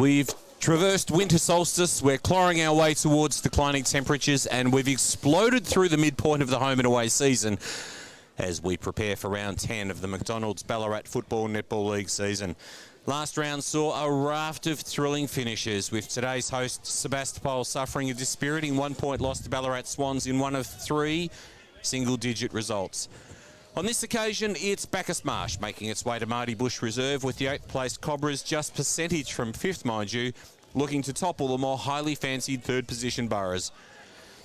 We've traversed winter solstice, we're clawing our way towards declining temperatures, and we've exploded through the midpoint of the home and away season as we prepare for round 10 of the McDonald's Ballarat Football Netball League season. Last round saw a raft of thrilling finishes, with today's host Sebastopol suffering a dispiriting 1-point loss to Ballarat Swans in one of 3 single-digit results. On this occasion, it's Bacchus Marsh making its way to Marty Bush Reserve, with the 8th placed Cobras just percentage from 5th, mind you, looking to topple the more highly fancied 3rd position Boroughs.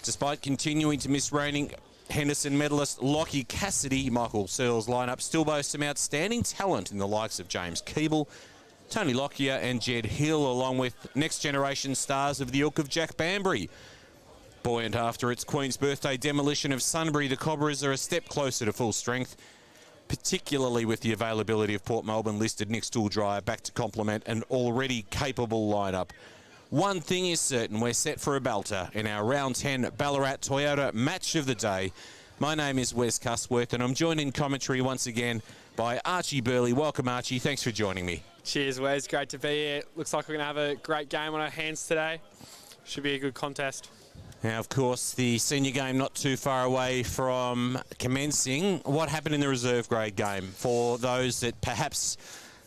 Despite continuing to miss reigning Henderson medalist Lockie Cassidy, Michael Searle's lineup still boasts some outstanding talent in the likes of James Keeble, Tony Lockyer and Jed Hill, along with next generation stars of the ilk of Jack Banbury. Buoyant after its Queen's Birthday demolition of Sunbury, the Cobras are a step closer to full strength, particularly with the availability of Port Melbourne listed Nick Stooldryer back to complement an already capable lineup. One thing is certain, we're set for a belter in our round 10 Ballarat Toyota match of the day. My name is Wes Cusworth, and I'm joined in commentary once again by Archie Burley. Welcome, Archie. Thanks for joining me. Cheers, Wes. Great to be here. Looks like we're going to have a great game on our hands today. Should be a good contest. Now, of course, the senior game not too far away from commencing. What happened in the reserve grade game for those that perhaps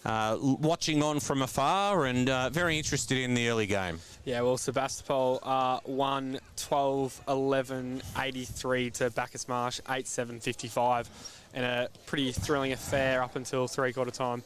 watching on from afar and very interested in the early game? Yeah, well, Sebastopol won 12-11-83 to Bacchus Marsh, 8-7-55, and a pretty thrilling affair up until three-quarter time.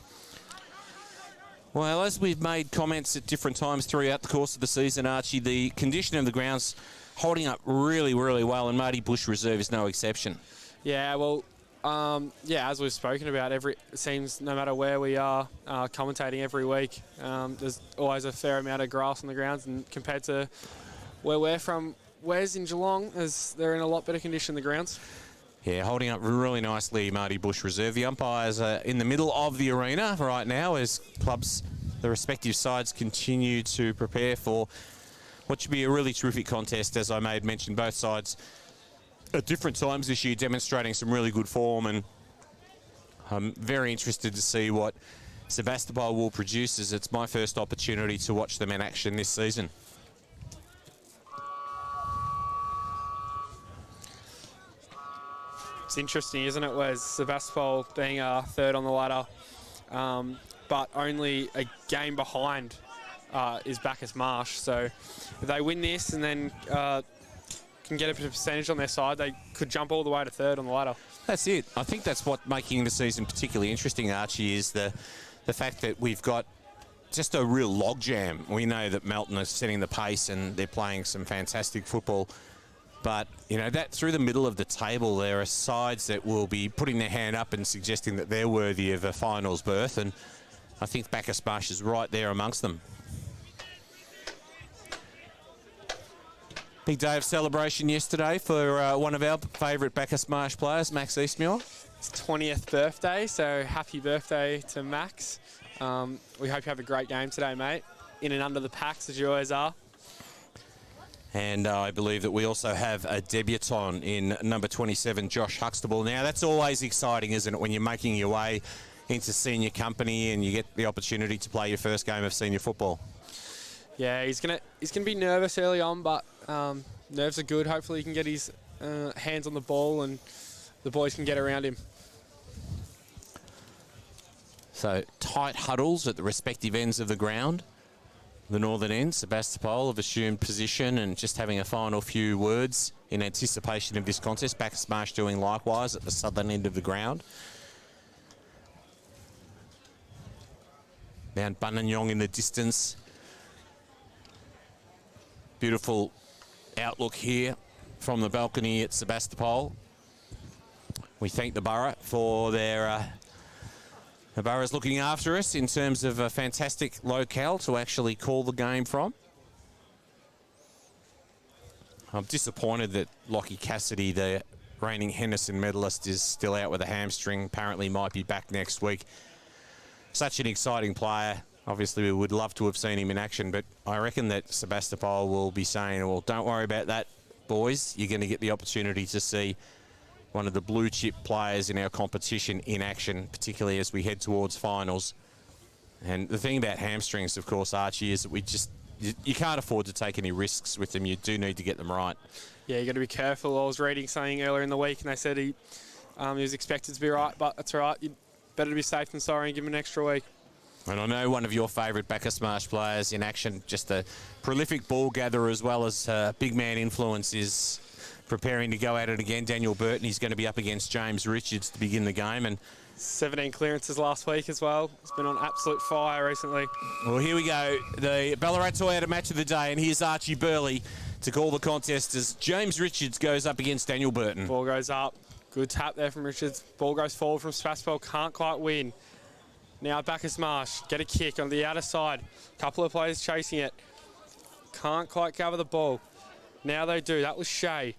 Well, as we've made comments at different times throughout the course of the season, Archie, the condition of the ground's holding up really, really well, and Marty Bush Reserve is no exception. Yeah, well, as we've spoken about, it seems no matter where we are commentating every week, there's always a fair amount of grass on the grounds, and compared to where we're from, where's in Geelong, they're in a lot better condition, the grounds. Yeah, holding up really nicely, Marty Bush Reserve. The umpires are in the middle of the arena right now as clubs, the respective sides, continue to prepare for what should be a really terrific contest. As I made mention, both sides at different times this year demonstrating some really good form, and I'm very interested to see what Sebastopol will produce, as it's my first opportunity to watch them in action this season. It's interesting, isn't it, Wes? Sebastopol being 3rd on the ladder, but only a game behind is Bacchus Marsh. So if they win this and then can get a bit of percentage on their side, they could jump all the way to 3rd on the ladder. That's it. I think that's what making the season particularly interesting, Archie, is the fact that we've got just a real logjam. We know that Melton is setting the pace and they're playing some fantastic football. But, you know, that through the middle of the table, there are sides that will be putting their hand up and suggesting that they're worthy of a finals berth. And I think Bacchus Marsh is right there amongst them. Big day of celebration yesterday for one of our favourite Bacchus Marsh players, Max Eastmuir. It's 20th birthday, so happy birthday to Max. We hope you have a great game today, mate. In and under the packs, as you always are. And I believe that we also have a debutant in number 27, Josh Huxtable. Now, that's always exciting, isn't it, when you're making your way into senior company and you get the opportunity to play your first game of senior football. Yeah, he's gonna be nervous early on, but nerves are good. Hopefully he can get his hands on the ball and the boys can get around him. So tight huddles at the respective ends of the ground. The northern end, Sebastopol, have assumed position and just having a final few words in anticipation of this contest. Bacchus Marsh doing likewise at the southern end of the ground. Mount Buninyong in the distance. Beautiful outlook here from the balcony at Sebastopol. We thank the borough for their the borough's looking after us in terms of a fantastic locale to actually call the game from. I'm disappointed that Lockie Cassidy, the reigning Henderson medalist, is still out with a hamstring. Apparently might be back next week. Such an exciting player. Obviously, we would love to have seen him in action, but I reckon that Sebastopol will be saying, well, don't worry about that, boys. You're going to get the opportunity to see one of the blue chip players in our competition in action, particularly as we head towards finals. And the thing about hamstrings, of course, Archie, is that you can't afford to take any risks with them. You do need to get them right. Yeah, you got to be careful. I was reading something earlier in the week, and they said he was expected to be right, but that's all right. You better to be safe than sorry and give him an extra week. And I know one of your favourite Bacchus Marsh players in action, just a prolific ball gatherer as well as big man influence, is preparing to go at it again. Daniel Burton, he's going to be up against James Richards to begin the game. And 17 clearances last week as well. He's been on absolute fire recently. well, here we go. The Ballarat Toyota match of the day, and here's Archie Burley to call the contest as James Richards goes up against Daniel Burton. Ball goes up. Good tap there from Richards. Ball goes forward from Sebastopol. Can't quite win. Now Bacchus Marsh. Get a kick on the outer side. Couple of players chasing it. Can't quite cover the ball. Now they do. That was Shea.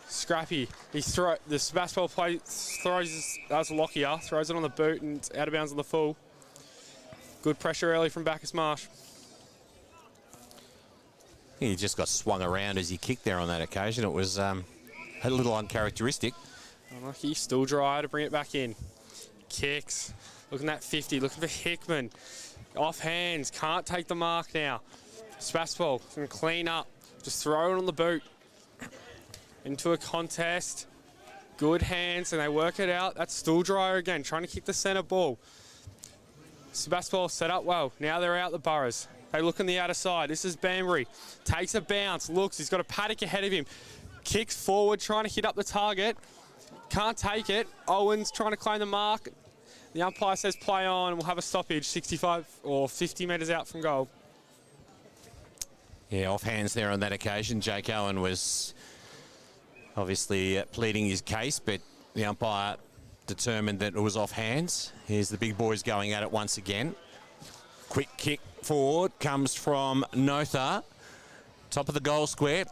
Scrappy. The Sebastopol play throws. That was Lockyer. Throws it on the boot and it's out of bounds on the full. Good pressure early from Bacchus Marsh. He just got swung around as he kicked there on that occasion. It was a little uncharacteristic. Unlucky. Still dry to bring it back in. Kicks. Looking at 50. Looking for Hickman. Off hands. Can't take the mark now. Sebastopol can clean up. Just throw it on the boot. Into a contest. Good hands, and they work it out. That's still dry again, trying to kick the centre ball. Sebastopol set up well. Now they're out the Burrows. They look on the outer side. This is Banbury. Takes a bounce, looks. He's got a paddock ahead of him. Kicks forward, trying to hit up the target. Can't take it. Owens trying to claim the mark. The umpire says play on, and we'll have a stoppage 65 or 50 metres out from goal. Yeah, off hands there on that occasion. Jake Owen was obviously pleading his case, but the umpire determined that it was off hands. Here's the big boys going at it once again. Quick kick forward comes from Notha. Top of the goal square.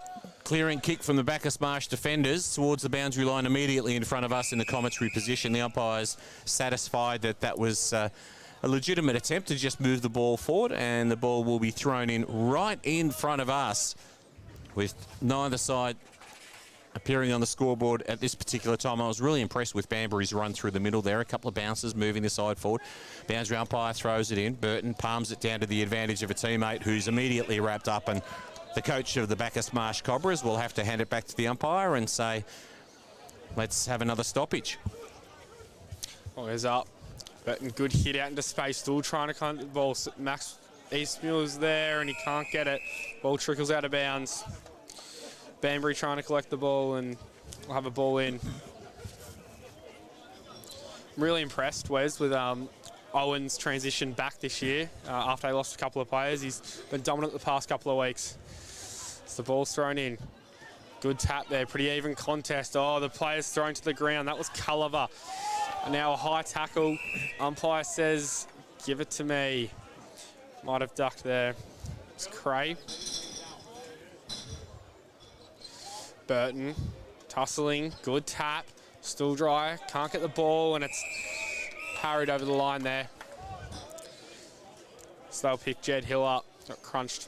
Clearing kick from the Bacchus Marsh defenders towards the boundary line immediately in front of us in the commentary position. The umpire's satisfied that that was a legitimate attempt to just move the ball forward, and the ball will be thrown in right in front of us with neither side appearing on the scoreboard at this particular time. I was really impressed with Banbury's run through the middle there. A couple of bounces moving the side forward. Boundary umpire throws it in. Burton palms it down to the advantage of a teammate who's immediately wrapped up, and the coach of the Bacchus Marsh Cobras will have to hand it back to the umpire and say, let's have another stoppage. Ball goes up. Burton, good hit out into space. Still trying to collect the ball. Max Eastmuir's there and he can't get it. Ball trickles out of bounds. Banbury trying to collect the ball and we'll have a ball in. I'm really impressed, Wes, with Owen's transition back this year after they lost a couple of players. He's been dominant the past couple of weeks. So the ball's thrown in. Good tap there, pretty even contest. Oh, the player's thrown to the ground. That was Culliver. And now a high tackle. Umpire says, give it to me. Might have ducked there. It's Cray. Burton, tussling, good tap. Still dry, can't get the ball, and it's parried over the line there. So they'll pick Jed Hill up. Got crunched.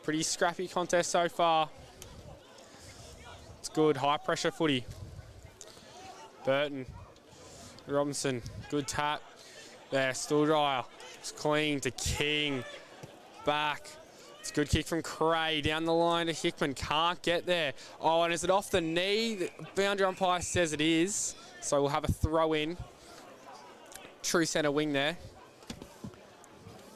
Pretty scrappy contest so far. It's good, high pressure footy. Burton, Robinson, good tap. There, still dry. It's clean to King. Back. It's a good kick from Cray down the line to Hickman. Can't get there. Oh, and is it off the knee? The boundary umpire says it is. So we'll have a throw in. True centre wing there.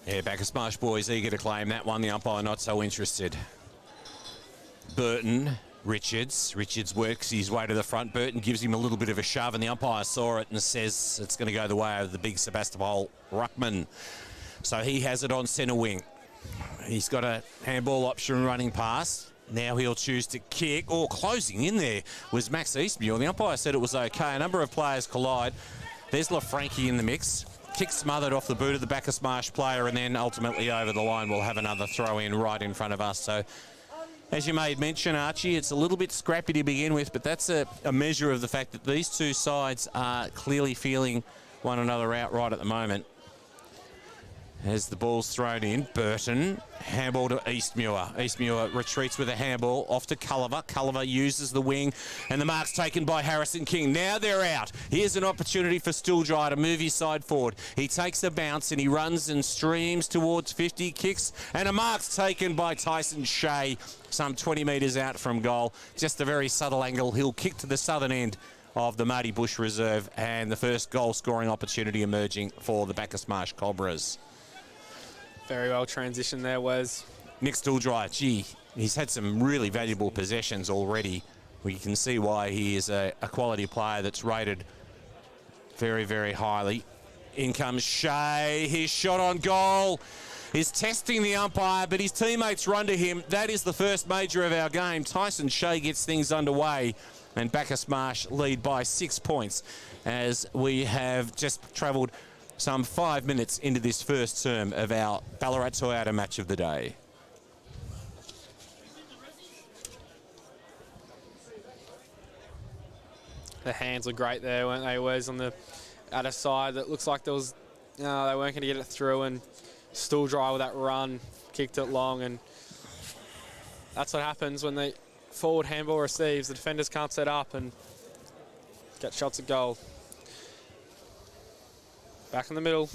Yeah, Bacchus Marsh boys eager to claim that one. The umpire not so interested. Burton, Richards. Richards works his way to the front. Burton gives him a little bit of a shove, and the umpire saw it and says it's going to go the way of the big Sebastopol ruckman. So he has it on centre wing. He's got a handball option running past. Now he'll choose to kick. Oh, closing in there was Max Eastmuir. The umpire said it was okay. A number of players collide. There's LaFranchi in the mix. Kick smothered off the boot of the Bacchus Marsh player, and then ultimately over the line we'll have another throw in right in front of us. So as you made mention, Archie, it's a little bit scrappy to begin with, but that's a measure of the fact that these two sides are clearly feeling one another out right at the moment. As the ball's thrown in, Burton, handball to Eastmuir. Eastmuir retreats with a handball off to Culliver. Culliver uses the wing, and the mark's taken by Harrison King. Now they're out. Here's an opportunity for Stilldry to move his side forward. He takes a bounce and he runs and streams towards 50, kicks, and a mark's taken by Tyson Shea, some 20 metres out from goal. Just a very subtle angle. He'll kick to the southern end of the Marty Bush Reserve, and the first goal-scoring opportunity emerging for the Bacchus Marsh Cobras. Very well transitioned there, Wes. Nick Stilldry, gee, he's had some really valuable possessions already. We can see why he is a quality player that's rated very, very highly. In comes Shea. His shot on goal is testing the umpire, but his teammates run to him. That is the first major of our game. Tyson Shea gets things underway, and Bacchus Marsh lead by 6 points as we have just travelled some 5 minutes into this first term of our Ballarat Toyota match of the day. The hands were great there, weren't they, Wes, on the outer side. That looks like there was, they weren't going to get it through, and Stilldry with that run kicked it long, and that's what happens when the forward handball receives. The defenders can't set up and get shots at goal. Back in the middle,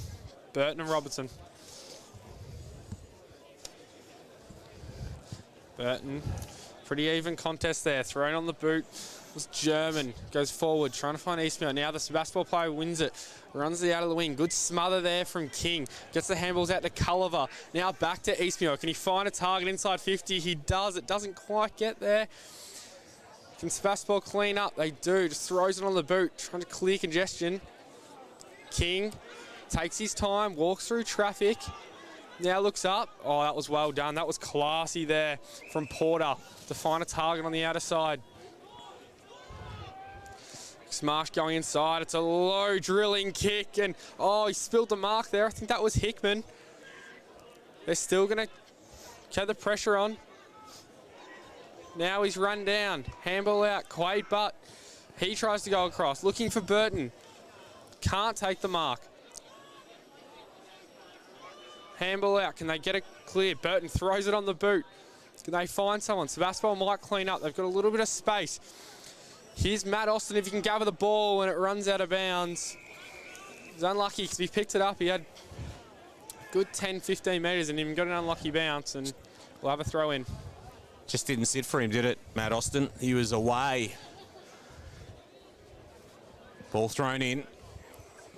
Burton and Robertson. Burton, pretty even contest there. Thrown on the boot was German. Goes forward, trying to find Eastmuir. Now the Sebastopol player wins it. Runs it out of the wing. Good smother there from King. Gets the handballs out to Culliver. Now back to Eastmuir. Can he find a target inside 50? He does. It doesn't quite get there. Can Sebastopol clean up? They do. Just throws it on the boot. Trying to clear congestion. King takes his time, walks through traffic, now looks up. Oh, that was well done. That was classy there from Porter to find a target on the outer side. Marsh going inside. It's a low drilling kick, and he spilled the mark there. I think that was Hickman. They're still going to get the pressure on. Now he's run down. Handball out. Quaid Butt. He tries to go across, looking for Burton. Can't take the mark. Handball out. Can they get it clear? Burton throws it on the boot. Can they find someone? Sebastopol might clean up. They've got a little bit of space. Here's Matt Austin if he can gather the ball when it runs out of bounds. He's unlucky because he picked it up. He had good 10, 15 metres and even got an unlucky bounce, and we'll have a throw in. Just didn't sit for him, did it, Matt Austin? He was away. Ball thrown in.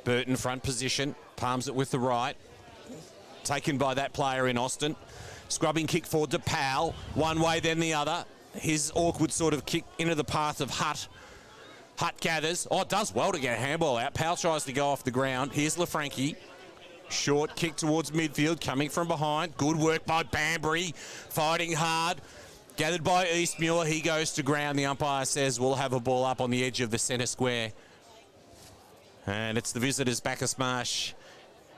Burton front position. Palms it with the right. Taken by that player in Austin. Scrubbing kick forward to Powell. One way, then the other. His awkward sort of kick into the path of Hutt. Hutt gathers. Oh, it does well to get a handball out. Powell tries to go off the ground. Here's LaFranchi. Short kick towards midfield, coming from behind. Good work by Banbury. Fighting hard. Gathered by Eastmuir. He goes to ground. The umpire says we'll have a ball up on the edge of the centre square. And it's the visitors, Bacchus Marsh.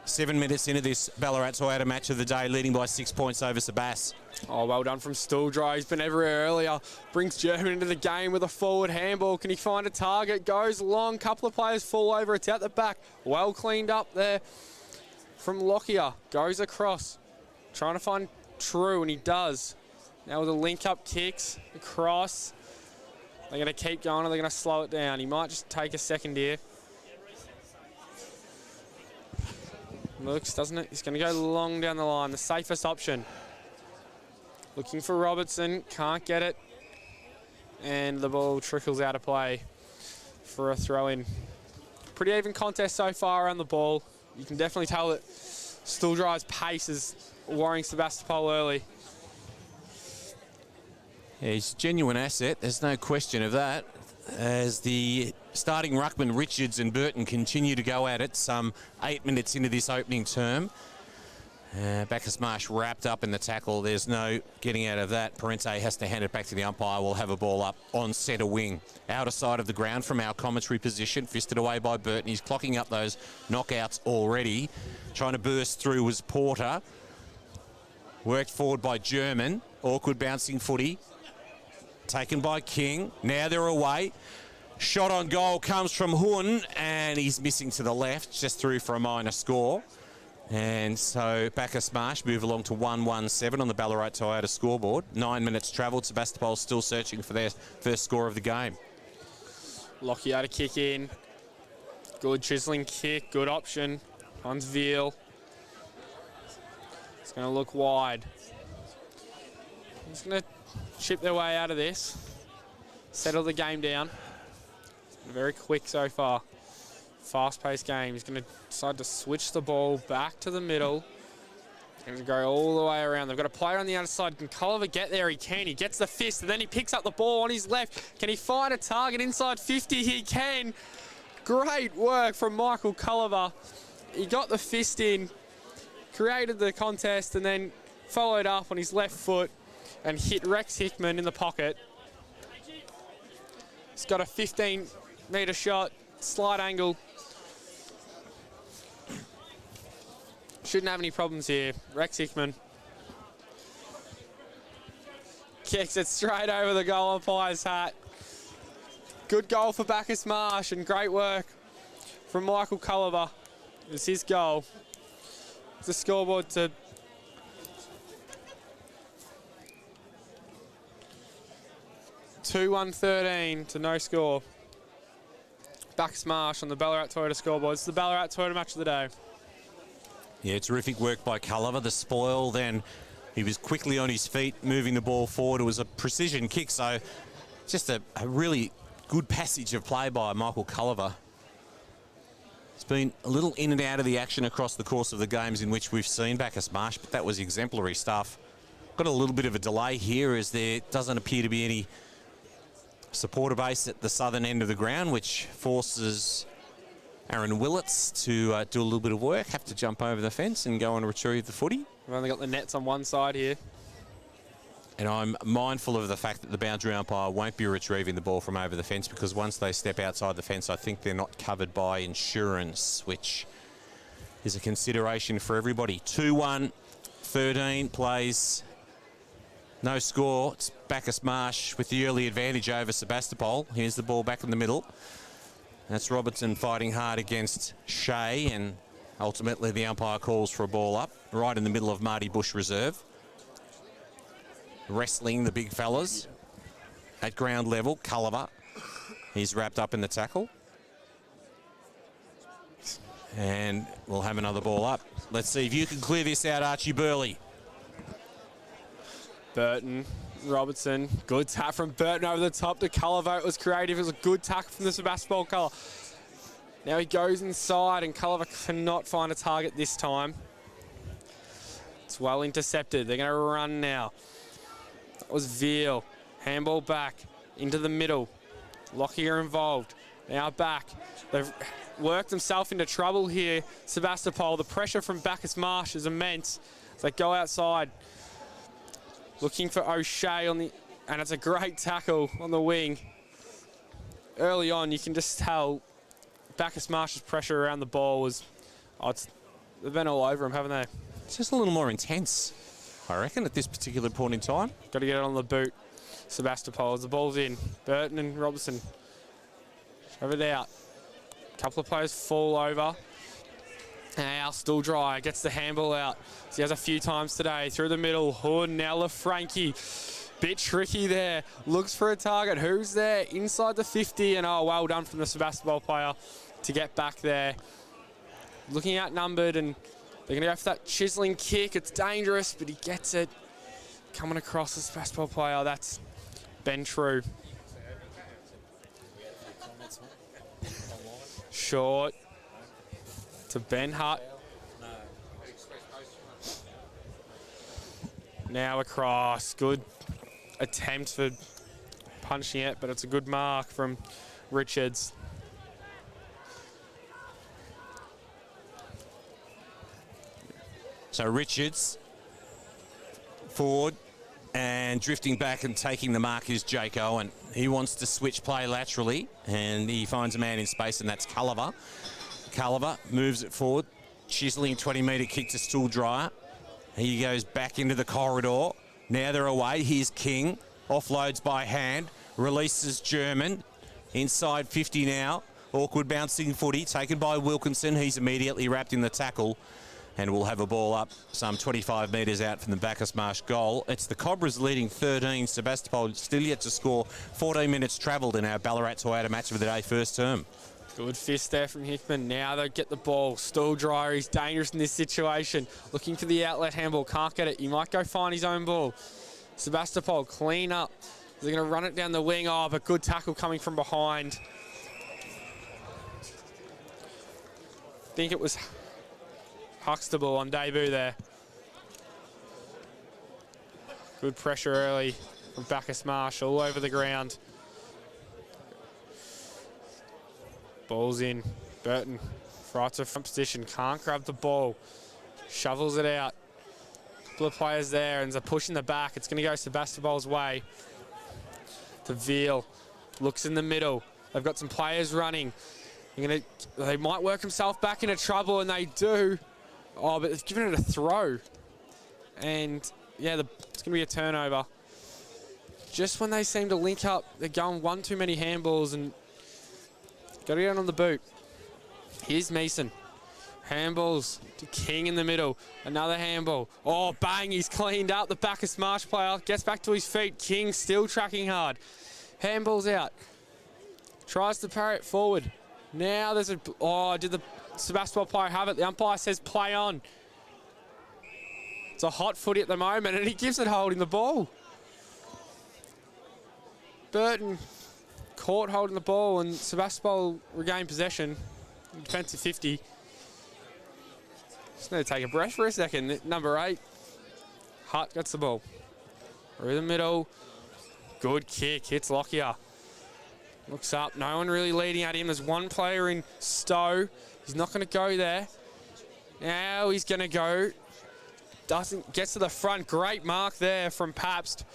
7 minutes into this Ballarat Toyota match of the day, leading by 6 points over Sebas. Oh, well done from Stilldry. He's been everywhere earlier. Brings German into the game with a forward handball. Can he find a target? Goes long. Couple of players fall over. It's out the back. Well cleaned up there from Lockyer. Goes across. Trying to find True, and he does. Now with the link-up kicks across. They're going to keep going, or they're going to slow it down. He might just take a second here. Looks, doesn't it? He's going to go long down the line. The safest option. Looking for Robertson. Can't get it. And the ball trickles out of play for a throw-in. Pretty even contest so far around the ball. You can definitely tell that Stilldry's pace is worrying Sebastopol early. Yeah, he's a genuine asset. There's no question of that. As the starting ruckman Richards and Burton continue to go at it some 8 minutes into this opening term. Bacchus Marsh wrapped up in the tackle. There's no getting out of that. Parente has to hand it back to the umpire. We'll have a ball up on centre wing. Outer side of the ground from our commentary position. Fisted away by Burton. He's clocking up those knockouts already. Trying to burst through was Porter. Worked forward by German. Awkward bouncing footy. Taken by King. Now they're away. Shot on goal comes from Hun, and he's missing to the left, just through for a minor score. And so Bacchus Marsh move along to 1-1-7 on the Ballarat Toyota scoreboard. 9 minutes travelled. Sebastopol still searching for their first score of the game. Lockyer to kick in. Good chiseling kick, good option. Hans Veal. It's going to look wide. He's going to chip their way out of this. Settle the game down. Very quick so far. Fast-paced game. He's going to decide to switch the ball back to the middle and go all the way around. They've got a player on the outside. Can Culliver get there? He can. He gets the fist, and then he picks up the ball on his left. Can he find a target inside 50? He can. Great work from Michael Culliver. He got the fist in, created the contest, and then followed up on his left foot and hit Rex Hickman in the pocket. He's got a 15-metre shot, slight angle. Shouldn't have any problems here. Rex Hickman kicks it straight over the goal umpire's hat. Good goal for Bacchus Marsh and great work from Michael Culliver. It's his goal. The scoreboard to 2-1-13 to no score. Bacchus Marsh on the Ballarat Toyota scoreboard. It's the Ballarat Toyota match of the day. Yeah, terrific work by Culliver. The spoil then, he was quickly on his feet, moving the ball forward. It was a precision kick, so just a really good passage of play by Michael Culliver. It's been a little in and out of the action across the course of the games in which we've seen Bacchus Marsh, but that was exemplary stuff. Got a little bit of a delay here as there doesn't appear to be any supporter base at the southern end of the ground, which forces Aaron Willits to do a little bit of work, have to jump over the fence and go and retrieve the footy. We've only got the nets on one side here. And I'm mindful of the fact that the boundary umpire won't be retrieving the ball from over the fence, because once they step outside the fence, I think they're not covered by insurance, which is a consideration for everybody. 2-1-13 plays. No score. It's Bacchus Marsh with the early advantage over Sebastopol. Here's the ball back in the middle. That's Robertson fighting hard against Shea, and ultimately the umpire calls for a ball up right in the middle of Marty Bush reserve. Wrestling the big fellas at ground level. Culliver, he's wrapped up in the tackle. And we'll have another ball up. Let's see if you can clear this out, Archie Burley. Burton, Robertson, good tap from Burton over the top to Culliver. It was creative. It was a good tackle from the Sebastopol colour. Now he goes inside and Culliver cannot find a target this time. It's well intercepted. They're going to run now. That was Veal. Handball back into the middle. Lockyer involved. Now back. They've worked themselves into trouble here, Sebastopol. The pressure from Bacchus Marsh is immense. As they go outside. Looking for O'Shea on the... And it's a great tackle on the wing. Early on, you can just tell Bacchus Marsh's pressure around the ball was... they've been all over him, haven't they? It's just a little more intense, I reckon, at this particular point in time. Got to get it on the boot. Sebastopol as the ball's in. Burton and Robertson. Shove it out. A couple of players fall over. Now still dry. Gets the handball out. So he has a few times today. Through the middle. Hood. Now LaFranchi. Bit tricky there. Looks for a target. Who's there? Inside the 50. And oh, well done from the Sebastopol player to get back there. Looking outnumbered, and they're going to go for that chiseling kick. It's dangerous, but he gets it. Coming across the Sebastopol player. That's Ben True. Short to Ben Hutt. Now across. Good attempt for punching it, but it's a good mark from Richards. So Richards forward and drifting back and taking the mark is Jake Owen. He wants to switch play laterally and he finds a man in space, and that's Culliver. Culliver moves it forward, chiseling 20-metre kick to Stool Dryer. He goes back into the corridor. Now they're away. Here's King. Offloads by hand. Releases German. Inside 50 now. Awkward bouncing footy taken by Wilkinson. He's immediately wrapped in the tackle. And we'll have a ball up some 25 metres out from the Bacchus Marsh goal. It's the Cobras leading 13. Sebastopol still yet to score. 14 minutes travelled in our Ballarat Toyota match of the day first term. Good fist there from Hickman. Now they get the ball. Stool Dryer, he's dangerous in this situation. Looking for the outlet handball. Can't get it. He might go find his own ball. Sebastopol clean up. They're going to run it down the wing. Oh, but good tackle coming from behind. I think it was Huxtable on debut there. Good pressure early from Bacchus Marsh all over the ground. Ball's in. Burton right to front position. Can't grab the ball. Shovels it out. Couple of players there and they're pushing the back. It's going to go Sebastopol's way. To Veal. Looks in the middle. They've got some players running. They might work himself back into trouble, and they do. Oh, but it's giving it a throw. And, yeah, it's going to be a turnover. Just when they seem to link up, they're going one too many handballs and got to get on the boot. Here's Mason. Handballs to King in the middle. Another handball. Oh, bang, he's cleaned up. The Bacchus Marsh player gets back to his feet. King still tracking hard. Handballs out. Tries to parry it forward. Now there's a... Oh, did the Sebastopol player have it? The umpire says play on. It's a hot footy at the moment, and he gives it holding the ball. Burton caught holding the ball, and Sebastopol regained possession. Defensive 50. Just need to take a breath for a second. Number 8. Hutt gets the ball. Through the middle. Good kick. Hits Lockyer. Looks up. No one really leading at him. There's one player in Stowe. He's not going to go there. Now he's going to go. Gets to the front. Great mark there from Pabst.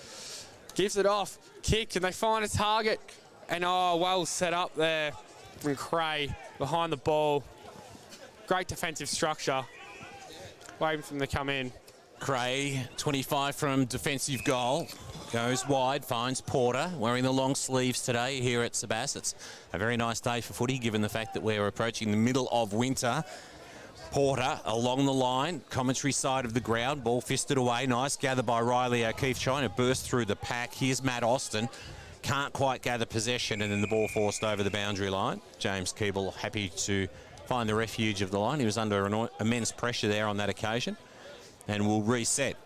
Gives it off. Kick, and they find a target. And oh, well set up there from Cray behind the ball. Great defensive structure. Waiting for them to come in. Cray, 25 from defensive goal. Goes wide, finds Porter, wearing the long sleeves today here at Sebas. It's a very nice day for footy, given the fact that we're approaching the middle of winter. Porter along the line, commentary side of the ground, ball fisted away. Nice gather by Riley O'Keefe, trying to burst through the pack. Here's Matt Austin. Can't quite gather possession, and then the ball forced over the boundary line. James Keeble happy to find the refuge of the line. He was under immense pressure there on that occasion. And we'll reset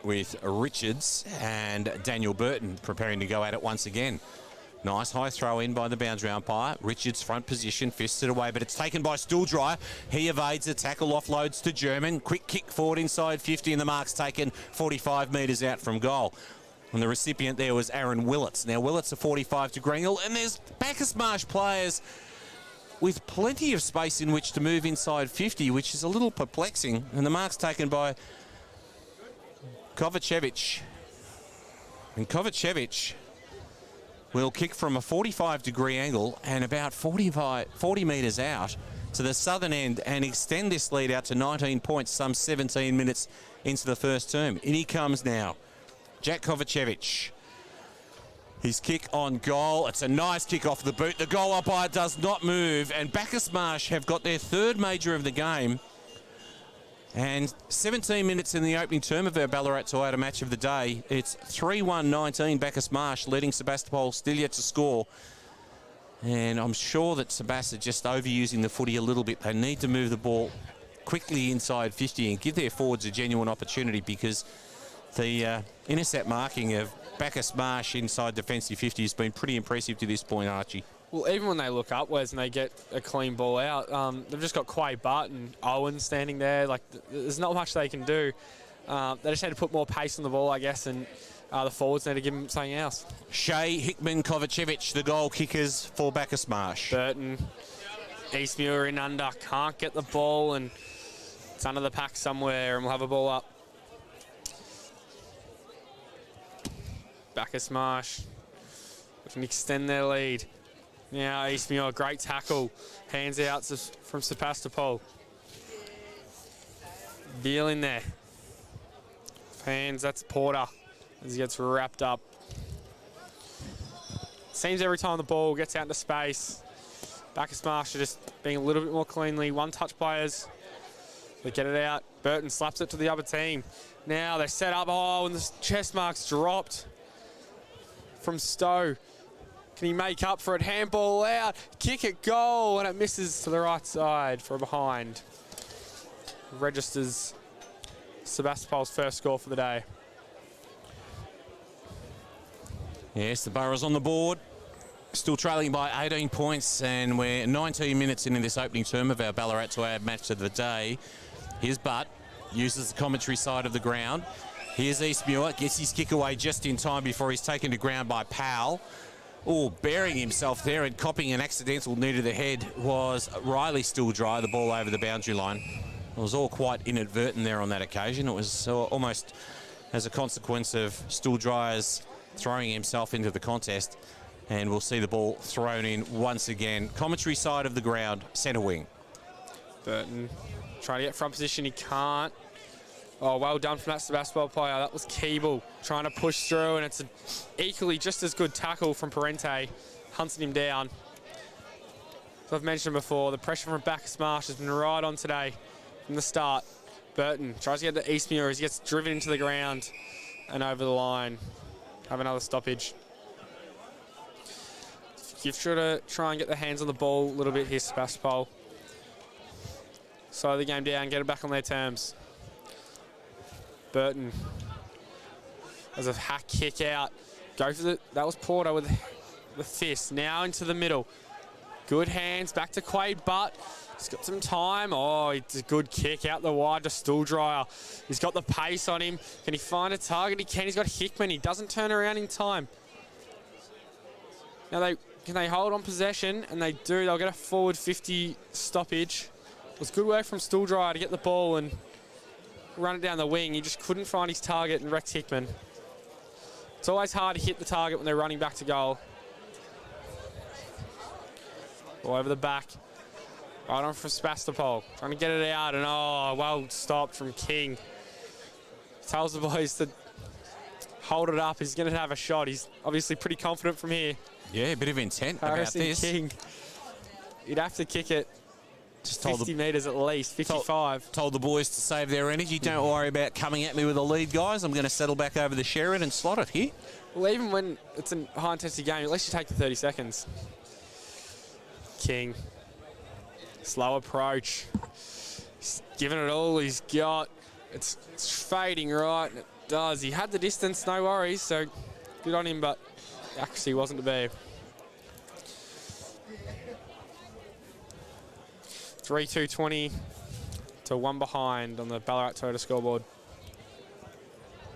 with Richards and Daniel Burton preparing to go at it once again. Nice high throw in by the boundary umpire. Richards front position, fisted away, but it's taken by Stool Dryer. He evades the tackle, offloads to German. Quick kick forward inside 50, and the mark's taken 45 metres out from goal. And the recipient there was Aaron Willits. Now Willits a 45-degree angle, and there's Bacchus Marsh players with plenty of space in which to move inside 50, which is a little perplexing. And the mark's taken by Kovacevic. And Kovacevic will kick from a 45-degree angle and about 40 metres out to the southern end and extend this lead out to 19 points, some 17 minutes into the first term. In he comes now. Jack Kovacevic. His kick on goal. It's a nice kick off the boot. The goal umpire does not move, and Bacchus Marsh have got their third major of the game. And 17 minutes in the opening term of our Ballarat Toyota match of the day. It's 3-1-19 Bacchus Marsh leading Sebastopol, still yet to score. And I'm sure that Sebas are just overusing the footy a little bit. They need to move the ball quickly inside 50 and give their forwards a genuine opportunity, because the intercept marking of Bacchus Marsh inside defensive 50 has been pretty impressive to this point, Archie. Well, even when they look upwards and they get a clean ball out, they've just got Quay Butt and Owen standing there. Like, there's not much they can do. They just need to put more pace on the ball, I guess, and the forwards need to give them something else. Shea, Hickman, Kovacevic, the goal kickers for Bacchus Marsh. Burton, Eastmuir in under, can't get the ball, and it's under the pack somewhere, and we'll have a ball up. Bacchus Marsh can extend their lead. Now Eastmuir, great tackle. Hands out from Sebastopol. Veal in there. Hands, that's Porter as he gets wrapped up. Seems every time the ball gets out into space, Bacchus Marsh are just being a little bit more cleanly. One-touch players. They get it out. Burton slaps it to the other team. Now they set up. Oh, and the chest mark's dropped from Stowe. Can he make up for it? Handball out. Kick it, goal. And it misses to the right side for a behind. Registers Sebastopol's first score for the day. Yes, the Borough's on the board. Still trailing by 18 points, and we're 19 minutes into this opening term of our Ballarat to our match of the day. Here's Butt, uses the commentary side of the ground. Here's Eastmuir, gets his kick away just in time before he's taken to ground by Powell. Oh, burying himself there and copping an accidental knee to the head was Riley Still Dry, the ball over the boundary line. It was all quite inadvertent there on that occasion. It was almost as a consequence of Still Dry's throwing himself into the contest. And we'll see the ball thrown in once again. Commentary side of the ground, centre wing. Burton trying to get front position, he can't. Oh, well done from that Sebastopol player. That was Keeble trying to push through, and it's an equally just as good tackle from Parente, hunting him down. As I've mentioned before, the pressure from Bacchus Marsh has been right on today from the start. Burton tries to get to Eastmuir as he gets driven into the ground and over the line. Have another stoppage. You've got to try and get the hands on the ball a little bit here, Sebastopol. Slow the game down, get it back on their terms. Burton as a hack kick out. Go for that was Porter with the fist. Now into the middle. Good hands, back to Quade Butt. He's got some time. Oh, it's a good kick out the wide to Stooldryer. He's got the pace on him. Can he find a target? He can. He's got Hickman. He doesn't turn around in time. Now can they hold on possession? And they do. They'll get a forward 50 stoppage. It was good work from Stooldryer to get the ball and run it down the wing. He just couldn't find his target and wrecked Hickman. It's always hard to hit the target when they're running back to goal. All over the back. Right on from Sebastopol. Trying to get it out, and oh, well stopped from King. Tells the boys to hold it up. He's going to have a shot. He's obviously pretty confident from here. Yeah, a bit of intent Harrison about this. King. He'd have to kick it Just 50 metres at least, 55. Told the boys to save their energy. Don't worry about coming at me with a lead, guys. I'm going to settle back over the Sheridan and slot it here. Well, even when it's a high-intensity game, at least you take the 30 seconds. King. Slow approach. He's giving it all he's got. It's fading right, and it does. He had the distance, no worries, so good on him, but accuracy wasn't to be. 3-2-20 to 1 behind on the Ballarat Toyota scoreboard.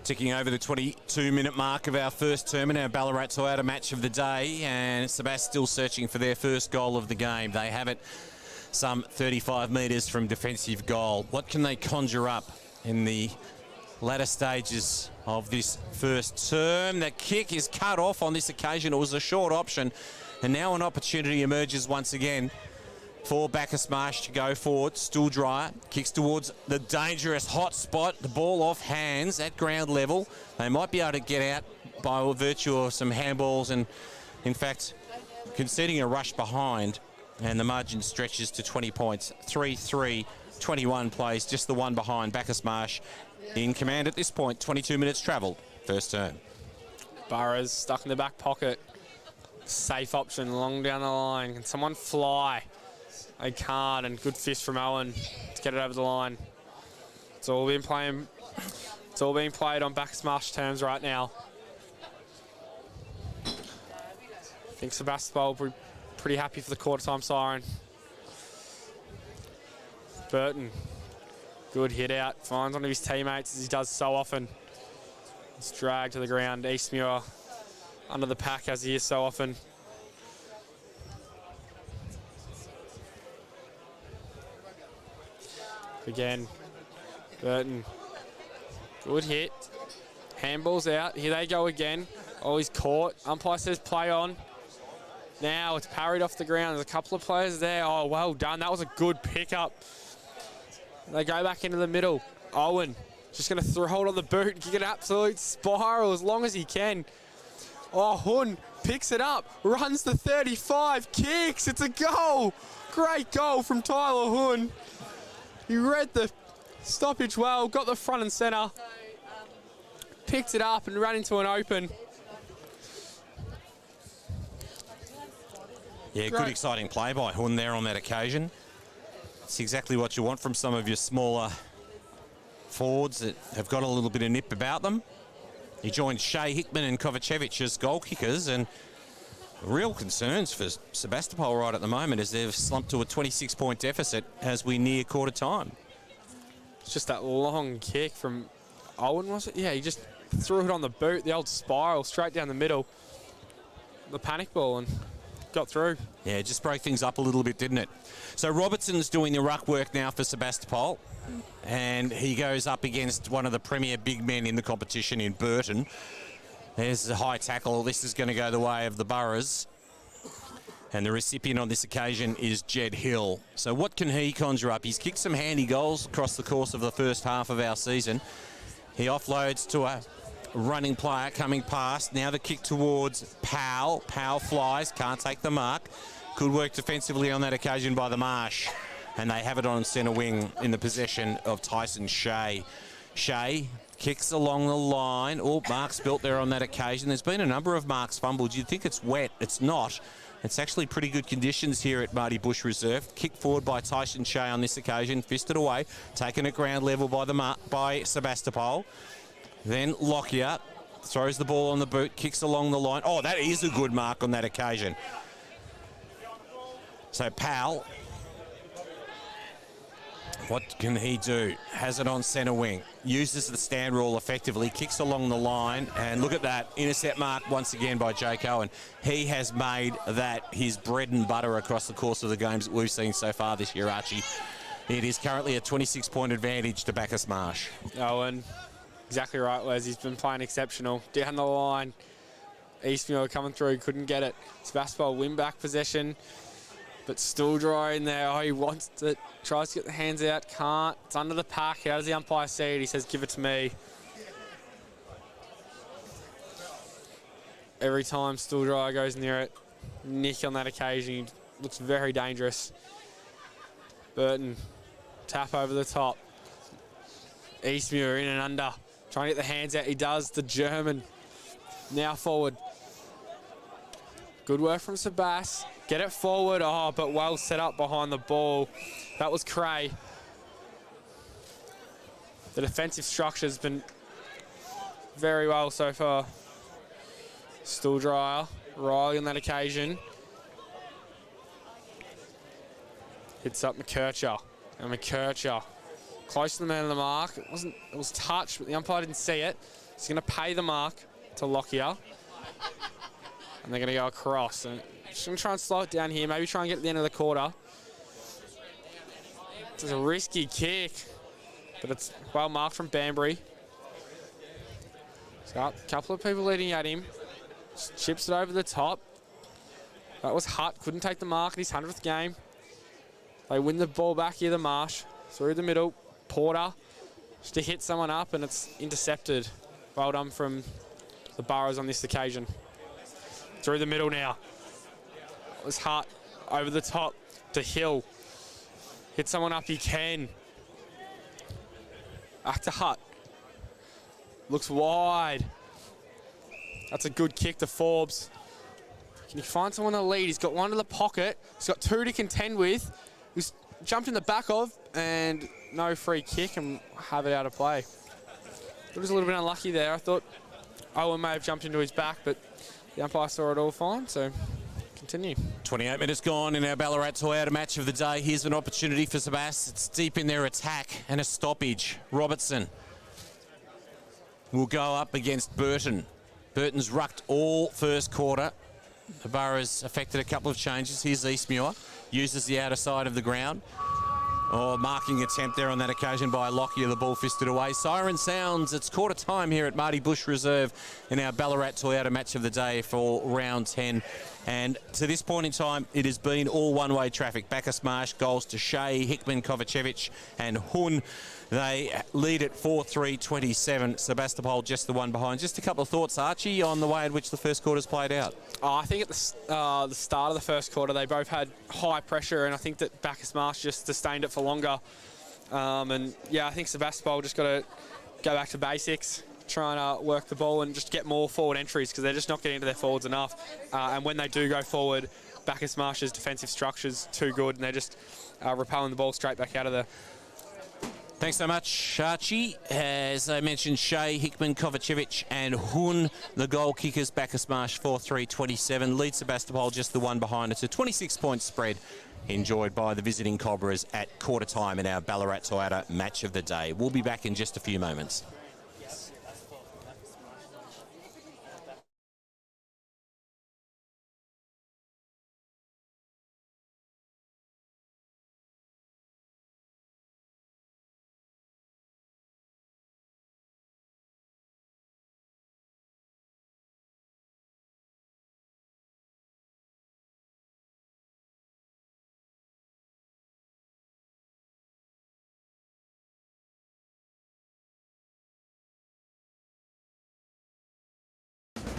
Ticking over the 22-minute mark of our first term in our Ballarat Toyota match of the day, and Sebast still searching for their first goal of the game. They have it some 35 metres from defensive goal. What can they conjure up in the latter stages of this first term? The kick is cut off on this occasion. It was a short option, and now an opportunity emerges once again for Bacchus Marsh to go forward. Stooldryer kicks towards the dangerous hot spot. The ball off hands at ground level. They might be able to get out by virtue of some handballs, and in fact conceding a rush behind, and the margin stretches to 20 points. 3-3, 21 plays, just the one behind. Bacchus Marsh in command at this point. 22 minutes travelled, first turn. Burrows stuck in the back pocket. Safe option long down the line. Can someone fly? They can't, and good fist from Owen to get it over the line. It's all being played on Bacchus Marsh terms right now. I think Sebastopol will be pretty happy for the quarter time siren. Burton, good hit out, finds one of his teammates as he does so often. It's dragged to the ground. Eastmuir under the pack as he is so often. Again, Burton, good hit. Handball's out. Here they go again. Oh, he's caught. Umpire says play on. Now it's parried off the ground. There's a couple of players there. Oh, well done. That was a good pickup. They go back into the middle. Owen just going to hold on the boot, get an absolute spiral as long as he can. Oh, Hun picks it up, runs the 35, kicks. It's a goal. Great goal from Tyler Hun. He read the Stoppage well, got the front and centre. Picked it up and ran into an open. Yeah, Great. good exciting play by Hun there on that occasion. It's exactly what you want from some of your smaller forwards that have got a little bit of nip about them. He joined Shea, Hickman and Kovacevic as goal kickers, and real concerns for Sebastopol right at the moment as they've slumped to a 26-point deficit as we near quarter time. It's just that long kick from Owen, was it? Yeah, he just threw it on the boot, the old spiral, straight down the middle. The panic ball and got through. Yeah, it just broke things up a little bit, didn't it? So Robertson's doing the ruck work now for Sebastopol, and he goes up against one of the premier big men in the competition in Burton. There's a high tackle. This is going to go the way of the Boroughs. And the recipient on this occasion is Jed Hill. So what can he conjure up? He's kicked some handy goals across the course of the first half of our season. He offloads to a running player coming past. Now the kick towards Powell. Powell flies, can't take the mark. Good work defensively on that occasion by the Marsh. And they have it on centre wing in the possession of Tyson Shea. Shea kicks along the line. Oh, marks built there on that occasion. There's been a number of marks fumbled. You'd think it's wet. It's not. It's actually pretty good conditions here at Marty Bush Reserve. Kick forward by Tyson Shea on this occasion. Fisted away. Taken at ground level by Sebastopol. Then Lockyer throws the ball on the boot. Kicks along the line. Oh, that is a good mark on that occasion. So Powell, what can he do? Has it on centre wing. Uses the stand rule effectively. Kicks along the line. And look at that. Intercept mark once again by Jake Owen. He has made that his bread and butter across the course of the games that we've seen so far this year, Archie. It is currently a 26-point advantage to Bacchus Marsh. Owen, exactly right, Wes. He's been playing exceptional. Down the line. Eastmuir coming through. Couldn't get it. Sebastopol win back possession. But still dry in there. Oh, he wants it. Tries to get the hands out. Can't. It's under the pack. How does the umpire see it? He says, give it to me. Every time Still Dry goes near it, Nick on that occasion, he looks very dangerous. Burton, tap over the top. Eastmuir in and under. Trying to get the hands out. He does. The German. Now forward. Good work from Sebas. Get it forward. Oh, but well set up behind the ball. That was Cray. The defensive structure has been very well so far. Still Dryer. Riley on that occasion. Hits up McKercher. And McKercher close to the man of the mark. It was touched, but the umpire didn't see it. He's going to pay the mark to Lockyer. And they're going to go across. And just going to try and slow it down here. Maybe try and get to the end of the quarter. It's a risky kick, but it's well marked from Banbury. He's got a couple of people leading at him. Just chips it over the top. That was Hutt. Couldn't take the mark in his 100th game. They win the ball back here, the Marsh. Through the middle. Porter just to hit someone up, and it's intercepted. Well done from the Boroughs on this occasion. Through the middle now. It was Hart over the top to Hill. Hit someone up, he can. Back to Hutt. Looks wide. That's a good kick to Forbes. Can he find someone to lead? He's got one to the pocket. He's got two to contend with. He's jumped in the back of, and no free kick, and have it out of play. It was a little bit unlucky there. I thought Owen may have jumped into his back, but the umpire saw it all fine, so continue. 28 minutes gone in our Ballarat Toyota match of the day. Here's an opportunity for Sebas. It's deep in their attack and a stoppage. Robertson will go up against Burton. Burton's rucked all first quarter. The Boroughs affected a couple of changes. Here's Eastmuir. Uses the outer side of the ground. Oh, marking attempt there on that occasion by Lockyer. The ball fisted away. Siren sounds. It's quarter time here at Marty Bush Reserve in our Ballarat Toyota match of the day for round 10. And to this point in time, it has been all one-way traffic. Bacchus Marsh goals to Shea, Hickman, Kovacevic and Hun. They lead at 4-3-27. Sebastopol just the one behind. Just a couple of thoughts, Archie, on the way in which the first quarter's played out. Oh, I think at the start of the first quarter, they both had high pressure, and I think that Bacchus Marsh just sustained it for longer. And yeah, I think Sebastopol just got to go back to basics, try and work the ball and just get more forward entries because they're just not getting into their forwards enough. And when they do go forward, Bacchus Marsh's defensive structure's too good and they're just repelling the ball straight back out of there. Thanks so much, Archie. As I mentioned, Shea, Hickman, Kovacevic and Hun, the goal kickers. Bacchus Marsh 4-3-27. Lead Sebastopol just the one behind. It's a 26-point spread enjoyed by the visiting Cobras at quarter time in our Ballarat Toyota match of the day. We'll be back in just a few moments.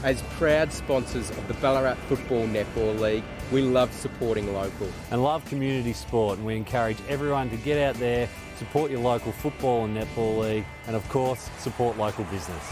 As proud sponsors of the Ballarat Football Netball League, we love supporting local. And love community sport, and we encourage everyone to get out there, support your local football and netball league, and of course, support local business.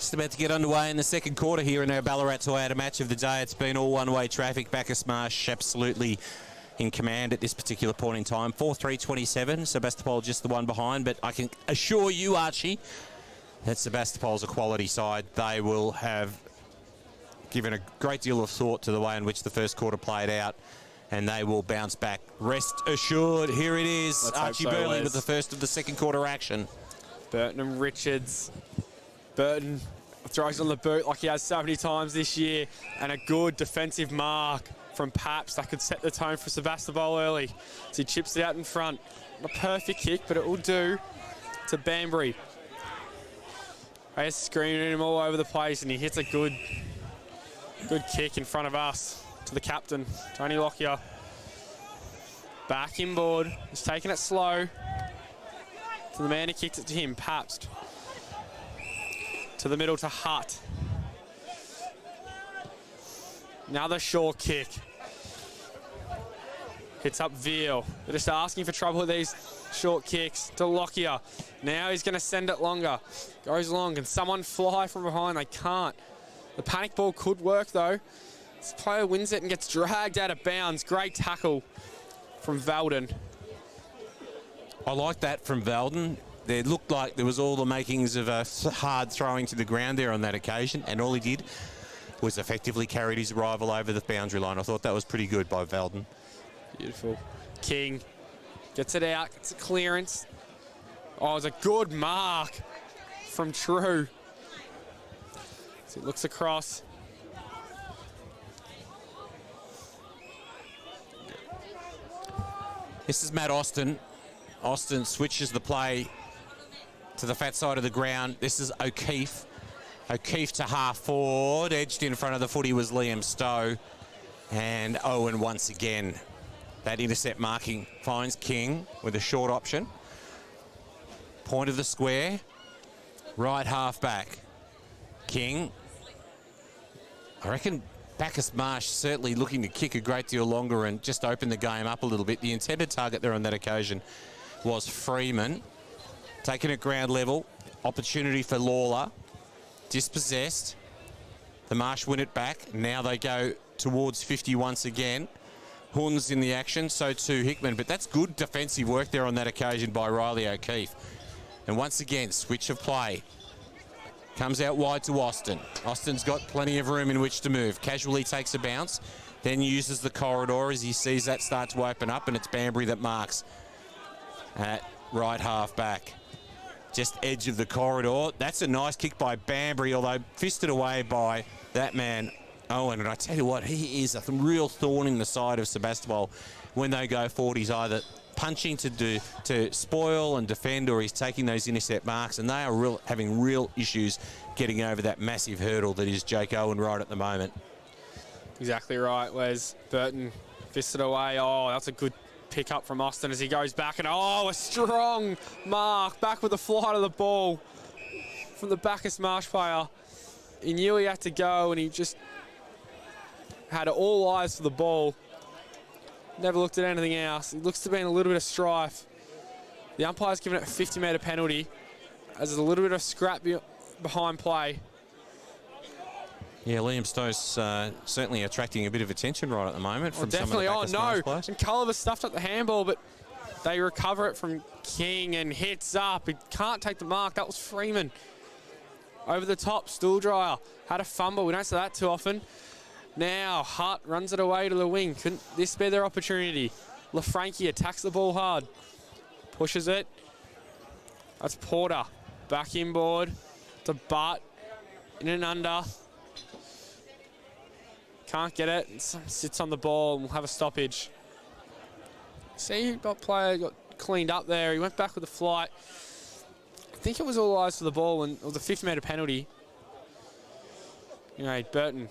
Just about to get underway in the second quarter here in our Ballarat Toyota match of the day. It's been all one-way traffic. Bacchus Marsh absolutely in command at this particular point in time. 4-3-27. Sebastopol just the one behind, but I can assure you, Archie, that Sebastopol's a quality side. They will have given a great deal of thought to the way in which the first quarter played out, and they will bounce back. Rest assured, here it is. Let's Archie hope so, Burley Les. with the first of the second quarter action. Burton and Richards. Burton throws on the boot like he has so many times this year, and a good defensive mark from Paps that could set the tone for Sebastopol early. So he chips it out in front. Not a perfect kick, but it will do to Banbury. They're screaming him all over the place, and he hits a good kick in front of us to the captain, Tony Lockyer. Back inboard. He's taking it slow. To the man who kicked it to him, Pabst. To the middle to Hutt. Another short kick. Hits up Veal. They're just asking for trouble with these short kicks to Lockyer. Now he's going to send it longer. Goes long. Can someone fly from behind? They can't. The panic ball could work though. This player wins it and gets dragged out of bounds. Great tackle from Valden. I like that from Valden. There looked like there was all the makings of a hard throwing to the ground there on that occasion, and all he did was effectively carried his rival over the boundary line. I thought that was pretty good by Valden. Beautiful. King gets it out, gets a clearance. Oh, it's a good mark from True. So it looks across. This is Matt Austin. Austin switches the play to the fat side of the ground. This is O'Keefe. O'Keefe to half forward. Edged in front of the footy was Liam Stowe. And Owen once again. That intercept marking finds King with a short option. Point of the square. Right half back. King. I reckon Bacchus Marsh certainly looking to kick a great deal longer and just open the game up a little bit. The intended target there on that occasion was Freeman. Taken at ground level. Opportunity for Lawler. Dispossessed. The Marsh win it back. Now they go towards 50 once again. Hunn's in the action, so too Hickman. But that's good defensive work there on that occasion by Riley O'Keefe. And once again, switch of play. Comes out wide to Austin. Austin's got plenty of room in which to move. Casually takes a bounce, then uses the corridor as he sees that start to open up, and it's Banbury that marks at right half back. Just edge of the corridor. That's a nice kick by Banbury, although fisted away by that man, Owen. And I tell you what, he is a real thorn in the side of Sebastopol when they go forward. He's either punching to spoil and defend, or he's taking those intercept marks, and they are having real issues getting over that massive hurdle that is Jake Owen right at the moment. Exactly right, Wes. Burton fisted away. Oh, that's a good pick up from Austin as he goes back, and a strong mark back with the flight of the ball from the Bacchus Marsh player. He knew he had to go, and he just had all eyes for the ball. Never looked at anything else. It looks to be in a little bit of strife. The umpire's given it a 50-metre penalty as there's a little bit of scrap behind play. Yeah, Liam Stowe's certainly attracting a bit of attention right at the moment from definitely. some of the Bacchus Marsh players. And Culliver stuffed up the handball, but they recover it from King and hits up. He can't take the mark. That was Freeman. Over the top, Stool Dryer had a fumble. We don't see that too often. Now Hart runs it away to the wing. Couldn't this be their opportunity? LaFranchi attacks the ball hard. Pushes it. That's Porter. Back inboard to Butt. In and under. Can't get it. Sits on the ball and we'll have a stoppage. See, player got cleaned up there. He went back with the flight. I think it was all eyes for the ball, and it was a 50-metre penalty. Burton.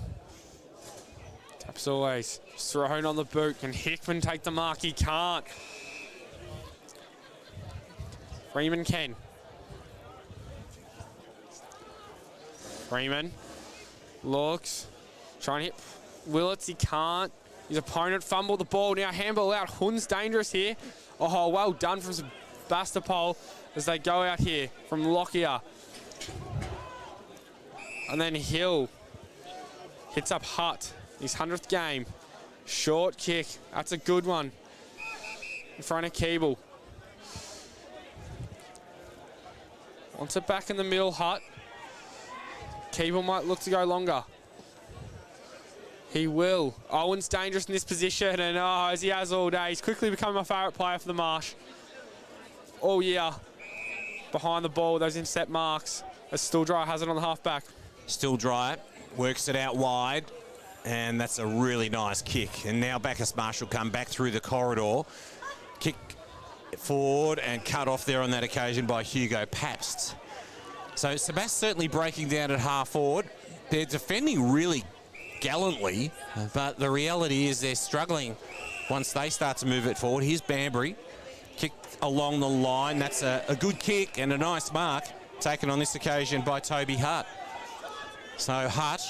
Taps always. Just thrown on the boot. Can Hickman take the mark? He can't. Freeman can. Freeman looks. Trying to hit Willits. He can't. His opponent fumbled the ball. Now handball out. Hunn's dangerous here. Oh, well done from Sebastopol as they go out here from Lockyer. And then Hill hits up Hutt, his 100th game. Short kick, that's a good one. In front of Keeble. Wants it back in the middle, Hutt. Keeble might look to go longer. He will. Owen's dangerous in this position, and as he has all day, he's quickly become my favourite player for the Marsh. All year, behind the ball, those intercept marks, as Stilldry has it on the halfback. Stilldry works it out wide, and that's a really nice kick. And now Bacchus Marsh will come back through the corridor, kick forward and cut off there on that occasion by Hugo Pabst. So Sebastopol certainly breaking down at half forward. They're defending really gallantly, but the reality is they're struggling once they start to move it forward. Here's Banbury, kick along the line. That's a good kick and a nice mark taken on this occasion by Toby Hutt. So Hutt,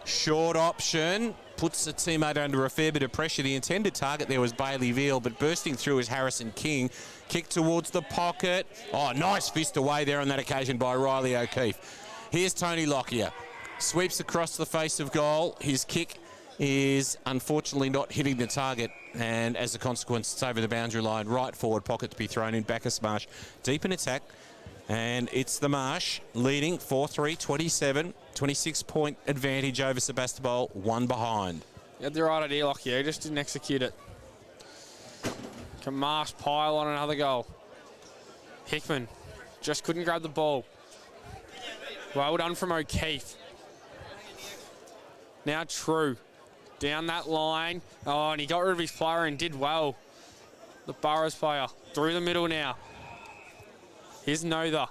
short option, puts a teammate under a fair bit of pressure. The intended target there was Bailey Veal, but bursting through is Harrison King. Kick towards the pocket. Oh, nice fist away there on that occasion by Riley O'Keefe. Here's Tony Lockyer. Sweeps across the face of goal. His kick is unfortunately not hitting the target, and as a consequence, it's over the boundary line. Right forward pocket to be thrown in. Bacchus Marsh deep in attack, and it's the Marsh leading 4-3, 27, 26-point advantage over Sebastopol, one behind. You had the right idea, Lockyer, just didn't execute it. Can Marsh pile on another goal? Hickman just couldn't grab the ball. Well done from O'Keefe. Now True, down that line. Oh, and he got rid of his player and did well. The Burrows player, through the middle now. Here's Nother.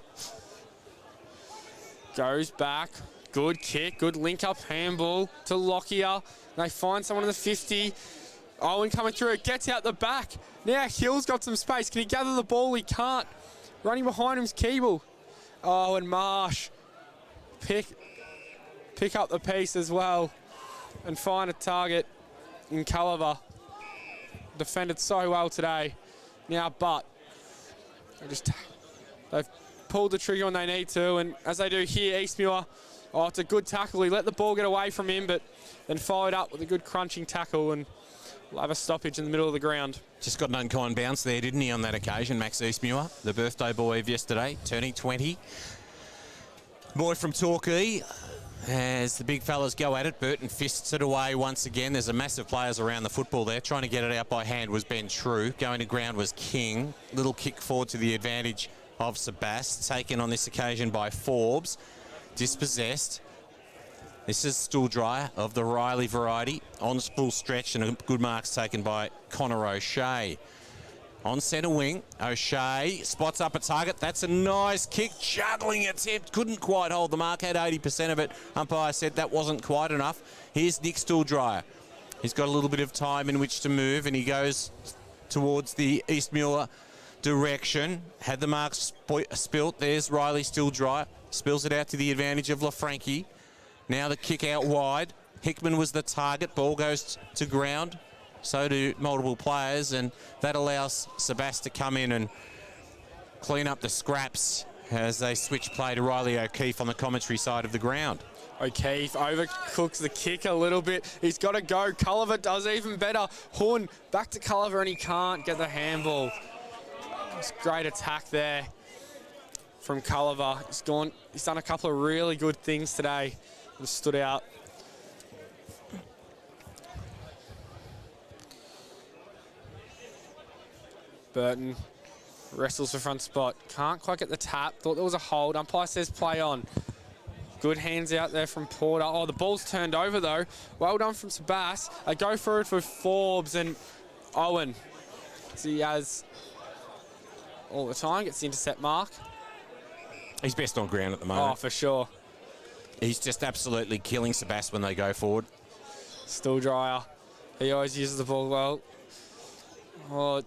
Goes back, good kick, good link up handball to Lockyer. They find someone in the 50. Owen coming through, gets out the back. Now Hill's got some space. Can he gather the ball? He can't. Running behind him's Keeble. Oh, and Marsh pick up the piece as well and find a target in Culliver. Defended so well today. Now, but they've pulled the trigger when they need to, and as they do here, Eastmuir, oh, it's a good tackle. He let the ball get away from him, but then followed up with a good crunching tackle, and we'll have a stoppage in the middle of the ground. Just got an unkind bounce there, didn't he, on that occasion, Max Eastmuir, the birthday boy of yesterday, turning 20. Boy from Torquay. As the big fellas go at it, Burton fists it away once again. There's a massive players around the football there. Trying to get it out by hand was Ben True. Going to ground was King. Little kick forward to the advantage of Sebast. Taken on this occasion by Forbes. Dispossessed. This is Stilldry of the Riley variety. On full stretch, and a good marks taken by Connor O'Shea. On centre wing, O'Shea spots up a target. That's a nice kick, juggling attempt. Couldn't quite hold the mark, had 80% of it. Umpire said that wasn't quite enough. Here's Nick Stilldry. He's got a little bit of time in which to move, and he goes towards the Eastmuir direction. Had the mark spilt. There's Riley Stilldry. Spills it out to the advantage of LaFranchi. Now the kick out wide. Hickman was the target. Ball goes to ground. So do multiple players, and that allows Sebast to come in and clean up the scraps as they switch play to Riley O'Keefe on the commentary side of the ground. O'Keefe overcooks the kick a little bit. He's got to go. Culliver does even better. Horn back to Culliver, and he can't get the handball. It's great attack there from Culliver. He's done a couple of really good things today and stood out. Burton wrestles for front spot. Can't quite get the tap. Thought there was a hold. Umpire says play on. Good hands out there from Porter. Oh, the ball's turned over though. Well done from Sebast. They go for it for Forbes and Owen. So he has all the time. Gets the intercept mark. He's best on ground at the moment. Oh, for sure. He's just absolutely killing Sebast when they go forward. Stilldry. He always uses the ball well. Oh,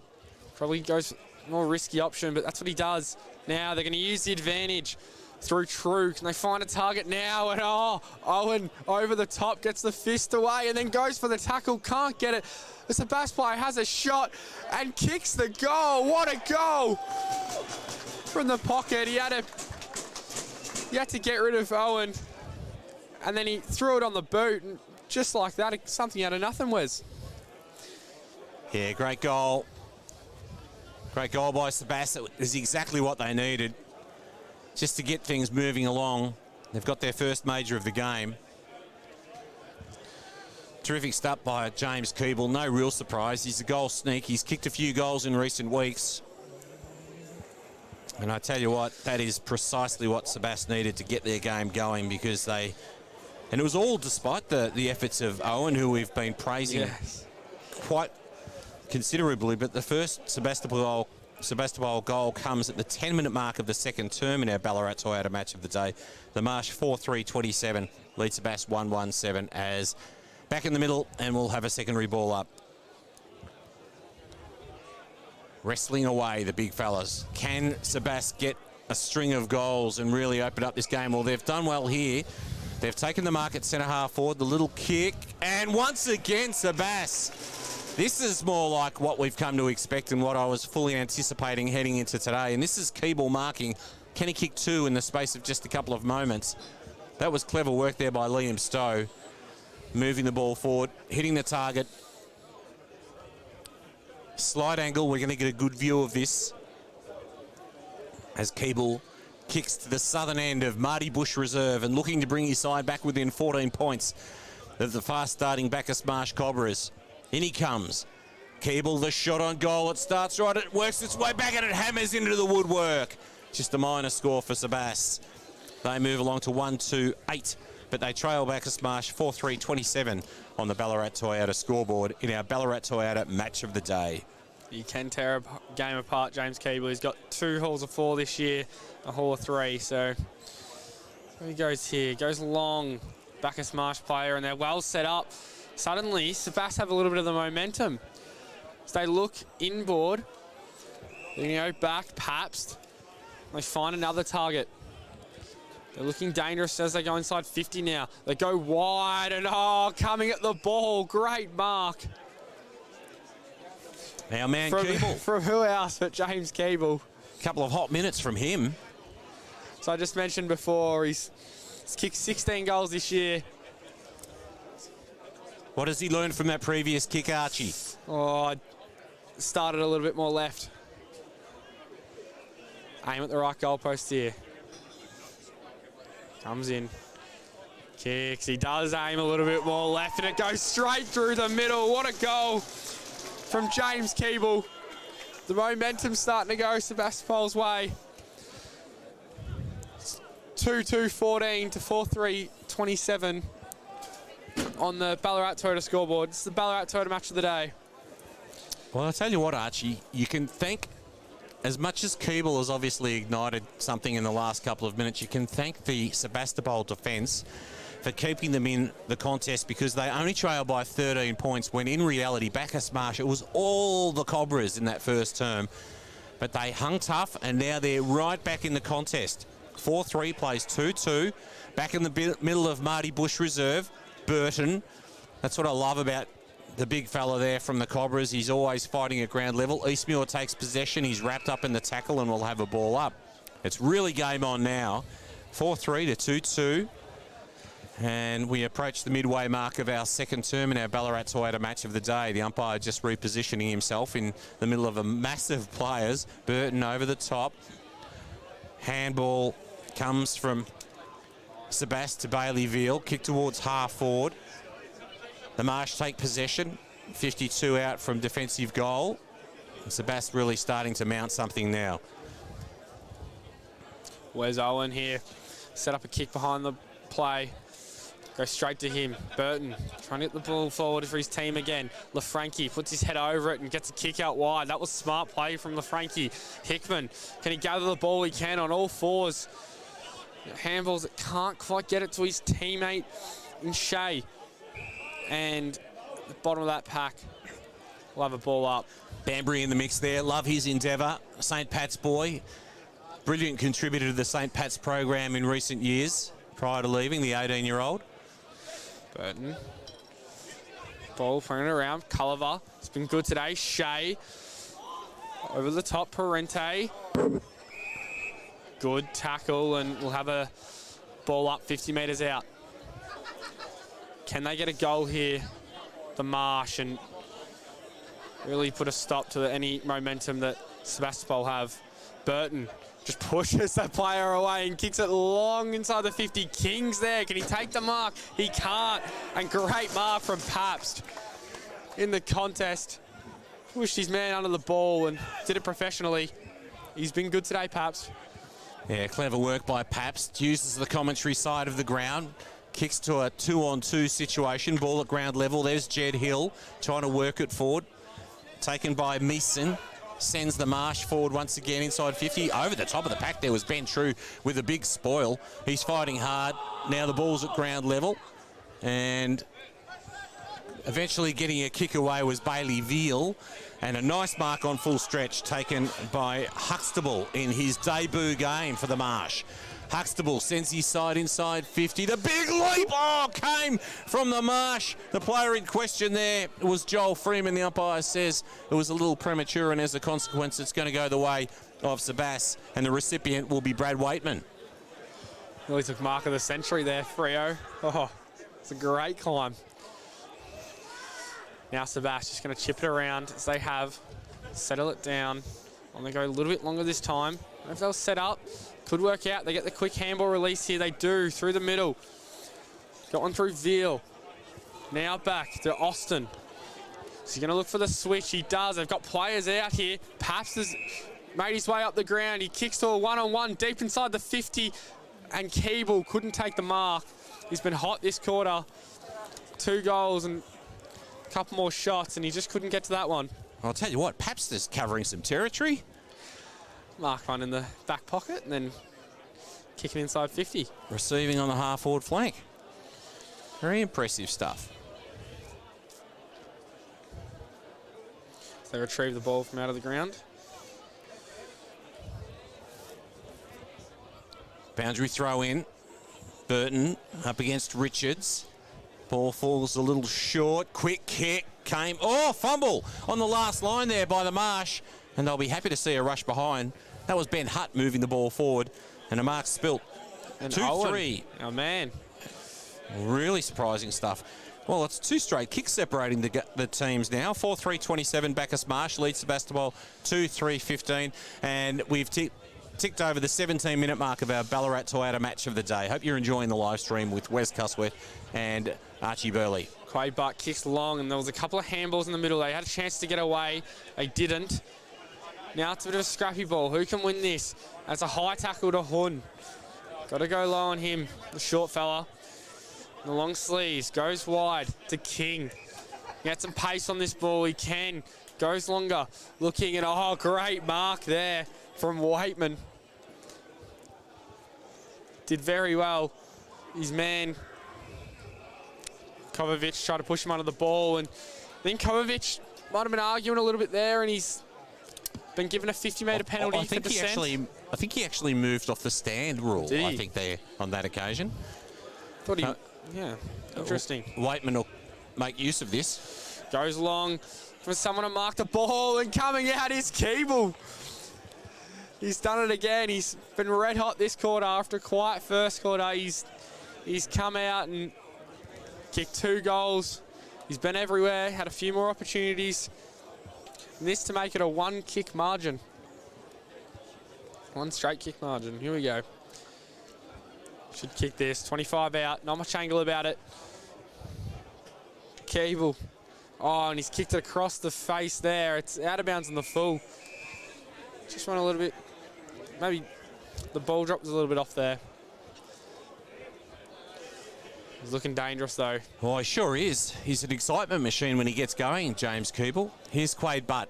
probably goes more risky option, but that's what he does. Now they're going to use the advantage through True. Can they find a target now? And Owen over the top, gets the fist away and then goes for the tackle. Can't get it. The Sebast player has a shot and kicks the goal. What a goal from the pocket. He had to get rid of Owen. And then he threw it on the boot, and just like that, something out of nothing, Wes. Yeah, great goal. Great goal by Sebastopol. It is exactly what they needed just to get things moving along. They've got their first major of the game. Terrific start by James Keeble. No real surprise. He's a goal sneak. He's kicked a few goals in recent weeks. And I tell you what, that is precisely what Sebastopol needed to get their game going, because they... And it was all despite the efforts of Owen, who we've been praising quite considerably. But the first Sebastopol goal comes at the 10-minute mark of the second term in our Ballarat Toyota match of the day. The Marsh 4-3-27 leads Sebastopol 1-1-7 as back in the middle, and we'll have a secondary ball up. Wrestling away, the big fellas. Can Sebastopol get a string of goals and really open up this game? Well, they've done well here. They've taken the mark at centre-half forward, the little kick, and once again, Sebastopol. This is more like what we've come to expect and what I was fully anticipating heading into today. And this is Keeble marking. Can he kick two in the space of just a couple of moments? That was clever work there by Liam Stowe. Moving the ball forward, hitting the target. Slight angle, we're going to get a good view of this as Keeble kicks to the southern end of Marty Bush Reserve and looking to bring his side back within 14 points of the fast-starting Bacchus Marsh Cobras. In he comes. Keeble, the shot on goal. It starts right, it works its way back and it hammers into the woodwork. Just a minor score for Sebastopol. They move along to 1-2-8, but they trail Bacchus Marsh 4-3-27 on the Ballarat Toyota scoreboard in our Ballarat Toyota match of the day. You can tear a game apart, James Keeble. He's got 2 hauls of 4 this year, a haul of 3. So he goes here, goes long. Bacchus Marsh player, and they're well set up. Suddenly, Sebastopol have a little bit of the momentum. As they look inboard, they're going to go back, Pabst. They find another target. They're looking dangerous as they go inside 50 now. They go wide and, coming at the ball. Great mark. Now, man, Keeble. From who else but James Keeble. A couple of hot minutes from him. So I just mentioned before, he's kicked 16 goals this year. What has he learned from that previous kick, Archie? Started a little bit more left. Aim at the right goalpost here. Comes in. Kicks. He does aim a little bit more left, and it goes straight through the middle. What a goal from James Keeble. The momentum's starting to go Sebastopol's way. 2-2-14 to 4-3-27 on the Ballarat Toyota scoreboard. It's the Ballarat Toyota match of the day. Well, I'll tell you what, Archie, you can thank, as much as Keeble has obviously ignited something in the last couple of minutes, you can thank the Sebastopol defence for keeping them in the contest, because they only trail by 13 points when in reality Bacchus Marsh, it was all the Cobras in that first term. But they hung tough, and now they're right back in the contest. 4-3 plays 2-2. Back in the middle of Marty Bush Reserve, Burton. That's what I love about the big fella there from the Cobras. He's always fighting at ground level. Eastmuir takes possession. He's wrapped up in the tackle and will have a ball up. It's really game on now. 4-3 to 2-2. And we approach the midway mark of our second term in our Ballarat Toyota match of the day. The umpire just repositioning himself in the middle of a massive players. Burton over the top. Handball comes from Sebastopol to Bailey Veal. Kick towards half forward. The Marsh take possession. 52 out from defensive goal. Sebastopol really starting to mount something now. Where's Owen here? Set up a kick behind the play. Go straight to him. Burton trying to get the ball forward for his team again. LaFranchi puts his head over it and gets a kick out wide. That was smart play from LaFranchi. Hickman, can he gather the ball? He can on all fours. Handballs that can't quite get it to his teammate in Shea. And the bottom of that pack will have a ball up. Banbury in the mix there. Love his endeavour. St. Pat's boy. Brilliant contributor to the St. Pat's program in recent years prior to leaving, the 18-year-old. Burton. Ball throwing it around. Culliver. It's been good today. Shea. Over the top. Parente. Good tackle, and we'll have a ball up 50 metres out. Can they get a goal here, the Marsh, and really put a stop to any momentum that Sebastopol have? Burton just pushes that player away and kicks it long inside the 50. King's there. Can he take the mark? He can't. And great mark from Pabst in the contest. Pushed his man under the ball and did it professionally. He's been good today, Pabst. Yeah, clever work by Pabst. Uses the commentary side of the ground. Kicks to a 2-on-2 situation. Ball at ground level. There's Jed Hill trying to work it forward. Taken by Meeson. Sends the Marsh forward once again inside 50. Over the top of the pack there was Ben True with a big spoil. He's fighting hard. Now the ball's at ground level. And eventually getting a kick away was Bailey Veal. And a nice mark on full stretch taken by Huxtable in his debut game for the Marsh. Huxtable sends his side inside 50. The big leap, came from the Marsh. The player in question there was Joel Freeman. The umpire says it was a little premature, and as a consequence, it's going to go the way of Sebas, and the recipient will be Brad Waitman. Really took mark of the century there, Freo. Oh, it's a great climb. Now Sebas just going to chip it around as they have. Settle it down. I'm going to go a little bit longer this time. If they'll set up, could work out. They get the quick handball release here. They do, through the middle. Got one through Veal. Now back to Austin. So he's going to look for the switch. He does. They've got players out here. Paps has made his way up the ground. He kicks to a one-on-one deep inside the 50. And Keeble couldn't take the mark. He's been hot this quarter. 2 goals and a couple more shots, and he just couldn't get to that one. I'll tell you what, Pabst is covering some territory. Mark one in the back pocket and then kicking inside 50. Receiving on the half-forward flank. Very impressive stuff. So they retrieve the ball from out of the ground. Boundary throw in. Burton up against Richards. Ball falls a little short. Quick kick came. Oh, fumble on the last line there by the Marsh. And they'll be happy to see a rush behind. That was Ben Hutt moving the ball forward. And a mark spilt. 2-3. Oh, man. Really surprising stuff. Well, it's 2 straight kicks separating the teams now. 4-3-27. Bacchus Marsh leads Sebastopol 2-3-15. And we've ticked over the 17-minute mark of our Ballarat Toyota match of the day. Hope you're enjoying the live stream with Wes Cusworth and Archie Burley. Quade Butt kicks long, and there was a couple of handballs in the middle. They had a chance to get away. They didn't. Now it's a bit of a scrappy ball. Who can win this? That's a high tackle to Hun. Got to go low on him, the short fella. The long sleeves goes wide to King. He had some pace on this ball. He can. Goes longer. Looking at, oh, great mark there from Waitman. Did very well. His man, Kovacic, tried to push him under the ball, and then Kovacic might have been arguing a little bit there, and he's been given a 50-metre penalty I think for dissent. I think he actually moved off the stand rule. Did he? I think there on that occasion. Thought he, yeah, interesting. Waitman will make use of this. Goes long for someone to mark the ball, and coming out is Keeble. He's done it again. He's been red hot this quarter. After a quiet first quarter, he's come out and kicked 2 goals. He's been everywhere, had a few more opportunities. And this to make it a 1-kick margin. 1 straight kick margin. Here we go. Should kick this. 25 out. Not much angle about it. Keeble. Oh, and he's kicked it across the face there. It's out of bounds on the full. Just went a little bit. Maybe the ball drop was a little bit off there. He's looking dangerous, though. Oh, he sure is. He's an excitement machine when he gets going, James Keeble. Here's Quade Butt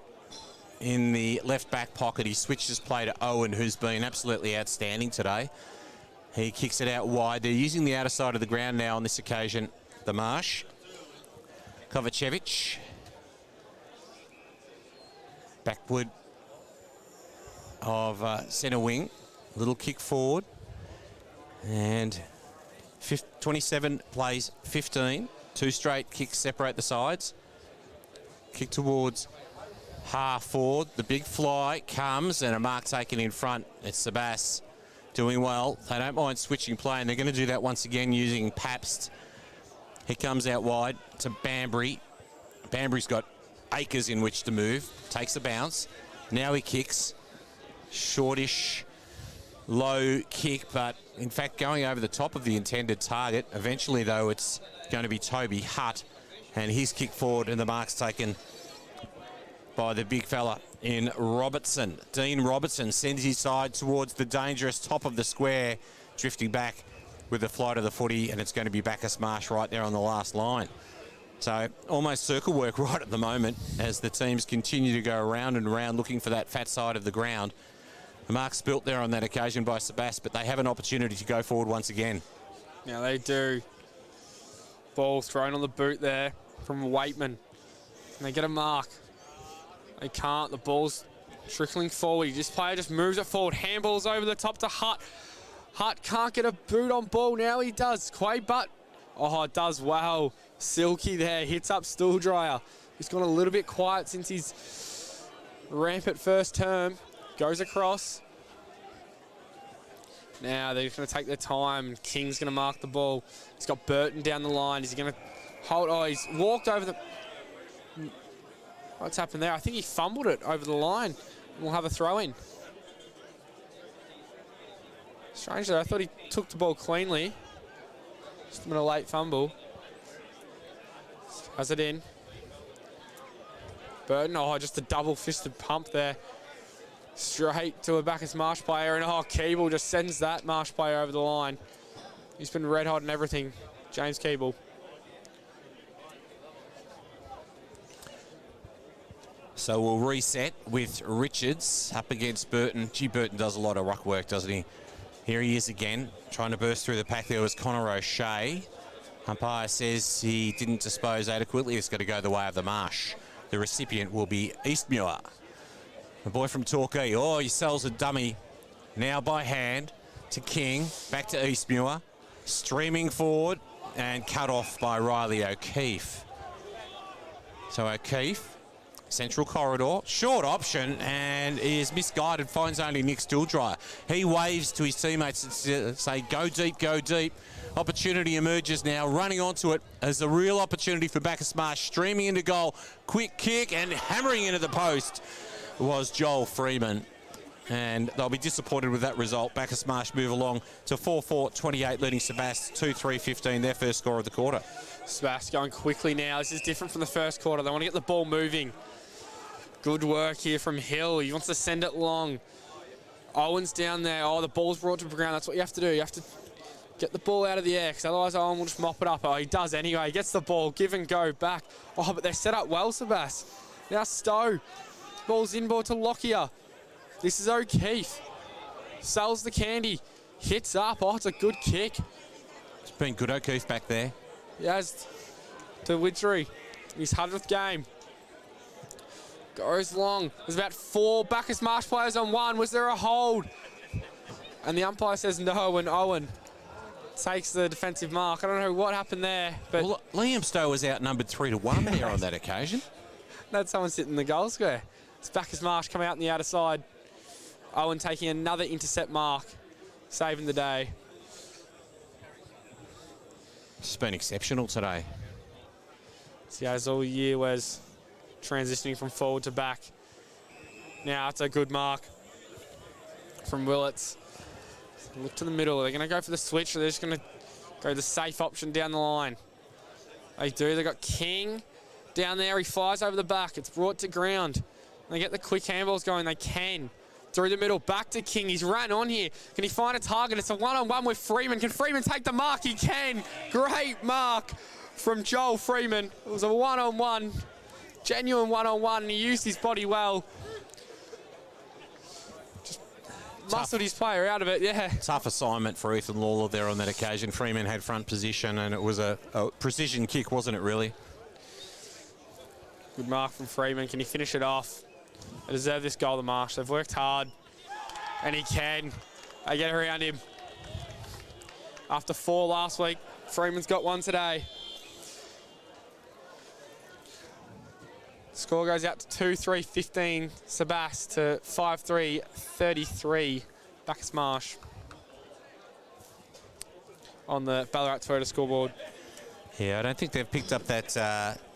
in the left back pocket. He switches play to Owen, who's been absolutely outstanding today. He kicks it out wide. They're using the outer side of the ground now on this occasion, the Marsh. Kovacevic. Backward of centre wing. Little kick forward. And 27 plays 15. 2 straight kicks separate the sides. Kick towards half forward. The big fly comes and a mark taken in front. It's Sebas doing well. They don't mind switching play, and they're going to do that once again using Pabst He comes out wide to Banbury. Banbury's got acres in which to move. Takes a bounce. Now he kicks. Shortish, low kick, but in fact going over the top of the intended target. Eventually, though, it's going to be Toby Hutt, and his kick forward, and the mark's taken by the big fella in Robertson. Dean Robertson sends his side towards the dangerous top of the square, drifting back with the flight of the footy, and it's going to be Bacchus Marsh right there on the last line. So almost circle work right at the moment as the teams continue to go around and around looking for that fat side of the ground. The mark's built there on that occasion by Sebastopol, but they have an opportunity to go forward once again. Yeah, they do. Ball thrown on the boot there from Waitman. And they get a mark. They can't. The ball's trickling forward. This player just moves it forward. Handballs over the top to Hutt. Hutt can't get a boot on ball. Now he does. Quay Butt. Oh, it does well. Silky there. Hits up Stool Dryer. He's gone a little bit quiet since his rampant first term. Goes across. Now they're going to take their time. King's going to mark the ball. He's got Burton down the line. Is he going to hold? Oh, he's walked over the... What's happened there? I think he fumbled it over the line. We'll have a throw in. Strangely, I thought he took the ball cleanly. Just been a late fumble. Has it in. Burton, oh, just a double-fisted pump there. Straight to a Bacchus Marsh player, and oh, Keeble just sends that Marsh player over the line. He's been red hot and everything, James Keeble. So we'll reset with Richards up against Burton. Gee, Burton does a lot of ruck work, doesn't he? Here he is again, trying to burst through the pack. There was Connor O'Shea. Umpire says he didn't dispose adequately. It's got to go the way of the Marsh. The recipient will be Eastmuir. The boy from Torquay. Oh, he sells a dummy. Now by hand to King. Back to Eastmuir. Streaming forward and cut off by Riley O'Keefe. So O'Keefe, central corridor, short option, and is misguided, finds only Nick Stilldryer. He waves to his teammates and say, go deep, go deep. Opportunity emerges now, running onto it as a real opportunity for Bacchus Marsh, streaming into goal. Quick kick and hammering into the post was Joel Freeman. And they'll be disappointed with that result. Bacchus Marsh move along to 4-4-28, leading Sebast 2-3-15, their first score of the quarter. Sebast going quickly now. This is different from the first quarter. They want to get the ball moving. Good work here from Hill. He wants to send it long. Owen's down there. Oh, the ball's brought to the ground. That's what you have to do. You have to get the ball out of the air, because otherwise Owen will just mop it up. Oh, he does anyway. He gets the ball. Give and go back. Oh, but they're set up well, Sebast. Now Stowe. Ball's inboard to Lockyer. This is O'Keefe. Sells the candy. Hits up. Oh, it's a good kick. It's been good, O'Keefe back there. He has to Widgery. His 100th game. Goes long. There's about 4 Bacchus Marsh players on one. Was there a hold? And the umpire says no, and Owen takes the defensive mark. I don't know what happened there, but Well, Liam Stowe was outnumbered 3-1 there on that occasion. that's someone sitting in the goal square. It's Bacchus Marsh coming out on the outer side. Owen taking another intercept mark, saving the day. It's been exceptional today. See, as all year was transitioning from forward to back. Now it's a good mark from Willits. Look to the middle. They're going to go for the switch, or they're just going to go the safe option down the line. They do. They've got King down there. He flies over the back. It's brought to ground. They get the quick handballs going. They can. Through the middle, back to King. He's ran on here. Can he find a target? It's a one-on-one with Freeman. Can Freeman take the mark? He can. Great mark from Joel Freeman. It was a one-on-one, genuine one-on-one, and he used his body well. Just muscled his player out of it, yeah. Tough assignment for Ethan Lawler there on that occasion. Freeman had front position, and it was a precision kick, wasn't it, really? Good mark from Freeman. Can he finish it off? They deserve this goal, the Marsh. They've worked hard, and he can. They get around him. After 4 last week, Freeman's got 1 today. Score goes out to 2-3-15 Sebast to 5-3-33 Bacchus Marsh on the Ballarat Toyota scoreboard. Yeah, I don't think they've picked up that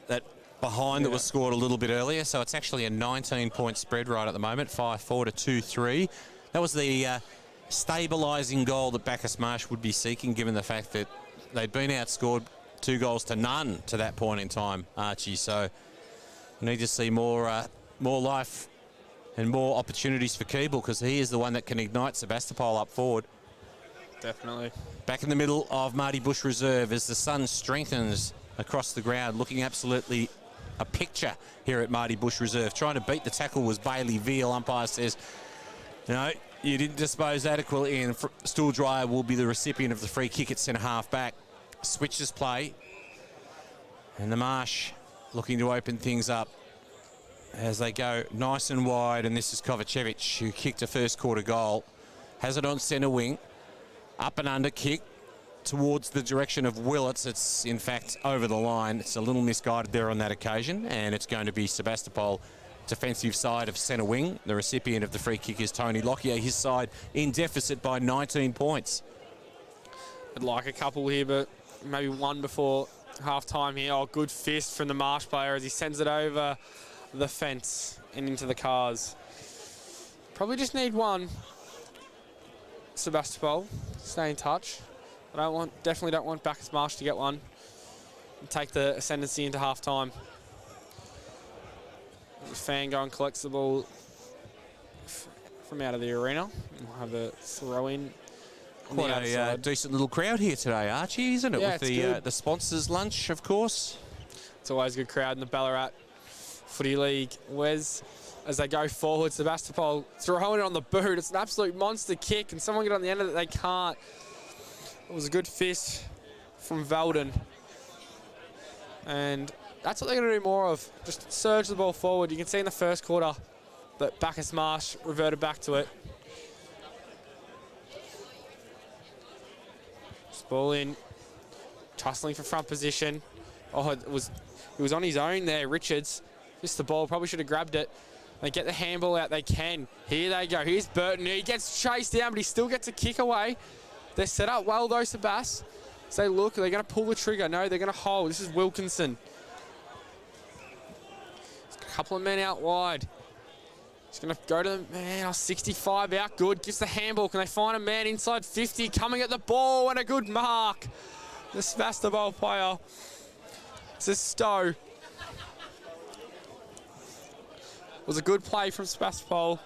that behind that was scored a little bit earlier. So it's actually a 19-point spread right at the moment, 5-4 to 2-3. That was the stabilising goal that Bacchus Marsh would be seeking, given the fact that they'd been outscored 2-0 to that point in time, Archie. So we need to see more life and more opportunities for Keeble, because he is the one that can ignite Sebastopol up forward. Definitely. Back in the middle of Marty Bush Reserve as the sun strengthens across the ground, looking absolutely a picture here at Marty Bush Reserve. Trying to beat the tackle was Bailey Veal. Umpire says, no, you didn't dispose adequately, and Stool Dryer will be the recipient of the free kick at centre half back. Switches play, and the Marsh looking to open things up as they go nice and wide, and this is Kovacevic, who kicked a first quarter goal. Has it on centre wing. Up and under kick towards the direction of Willits. It's in fact over the line. It's a little misguided there on that occasion, and it's going to be Sebastopol defensive side of centre wing. The recipient of the free kick is Tony Lockyer, his side in deficit by 19 points. I'd like a couple here, but maybe one before half-time here. Oh, good fist from the Marsh player as he sends it over the fence and into the cars. Probably just need one. Sebastopol, stay in touch. Definitely don't want Bacchus Marsh to get one and take the ascendancy into half-time. The fan go and collects the ball from out of the arena. We'll have a throw-in. Quite a decent little crowd here today, Archie, isn't it? Yeah, with the sponsors' lunch, of course. It's always a good crowd in the Ballarat Footy League. As they go forward, Sebastopol throwing it on the boot. It's an absolute monster kick. Can someone get on the end of it? They can't. It was a good fist from Veldon. And that's what they're going to do more of. Just surge the ball forward. You can see in the first quarter that Bacchus Marsh reverted back to it. Just ball in. Tussling for front position. Oh, he was on his own there, Richards. Missed the ball. Probably should have grabbed it. They get the handball out, they can. Here they go, here's Burton. He gets chased down, but he still gets a kick away. They're set up well though, Sebas. So look, are they going to pull the trigger? No, they're going to hold. This is Wilkinson. A couple of men out wide. He's going to go to the man, 65 out, good. Gets the handball, can they find a man inside 50? Coming at the ball, and a good mark. The Sebastopol player. It's a Stowe. Was a good play from Sebastopol.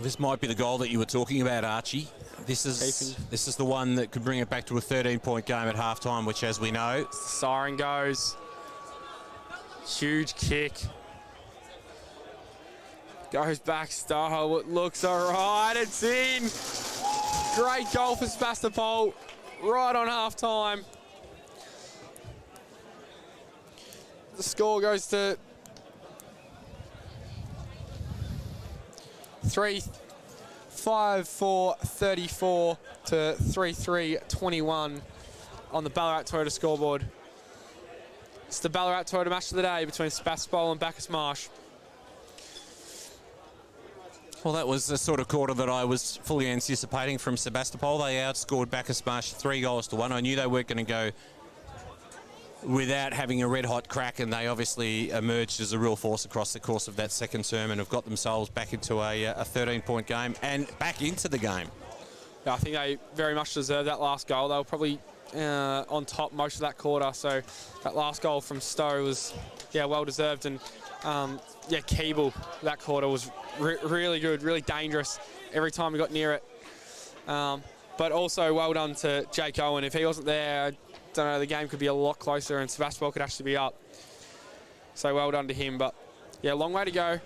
This might be the goal that you were talking about, Archie. This is the one that could bring it back to a 13-point game at halftime, which, as we know, the siren goes. Huge kick. Goes back, Stowe. It looks all right. It's in. Great goal for Sebastopol. Right on halftime. The score goes to 5-4-34 to 3-3-21 on the Ballarat Toyota scoreboard. It's the Ballarat Toyota match of the day between Sebastopol and Bacchus Marsh. Well, that was the sort of quarter that I was fully anticipating from Sebastopol. They outscored Bacchus Marsh 3-1. I knew they weren't going to go without having a red-hot crack, and they obviously emerged as a real force across the course of that second term and have got themselves back into a 13-point game and back into the game. Yeah, I think they very much deserved that last goal. They were probably on top most of that quarter, so that last goal from Stowe was, well deserved. And, Keeble, that quarter was really good, really dangerous every time we got near it. But also well done to Jake Owen. If he wasn't there, I don't know, the game could be a lot closer and Sebastopol could actually be up. So well done to him. But, long way to go.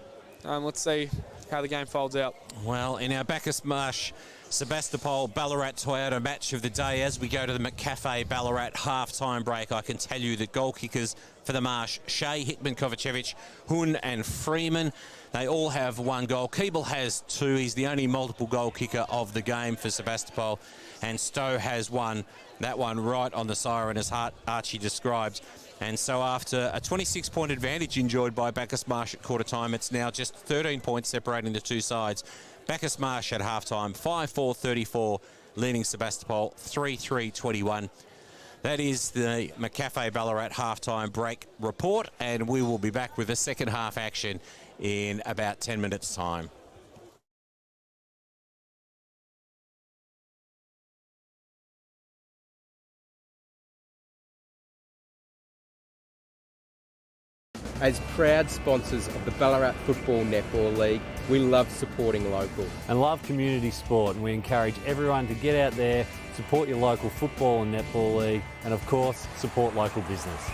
Let's see how the game folds out. Well, in our Bacchus Marsh Sebastopol Ballarat Toyota match of the day, as we go to the McCafe Ballarat half-time break, I can tell you that goal kickers for the Marsh, Shea, Hickman, Kovacevic, Hun and Freeman, they all have one goal. Keeble has two. He's the only multiple goal kicker of the game for Sebastopol. And Stowe has one. That one right on the siren, as Archie described. And so after a 26-point advantage enjoyed by Bacchus Marsh at quarter time, it's now just 13 points separating the two sides. Bacchus Marsh at halftime, 5-4-34, leading Sebastopol 3-3-21. That is the McCafe Ballarat halftime break report, and we will be back with the second half action in about 10 minutes' time. As proud sponsors of the Ballarat Football Netball League, we love supporting local. And love community sport, and we encourage everyone to get out there, support your local football and netball league, and of course, support local business.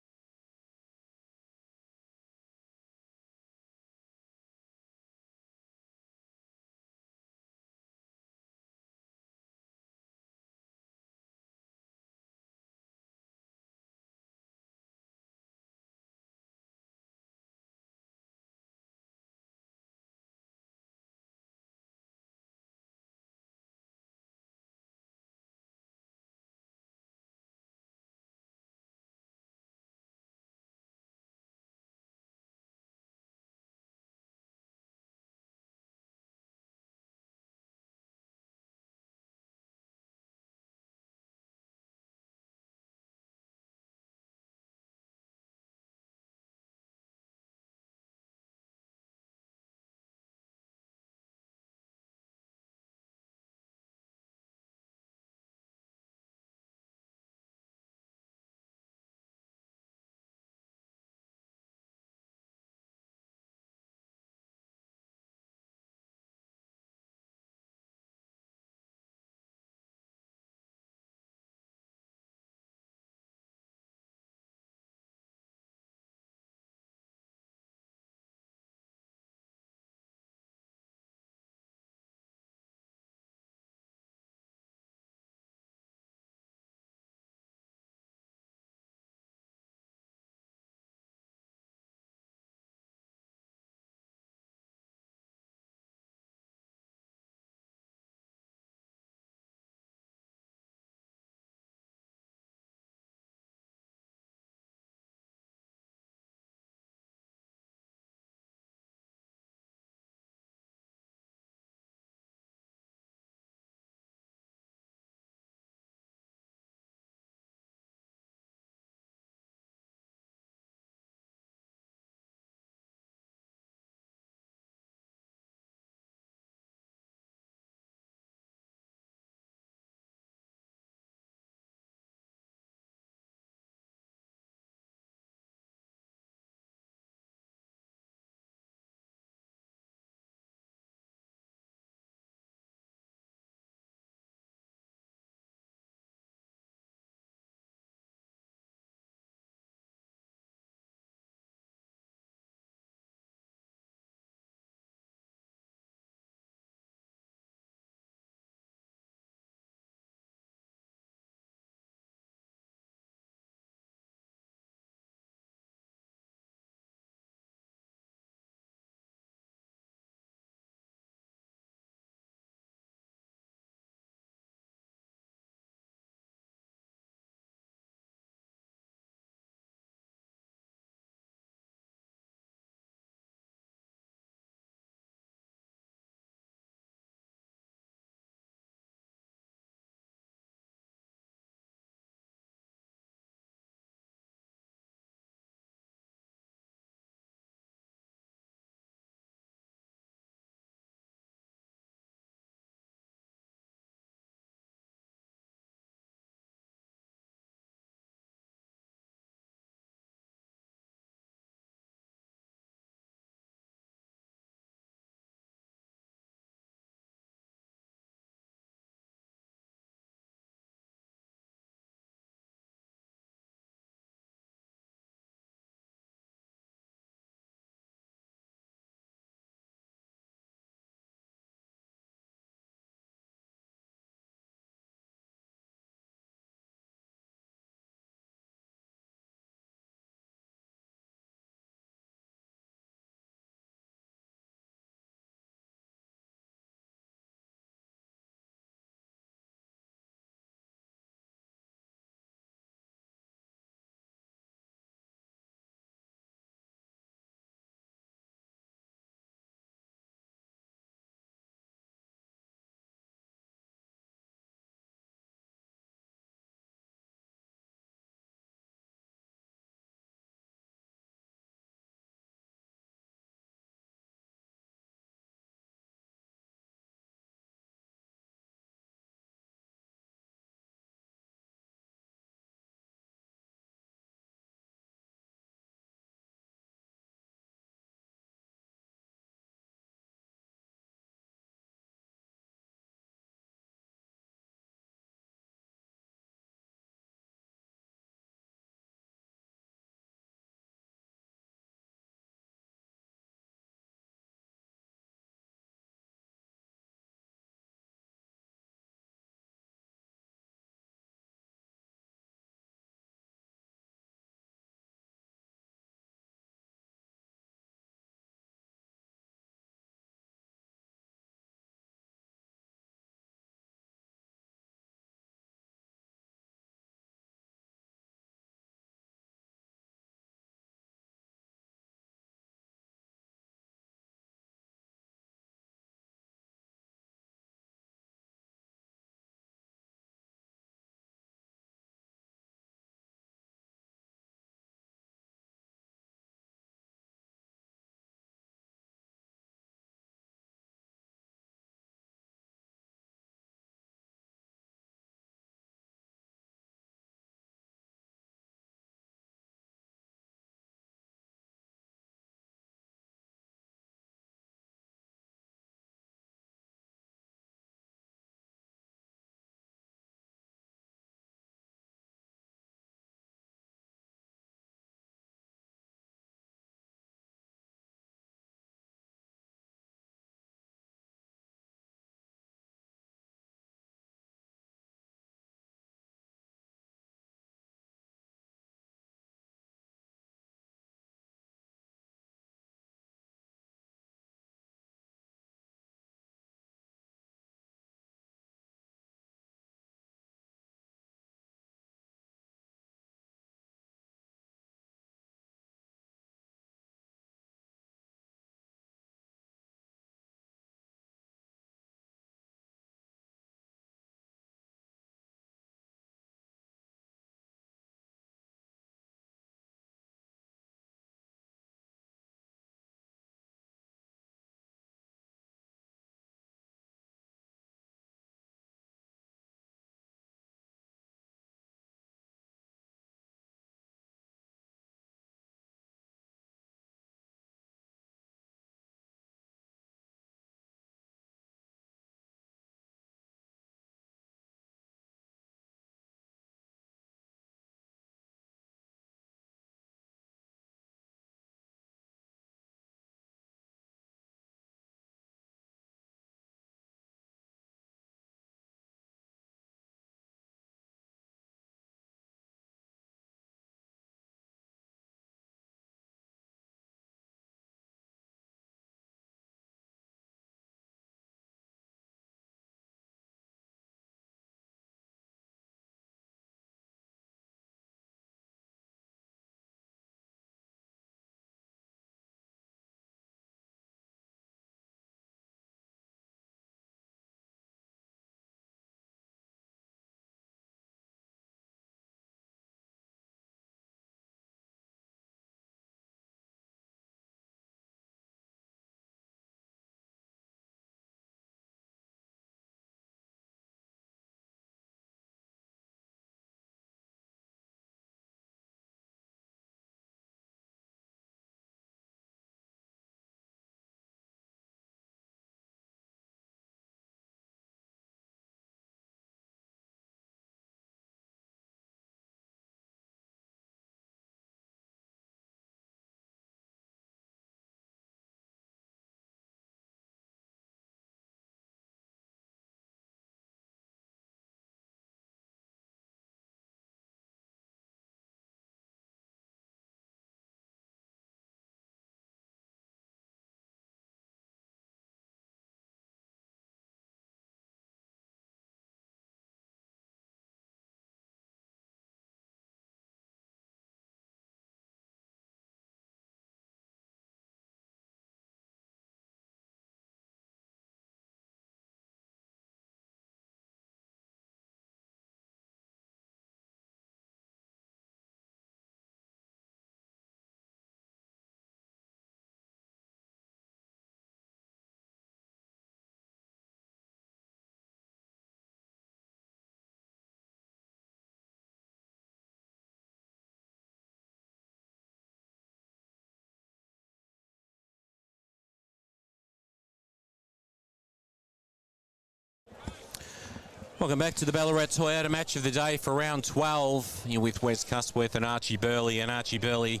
Welcome back to the Ballarat Toyota match of the day for round 12. You're with Wes Custworth and Archie Burley. And Archie Burley,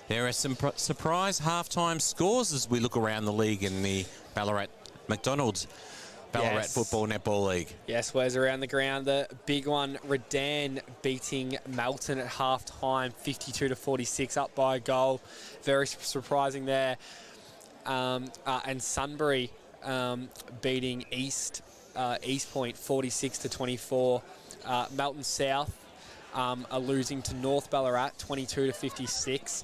there are some surprise halftime scores as we look around the league in the Ballarat McDonald's Ballarat Football Netball League. Yes, Wes, around the ground. The big one, Redan beating Melton at halftime, 52-46, up by a goal. Very surprising there. And Sunbury beating East Point 46-24. Melton South are losing to North Ballarat 22-56.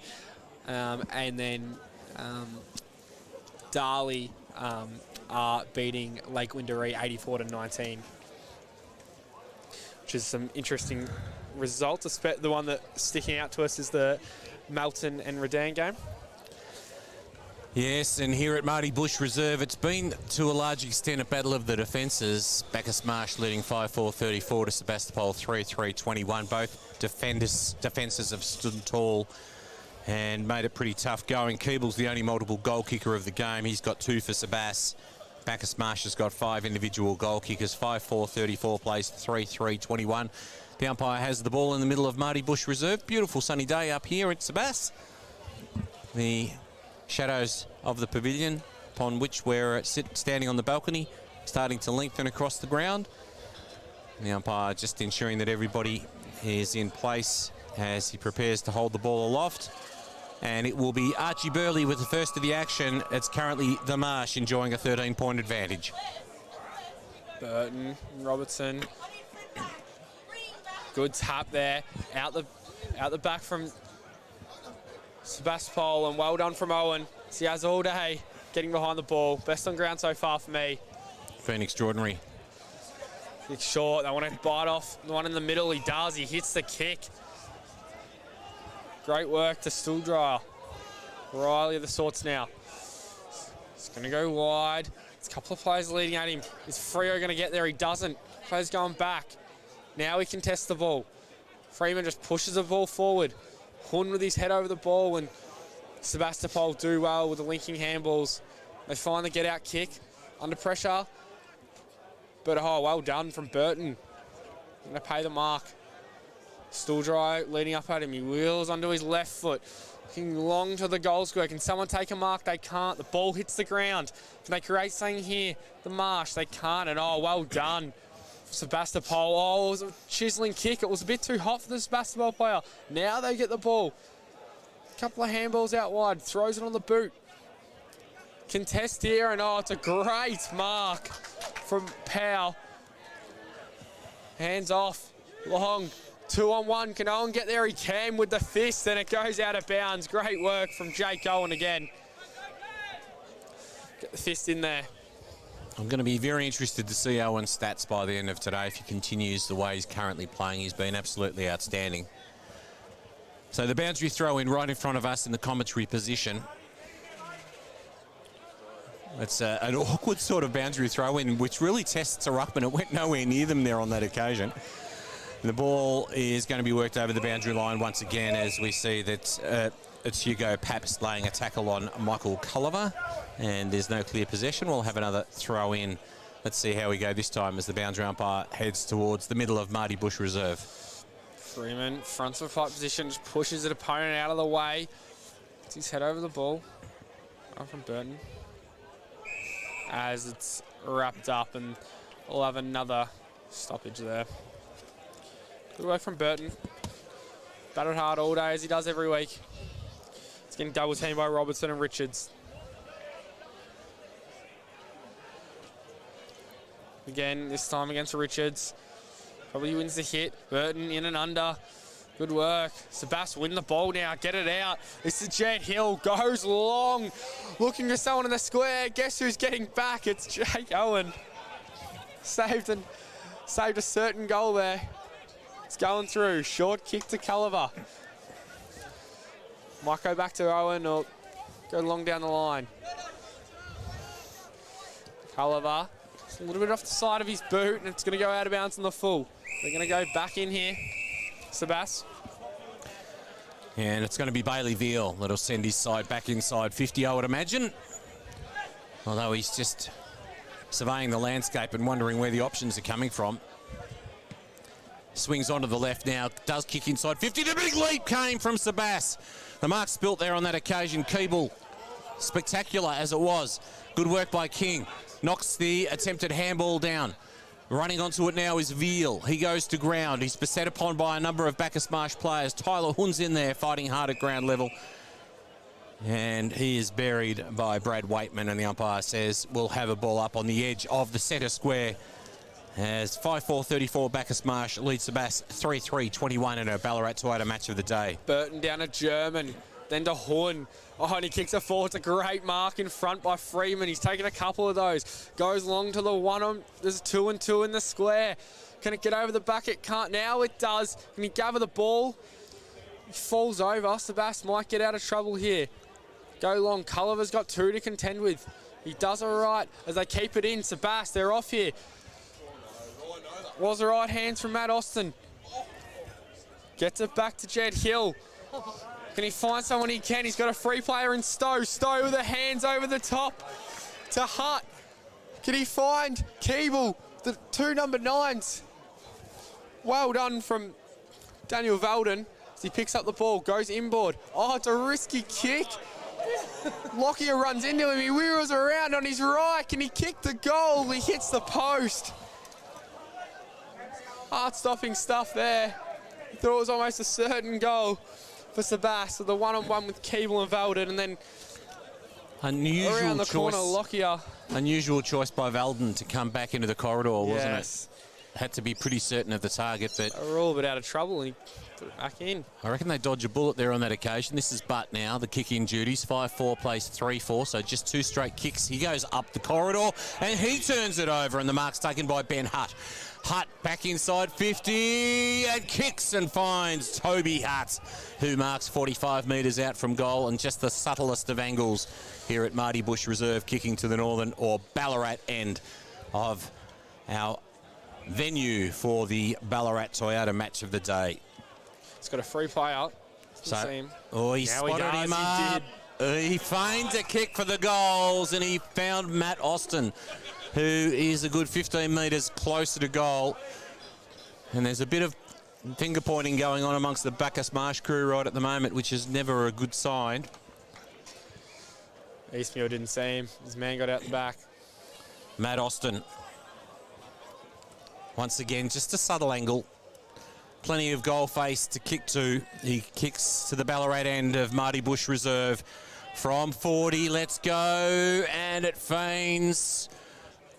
And then Darley are beating Lake Windaree 84-19. Which is some interesting results. The one that's sticking out to us is the Melton and Redan game. Yes, and here at Marty Bush Reserve, it's been to a large extent a battle of the defences. Bacchus Marsh leading 5-4-34 to Sebastopol 3-3-21. Both defences have stood tall and made it pretty tough going. Keeble's the only multiple goal kicker of the game. He's got 2 for Sebas. Bacchus Marsh has got 5 individual goal kickers. 5-4-34 plays 3-3-21. The umpire has the ball in the middle of Marty Bush Reserve. Beautiful sunny day up here at Sebas. The shadows of the pavilion upon which we're standing on the balcony starting to lengthen across the ground. The umpire just ensuring that everybody is in place as he prepares to hold the ball aloft. And it will be Archie Burley with the first of the action. It's currently the Marsh enjoying a 13-point advantage. Burton, Robertson. Good tap there. Out the back from Sebastopol, and well done from Owen. He has all day getting behind the ball. Best on ground so far for me. Been extraordinary. It's short. They want to bite off the one in the middle. He does. He hits the kick. Great work to Stooldryer. Riley of the sorts now. It's going to go wide. There's a couple of players leading at him. Is Freo going to get there? He doesn't. Players going back. Now he can test the ball. Freeman just pushes the ball forward. Hun with his head over the ball, and Sebastopol do well with the linking handballs. They find the get-out kick under pressure. But, oh, well done from Burton. Going to pay the mark. Stooldryer leading up at him. He wheels onto his left foot. Looking long to the goal square. Can someone take a mark? They can't. The ball hits the ground. Can they create something here? The Marsh. They can't. And, oh, well done. Sebastopol. Oh, it was a chiseling kick. It was a bit too hot for the Sebastopol player. Now they get the ball. A couple of handballs out wide. Throws it on the boot. Contest here. And, oh, it's a great mark from Powell. Hands off. Long. 2-on-1. Can Owen get there? He can with the fist, and it goes out of bounds. Great work from Jake Owen again. Get the fist in there. I'm going to be very interested to see Owen's stats by the end of today. If he continues the way he's currently playing, he's been absolutely outstanding. So the boundary throw in right in front of us in the commentary position. It's an awkward sort of boundary throw in, which really tests her up, and it went nowhere near them there on that occasion. The ball is going to be worked over the boundary line once again as we see that it's Hugo Paps laying a tackle on Michael Culliver, and there's no clear possession. We'll have another throw in. Let's see how we go this time as the boundary umpire heads towards the middle of Marty Bush Reserve. Freeman, front of fight position, just pushes his opponent out of the way. Gets his head over the ball. Up from Burton. As it's wrapped up, and we'll have another stoppage there. Good work from Burton. Battled hard all day as he does every week. It's getting double teamed by Robertson and Richards. Again, this time against Richards. Probably wins the hit. Burton in and under. Good work. Sebas win the ball now. Get it out. This is Jet Hill. Goes long. Looking for someone in the square. Guess who's getting back? It's Jake Owen. Saved a certain goal there. It's going through. Short kick to Culliver. Might go back to Owen or go long down the line. Culliver. A little bit off the side of his boot, and it's going to go out of bounds on the full. They're going to go back in here. Sebas. And it's going to be Bailey Veal that'll send his side back inside 50, I would imagine. Although he's just surveying the landscape and wondering where the options are coming from. Swings onto the left now, does kick inside 50. The big leap came from Sebas. The mark spilt there on that occasion. Keeble, spectacular as it was. Good work by King. Knocks the attempted handball down. Running onto it now is Veal. He goes to ground. He's beset upon by a number of Bacchus Marsh players. Tyler Hunn's in there fighting hard at ground level. And he is buried by Brad Waitman, and the umpire says we'll have a ball up on the edge of the centre square as 5-4-34 Bacchus Marsh leads Sebas 3-3-21 in a Ballarat Toyota match of the day. Burton down to German, then to Hunn. Oh, and he kicks it forward. It's a great mark in front by Freeman. He's taken a couple of those. Goes long to the one. There's 2-2 in the square. Can it get over the back? It can't. Now it does. Can he gather the ball? He falls over. Sebas might get out of trouble here. Go long. Culliver's got 2 to contend with. He does all right as they keep it in. Sebas, they're off here. Was the right hands from Matt Austin. Gets it back to Jed Hill. Can he find someone? He can. He's got a free player in Stowe. Stowe with the hands over the top to Hutt. Can he find Keeble? The 2 number 9s. Well done from Daniel Valden as he picks up the ball, goes inboard. Oh, it's a risky kick. Lockyer runs into him. He wheels around on his right. Can he kick the goal? He hits the post. Heart-stopping stuff there. Thought it was almost a certain goal for Sebas. So the one-on-one with Keeble and Valden, and then around the corner, Lockyer. Unusual choice by Valden to come back into the corridor, wasn't Yes. it? Had to be pretty certain of the target, but They were all a bit out of trouble, and he put it back in. I reckon they dodge a bullet there on that occasion. This is Butt now, the kick-in duties. 5-4 plays 3-4, so just 2 straight kicks. He goes up the corridor, and he turns it over, and the mark's taken by Ben Hutt. Hutt back inside 50 and kicks and finds Toby Hutt, who marks 45 metres out from goal, and just the subtlest of angles here at Marty Bush Reserve, kicking to the northern or Ballarat end of our venue for the Ballarat Toyota match of the day. He's got a free player. So, he spotted him does, up. He feigns a kick for the goals, and he found Matt Austin, who is a good 15 metres closer to goal. And there's a bit of finger pointing going on amongst the Bacchus Marsh crew right at the moment, which is never a good sign. Eastmuir didn't see him. His man got out the back. Matt Austin. Once again, just a subtle angle. Plenty of goal face to kick to. He kicks to the Ballarat end of Marty Bush Reserve from 40. Let's go. And it feigns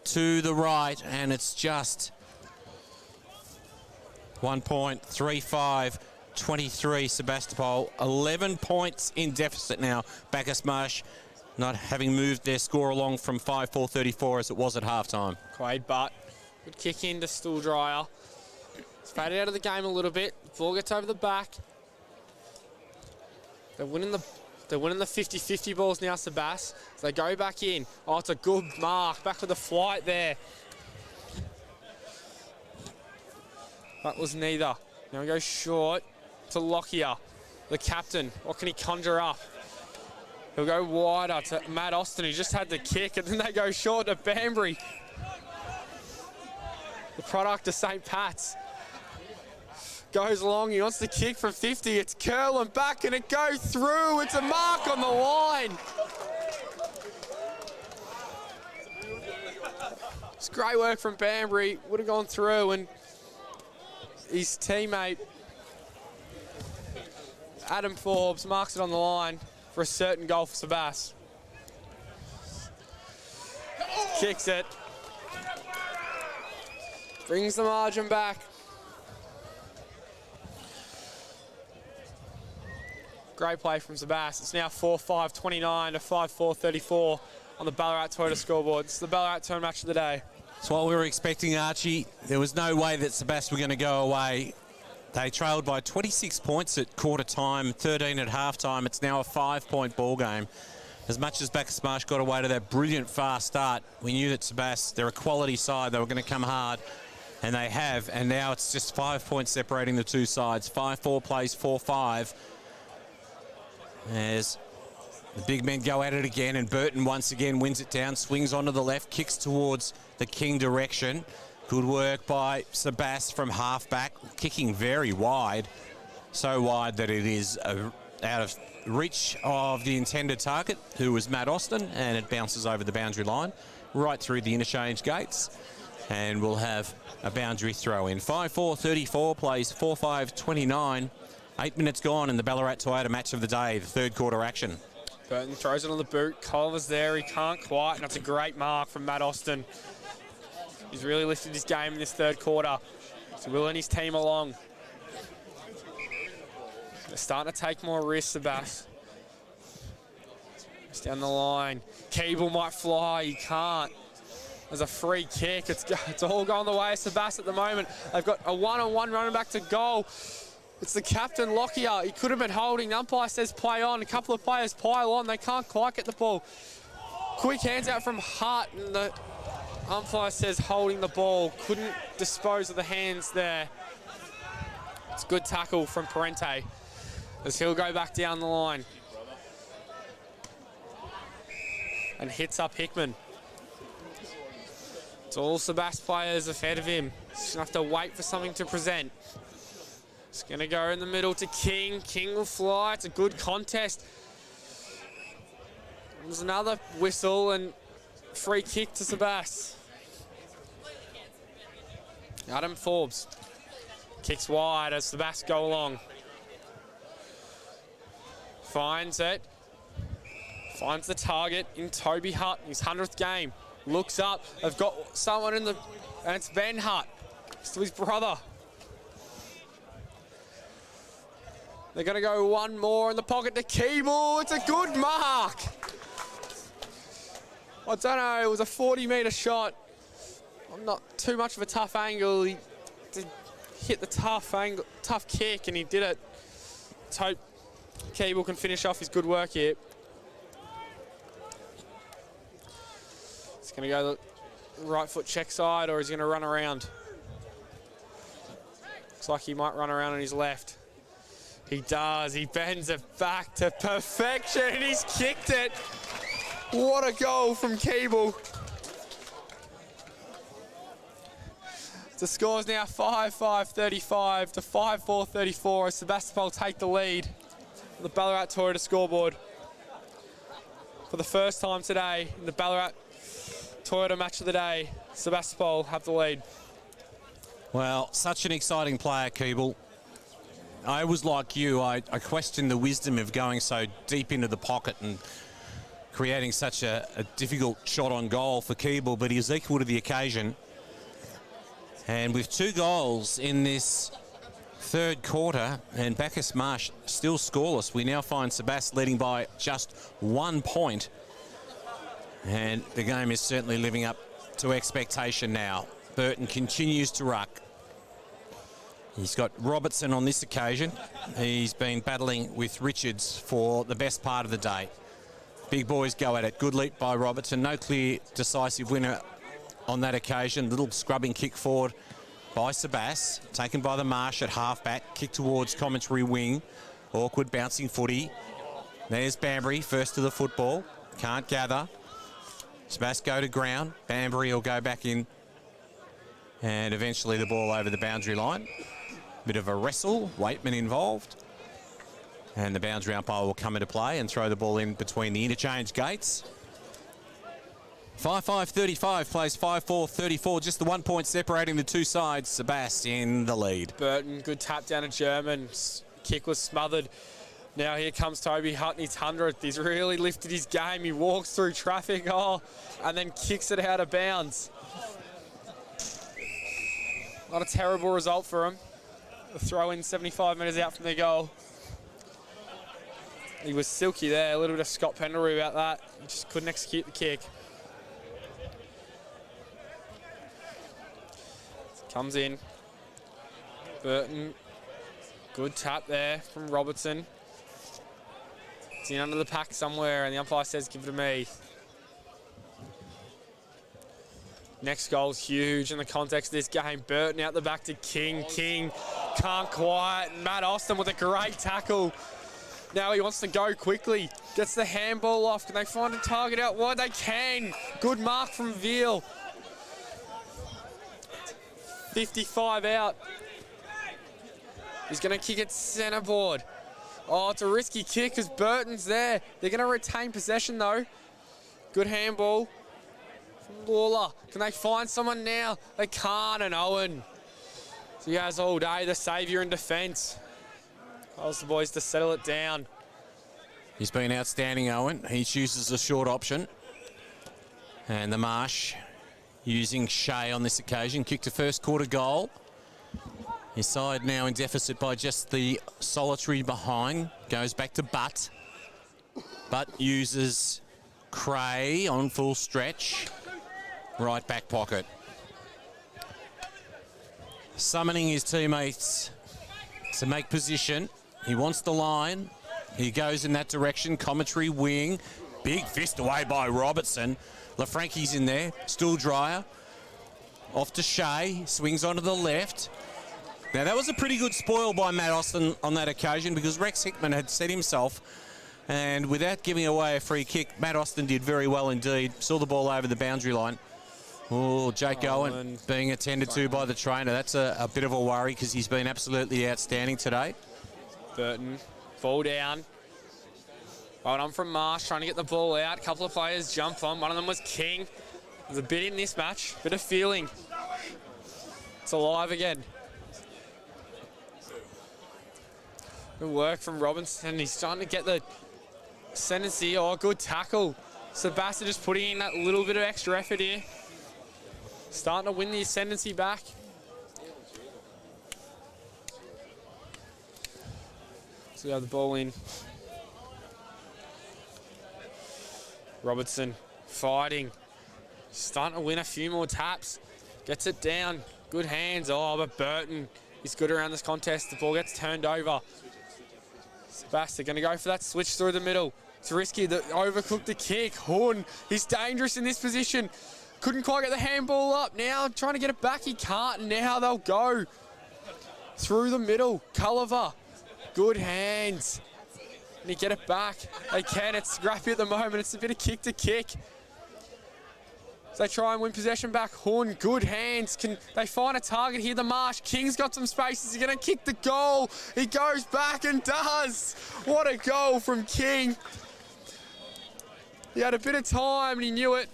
to the right. And it's just 1.35-23 Sebastopol. 11 points in deficit now. Bacchus Marsh not having moved their score along from 5-4-34 as it was at halftime. Quade Butt. Good kick in to Stooldryer. He's faded out of the game a little bit. Ball gets over the back. They're winning the 50-50 balls now, Sebas. So they go back in. Oh, it's a good mark. Back with the flight there. That was neither. Now he goes short to Lockyer, the captain. What can he conjure up? He'll go wider to Matt Austin, who just had the kick, and then they go short to Banbury. The product of St. Pat's. Goes long, he wants to kick from 50. It's curling back, and it goes through. It's a mark on the line. It's great work from Banbury. Would have gone through, and his teammate, Adam Forbes, marks it on the line for a certain goal for Sebas. Kicks it. Brings the margin back. Great play from Sebas. It's now 4-5-29 to 5-4-34 on the Ballarat Toyota scoreboard. It's the Ballarat Toyota match of the day. It's what we were expecting, Archie. There was no way that Sebas were going to go away. They trailed by 26 points at quarter time, 13 at half time. It's now a 5-point ball game. As much as Bacchus Marsh got away to that brilliant fast start, we knew that Sebas, they're a quality side. They were going to come hard, and they have. And now it's just 5 points separating the two sides. 5-4 plays 4-5. As the big men go at it again, and Burton once again wins it down, swings onto the left, kicks towards the King direction. Good work by Sebast from halfback, kicking very wide. So wide that it is out of reach of the intended target, who was Matt Austin, and it bounces over the boundary line, right through the interchange gates. And we'll have a boundary throw in. 5-4-34 plays 4-5-29. 8 minutes gone in the Ballarat Toyota match of the day, the third quarter action. Burton throws it on the boot. Culver's there. He can't quite, and that's a great mark from Matt Austin. He's really lifted his game in this third quarter. So willing his team along. They're starting to take more risks, Sebas. It's down the line. Keeble might fly. He can't. There's a free kick. It's all going the way of Sebas at the moment. They've got a one-on-one running back to goal. It's the captain, Lockyer. He could have been holding. The umpire says play on. A couple of players pile on. They can't quite get the ball. Quick hands out from Hart, and the umpire says holding the ball. Couldn't dispose of the hands there. It's a good tackle from Parente as he'll go back down the line. And hits up Hickman. It's all Sebas players ahead of him. He's going to have to wait for something to present. It's going to go in the middle to King. King will fly. It's a good contest. There's another whistle and free kick to Sebas. Adam Forbes kicks wide as Sebas go along. Finds it. Finds the target in Toby Hutt, his 100th game. Looks up. They've got someone in the... And it's Ben Hutt. It's his brother. They're going to go one more in the pocket to Keeble. It's a good mark. I don't know. It was a 40-metre shot. Not too much of a tough angle. He did hit the tough kick, and he did it. Let's hope Keeble can finish off his good work here. He's going to go the right foot check side, or he's going to run around. Looks like he might run around on his left. He does. He bends it back to perfection, and he's kicked it. What a goal from Keeble. The score's now 5-5-35 to 5-4-34 as Sebastopol take the lead on the Ballarat Toyota scoreboard. For the first time today in the Ballarat Toyota match of the day, Sebastopol have the lead. Well, such an exciting player, Keeble. I was like you. I questioned the wisdom of going so deep into the pocket and creating such a difficult shot on goal for Keeble, but he was equal to the occasion. And with 2 goals in this third quarter and Bacchus Marsh still scoreless, we now find Sebas leading by just 1 point. And the game is certainly living up to expectation now. Burton continues to ruck. He's got Robertson on this occasion. He's been battling with Richards for the best part of the day. Big boys go at it. Good leap by Robertson. No clear decisive winner on that occasion. Little scrubbing kick forward by Sebas. Taken by the Marsh at halfback. Kick towards commentary wing. Awkward bouncing footy. There's Banbury, first to the football. Can't gather. Sebas go to ground. Banbury will go back in. And eventually the ball over the boundary line. Bit of a wrestle. Waitman involved. And the boundary umpire will come into play and throw the ball in between the interchange gates. 5-5-35 plays 5-4-34. Just the 1 point separating the two sides. Sebas in the lead. Burton, good tap down to German. Kick was smothered. Now here comes Toby Hutt in his 100th. He's really lifted his game. He walks through traffic, and then kicks it out of bounds. Not a terrible result for him. The throw in 75 metres out from the goal. He was silky there. A little bit of Scott Pendlebury about that. He just couldn't execute the kick. Comes in. Burton. Good tap there from Robertson. It's in under the pack somewhere, and the umpire says, give it to me. Next goal's huge in the context of this game. Burton out the back to King. King can't quite. Matt Austin with a great tackle. Now he wants to go quickly. Gets the handball off. Can they find a target out wide? They can. Good mark from Veal. 55 out. He's going to kick it centreboard. Oh, it's a risky kick because Burton's there. They're going to retain possession though. Good handball from Lawler. Can they find someone now? They can't, and Owen. So he has all day, the saviour in defence. Tells the boys to settle it down. He's been outstanding, Owen. He chooses the short option. And the Marsh using Shea on this occasion. Kicked a first quarter goal. His side now in deficit by just the solitary behind. Goes back to Butt. Butt uses Cray on full stretch. Right back pocket. Summoning his teammates to make position. He wants the line. He goes in that direction. Commentary wing. Big fist away by Robertson. LaFrankie's in there. Stool dryer. Off to Shea. Swings onto the left. Now, that was a pretty good spoil by Matt Austin on that occasion because Rex Hickman had set himself, and without giving away a free kick, Matt Austin did very well indeed. Saw the ball over the boundary line. Oh, Jake Owen being attended to by the trainer. That's a bit of a worry because he's been absolutely outstanding today. Burton, ball down. Right on from Marsh, trying to get the ball out. A couple of players jump on. One of them was King. There's a bit in this match, bit of feeling. It's alive again. Good work from Robinson. He's starting to get the ascendancy. Oh, good tackle. Sebastopol just putting in that little bit of extra effort here. Starting to win the ascendancy back. So we have the ball in. Robertson fighting. Starting to win a few more taps. Gets it down. Good hands. Oh, but Burton is good around this contest. The ball gets turned over. Sebastopol going to go for that switch through the middle. It's risky. Overcooked the kick. Horn, he's dangerous in this position. Couldn't quite get the handball up. Now trying to get it back. He can't. Now they'll go through the middle. Culliver. Good hands. Can he get it back? They can. It's scrappy at the moment. It's a bit of kick to kick. So they try and win possession back. Horn, good hands. Can they find a target here? The Marsh. King's got some spaces. He's going to kick the goal. He goes back and does. What a goal from King. He had a bit of time and he knew it.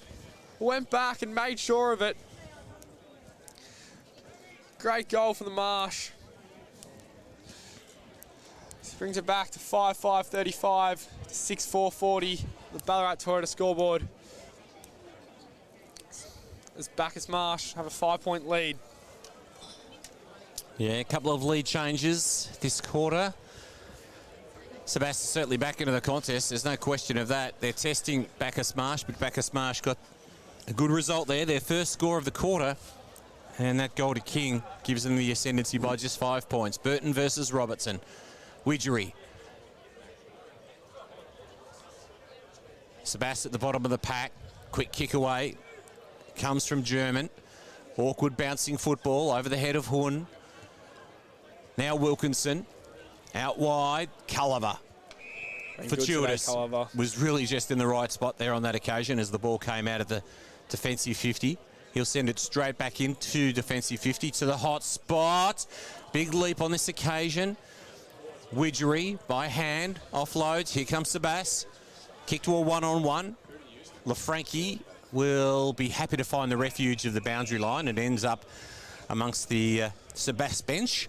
Went back and made sure of it. Great goal for the Marsh. This brings it back to 5-5-35 to 6-4-40. The Ballarat Toyota scoreboard. As Bacchus Marsh have a 5-point lead. Yeah, a couple of lead changes this quarter. Sebastopol certainly back into the contest. There's no question of that. They're testing Bacchus Marsh, but Bacchus Marsh got a good result there. Their first score of the quarter. And that goal to King gives them the ascendancy by just 5 points. Burton versus Robertson. Widgery. Sebastopol at the bottom of the pack. Quick kick away. Comes from German. Awkward bouncing football over the head of Hun. Now Wilkinson. Out wide. Culliver. Fortuitous. Was really just in the right spot there on that occasion as the ball came out of the defensive 50. He'll send it straight back into defensive 50 to the hot spot. Big leap on this occasion. Widgery by hand. Offloads. Here comes Sebas. Kick to a one-on-one. LaFrankie will be happy to find the refuge of the boundary line. It ends up amongst the Sebas bench.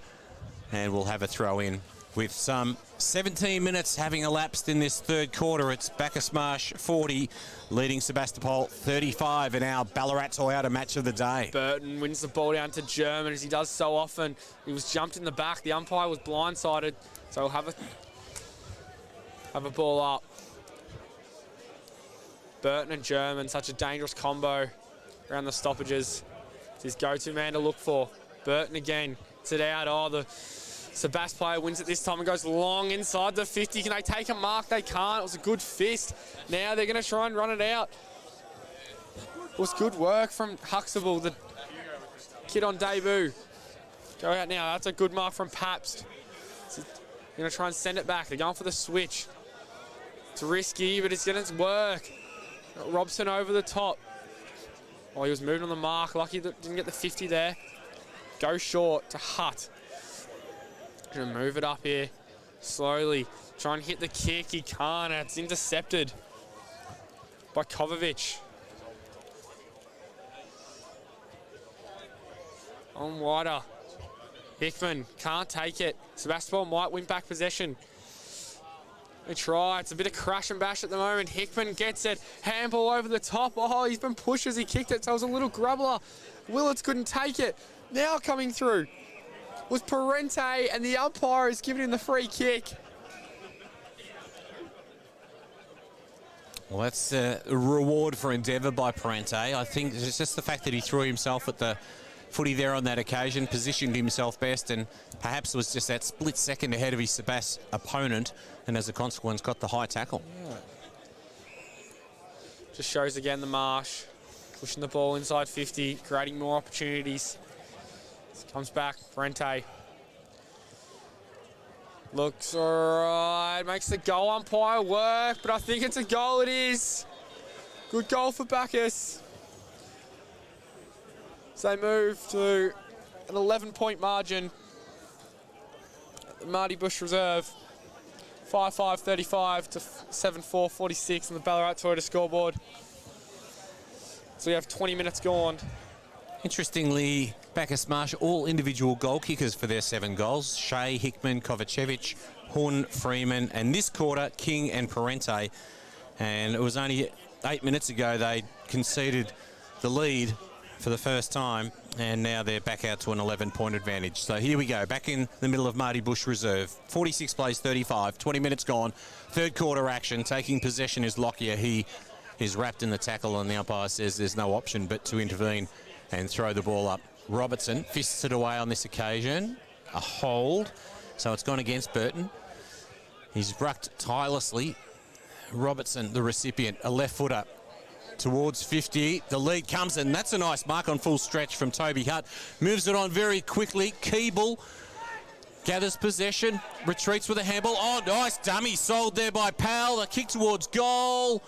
And we'll have a throw in with some 17 minutes having elapsed in this third quarter. It's Bacchus Marsh 40, leading Sebastopol 35 in our Ballarat Toyota match of the day. Burton wins the ball down to German, as he does so often. He was jumped in the back. The umpire was blindsided, so we'll have a ball up. Burton and German, such a dangerous combo around the stoppages. It's his go-to man to look for. Burton again, it's it out. Oh, the Sebastopol player wins it this time and goes long inside the 50. Can they take a mark? They can't. It was a good fist. Now they're going to try and run it out. It was good work from Huxtable, the kid on debut. Go out now. That's a good mark from Pabst. They're going to try and send it back. They're going for the switch. It's risky, but it's going to work. Robson over the top. Oh, he was moving on the mark. Lucky that didn't get the 50 there. Go short to Hutt. Gonna move it up here slowly. Try and hit the kick. He can't. It's intercepted by Kovacic. On wider. Hickman can't take it. Sebastopol might win back possession. They try. It's a bit of crash and bash at the moment. Hickman gets it. Handball over the top. Oh, he's been pushed as he kicked it, so it was a little grubbler. Willits couldn't take it. Now coming through was Parente, and the umpire is giving him the free kick. Well, that's a reward for endeavour by Parente. I think it's just the fact that he threw himself at the footy there on that occasion, positioned himself best, and perhaps was just that split second ahead of his Sebas opponent, and as a consequence got the high tackle. Yeah. Just shows again the Marsh, pushing the ball inside 50, creating more opportunities. Comes back, Parente. Looks alright, makes the goal umpire work, but I think it's a goal, it is. Good goal for Bacchus. So they move to an 11-point margin at the Marty Bush Reserve. 5-5-35 to 7-4-46 on the Ballarat Toyota scoreboard. So we have 20 minutes gone. Interestingly, Bacchus Marsh, all individual goal kickers for their 7 goals. Shea, Hickman, Kovacevic, Horn, Freeman, and this quarter, King and Parente. And it was only 8 minutes ago they conceded the lead for the first time, and now they're back out to an 11-point advantage. So here we go, back in the middle of Marty Bush Reserve. 46 plays 35, 20 minutes gone. Third quarter action, taking possession is Lockyer. He is wrapped in the tackle, and the umpire says there's no option but to intervene and throw the ball up. Robertson fists it away on this occasion. A hold, so it's gone against Burton. He's rucked tirelessly. Robertson, the recipient, a left footer towards 50. The lead comes, and that's a nice mark on full stretch from Toby Hutt. Moves it on very quickly. Keeble gathers possession, retreats with a handball. Oh, nice dummy sold there by Powell. A kick towards goal.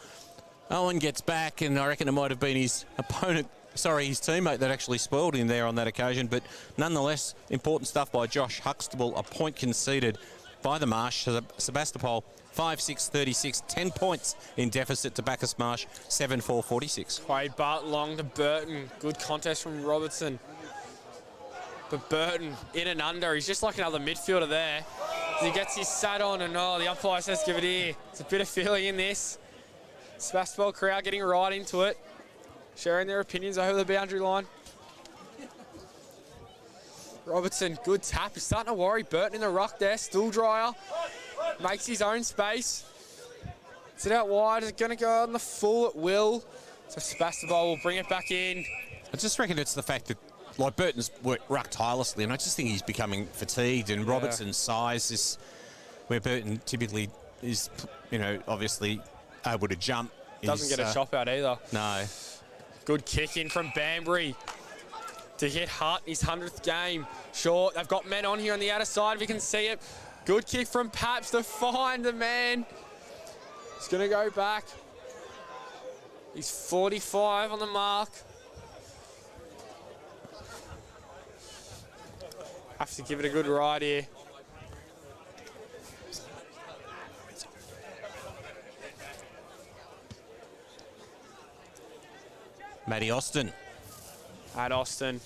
Owen gets back, and I reckon it might have been his opponent, his teammate that actually spoiled him there on that occasion. But nonetheless, important stuff by Josh Huxtable. A point conceded by the Marsh. Sebastopol 5-6-36, 10 points in deficit to Bacchus Marsh, 7-4-46. Quade Bart long to Burton. Good contest from Robertson. But Burton in and under. He's just like another midfielder there. He gets his sat on, and the umpire says give it here. It's a bit of feeling in this. Sebastopol crowd getting right into it, sharing their opinions over the boundary line. Robertson, good tap. He's starting to worry Burton in the ruck there. Stool dryer. Makes his own space. It's it out wide. It's going to go on the full at will. So Sebastopol will bring it back in. I just reckon it's the fact that, like, Burton's rucked tirelessly, and I just think he's becoming fatigued, and Robertson's size is where Burton typically is, obviously able to jump. Doesn't get a chop out either. No. Good kick in from Banbury to hit Hutt, his 100th game. Short, they've got men on here on the outer side, if you can see it. Good kick from Paps to find the man. He's going to go back. He's 45 on the mark. Have to give it a good ride here. Matty Austin. At Austin.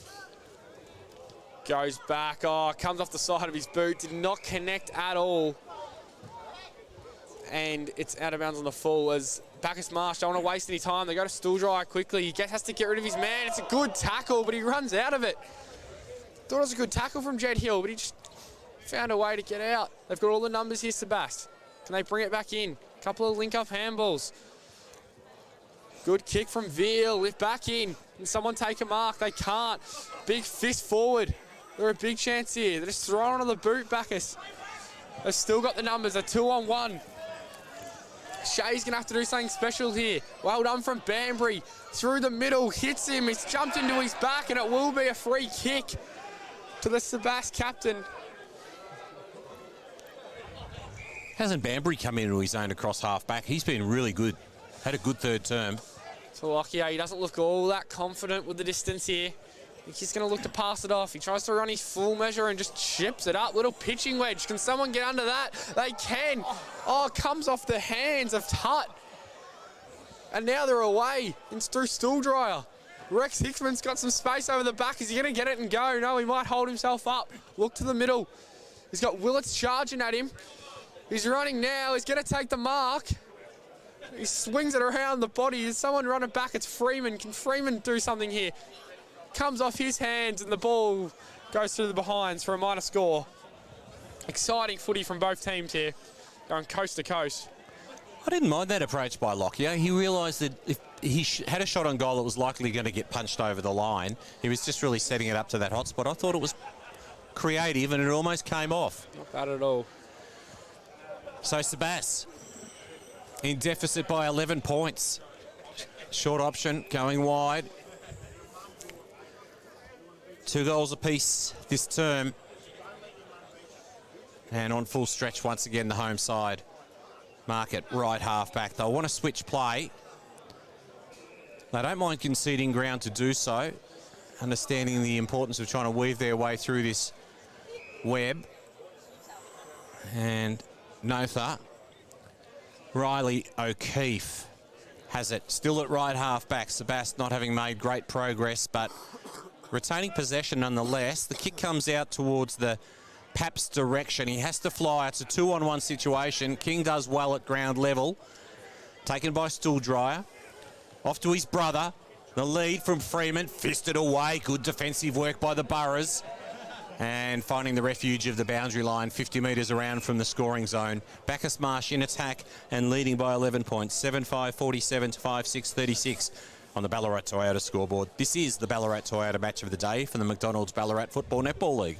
Goes back. Oh, comes off the side of his boot. Did not connect at all. And it's out of bounds on the full as Bacchus Marsh don't want to waste any time. They go to Stool Dryer quickly. He has to get rid of his man. It's a good tackle, but he runs out of it. Thought it was a good tackle from Jed Hill, but he just found a way to get out. They've got all the numbers here, Sebast. Can they bring it back in? Couple of link-up handballs. Good kick from Veal. Lift back in. Can someone take a mark? They can't. Big fist forward. They're a big chance here. They're just throwing on the boot, Bacchus. They've still got the numbers. They're 2-on-1. Shea's going to have to do something special here. Well done from Banbury. Through the middle. Hits him. It's jumped into his back, and it will be a free kick to the Sebast captain. Hasn't Banbury come into his own across half-back? He's been really good. Had a good third term. So Lockyer, he doesn't look all that confident with the distance here. He's going to look to pass it off. He tries to run his full measure and just chips it up. Little pitching wedge. Can someone get under that? They can. Oh, it comes off the hands of Tut. And now they're away. It's through Stool Dryer. Rex Hickman's got some space over the back. Is he going to get it and go? No, he might hold himself up. Look to the middle. He's got Willits charging at him. He's running now. He's going to take the mark. He swings it around the body. Is someone running back? It's Freeman. Can Freeman do something here? Comes off his hands and the ball goes through the behinds for a minor score. Exciting footy from both teams here, going coast to coast. I didn't mind that approach by Lockyer. He realised that if he had a shot on goal, it was likely going to get punched over the line. He was just really setting it up to that hot spot. I thought it was creative and it almost came off. Not bad at all. So Sebas in deficit by 11 points. Short option going wide. 2 goals apiece this term. And on full stretch once again the home side. Market right half back. They'll want to switch play. They don't mind conceding ground to do so. Understanding the importance of trying to weave their way through this web. And Notha. Riley O'Keefe has it. Still at right half back. Sebast not having made great progress, but retaining possession nonetheless. The kick comes out towards the Paps direction. He has to fly. It's a 2-on-1 situation. King does well at ground level. Taken by Stool Dryer. Off to his brother. The lead from Freeman. Fisted away. Good defensive work by the Burrows. And finding the refuge of the boundary line 50 metres around from the scoring zone. Bacchus Marsh in attack and leading by 11 points. 7-5-47 to 5-6-36 on the Ballarat Toyota scoreboard. This is the Ballarat Toyota match of the day for the McDonald's Ballarat Football Netball League.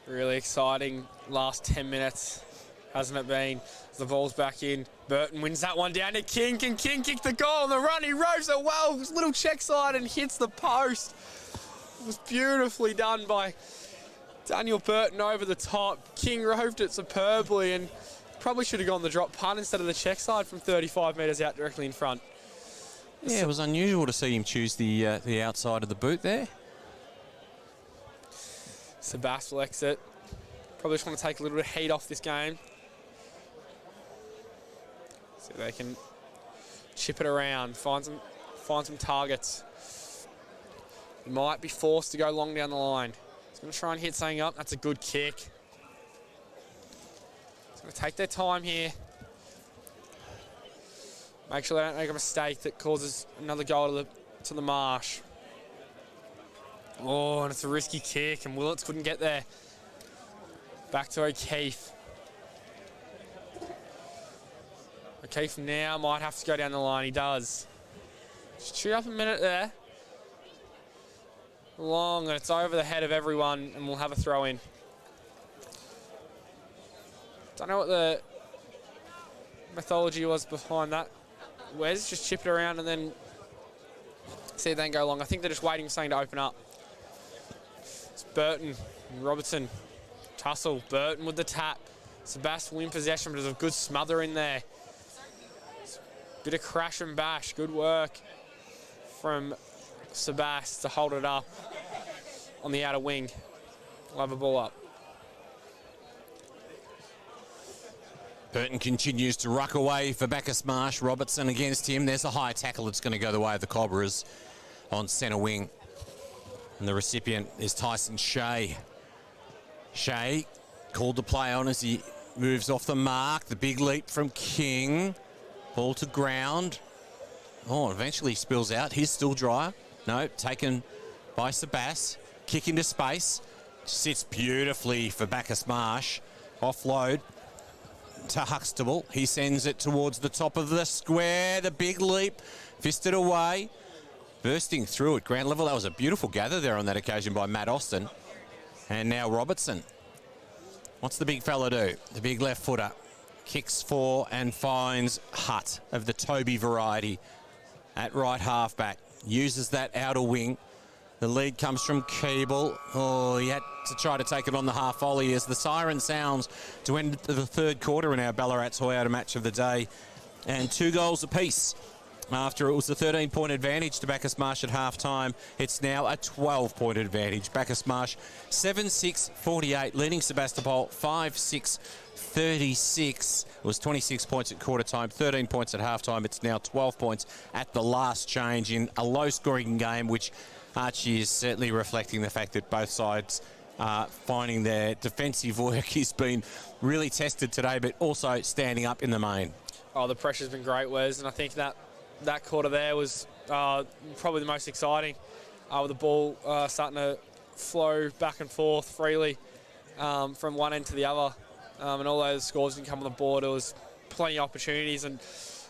Really exciting last 10 minutes, hasn't it been? The ball's back in. Burton wins that one down to King. Can King kick the goal on the run? He roves it well. Little check side and hits the post. It was beautifully done by Daniel Burton over the top. King roved it superbly and probably should have gone the drop punt instead of the check side from 35 metres out directly in front. Yeah, it was unusual to see him choose the outside of the boot there. Sebast will exit. Probably just want to take a little bit of heat off this game. So they can chip it around, find some targets. He might be forced to go long down the line. He's going to try and hit something up. That's a good kick. He's going to take their time here. Make sure they don't make a mistake that causes another goal to the Marsh. Oh, and it's a risky kick, and Willits couldn't get there. Back to O'Keefe. O'Keefe now might have to go down the line. He does. Just chew up a minute there. Long, and it's over the head of everyone, and we'll have a throw in. Don't know what the methodology was behind that. Wes just chip it around and then see it then go long. I think they're just waiting for something to open up. It's Burton and Robertson. Tussle. Burton with the tap. Sebast will win possession, but there's a good smother in there. Bit of crash and bash. Good work from Sebast to hold it up on the outer wing. We'll have a ball up. Burton continues to ruck away for Bacchus Marsh. Robertson against him. There's a high tackle that's going to go the way of the Cobras on centre wing. And the recipient is Tyson Shea. Shea called to play on as he moves off the mark. The big leap from King. Ball to ground. Oh, eventually spills out. Here's Stool Dryer. No, taken by Sebast. Kick into space. Sits beautifully for Bacchus Marsh. Offload to Huxtable. He sends it towards the top of the square. The big leap. Fisted away. Bursting through at ground level. That was a beautiful gather there on that occasion by Matt Austin. And now Robertson. What's the big fella do? The big left footer. Kicks for and finds Hutt of the Toby variety at right halfback. Uses that outer wing. The lead comes from Keeble. Oh, he had to try to take it on the half volley as the siren sounds to end the third quarter in our Ballarat Toyota match of the day. And 2 goals apiece After it was a 13-point advantage to Bacchus Marsh at half-time, it's now a 12-point advantage. Bacchus Marsh 7-6-48, leading Sebastopol 5-6-36. It was 26 points at quarter time, 13 points at half-time. It's now 12 points at the last change in a low-scoring game, which Archie is certainly reflecting the fact that both sides finding their defensive work has been really tested today, but also standing up in the main. Oh, the pressure's been great, Wes, and I think that quarter there was probably the most exciting, with the ball starting to flow back and forth freely from one end to the other, and all those scores didn't come on the board. There was plenty of opportunities, and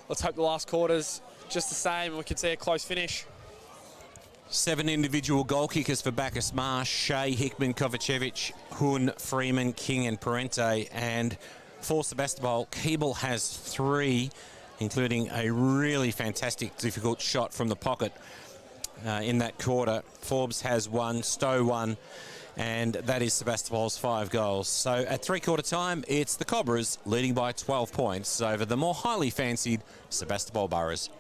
let's hope the last quarter's just the same and we can see a close finish. 7 individual goal kickers for Bacchus Marsh: Shea, Hickman, Kovacevic, Hun, Freeman, King and Parente. And for Sebastopol, Keeble has 3, including a really fantastic, difficult shot from the pocket in that quarter. Forbes has 1, Stowe 1, and that is Sebastopol's 5 goals. So at three-quarter time, it's the Cobras leading by 12 points over the more highly fancied Sebastopol Boroughs.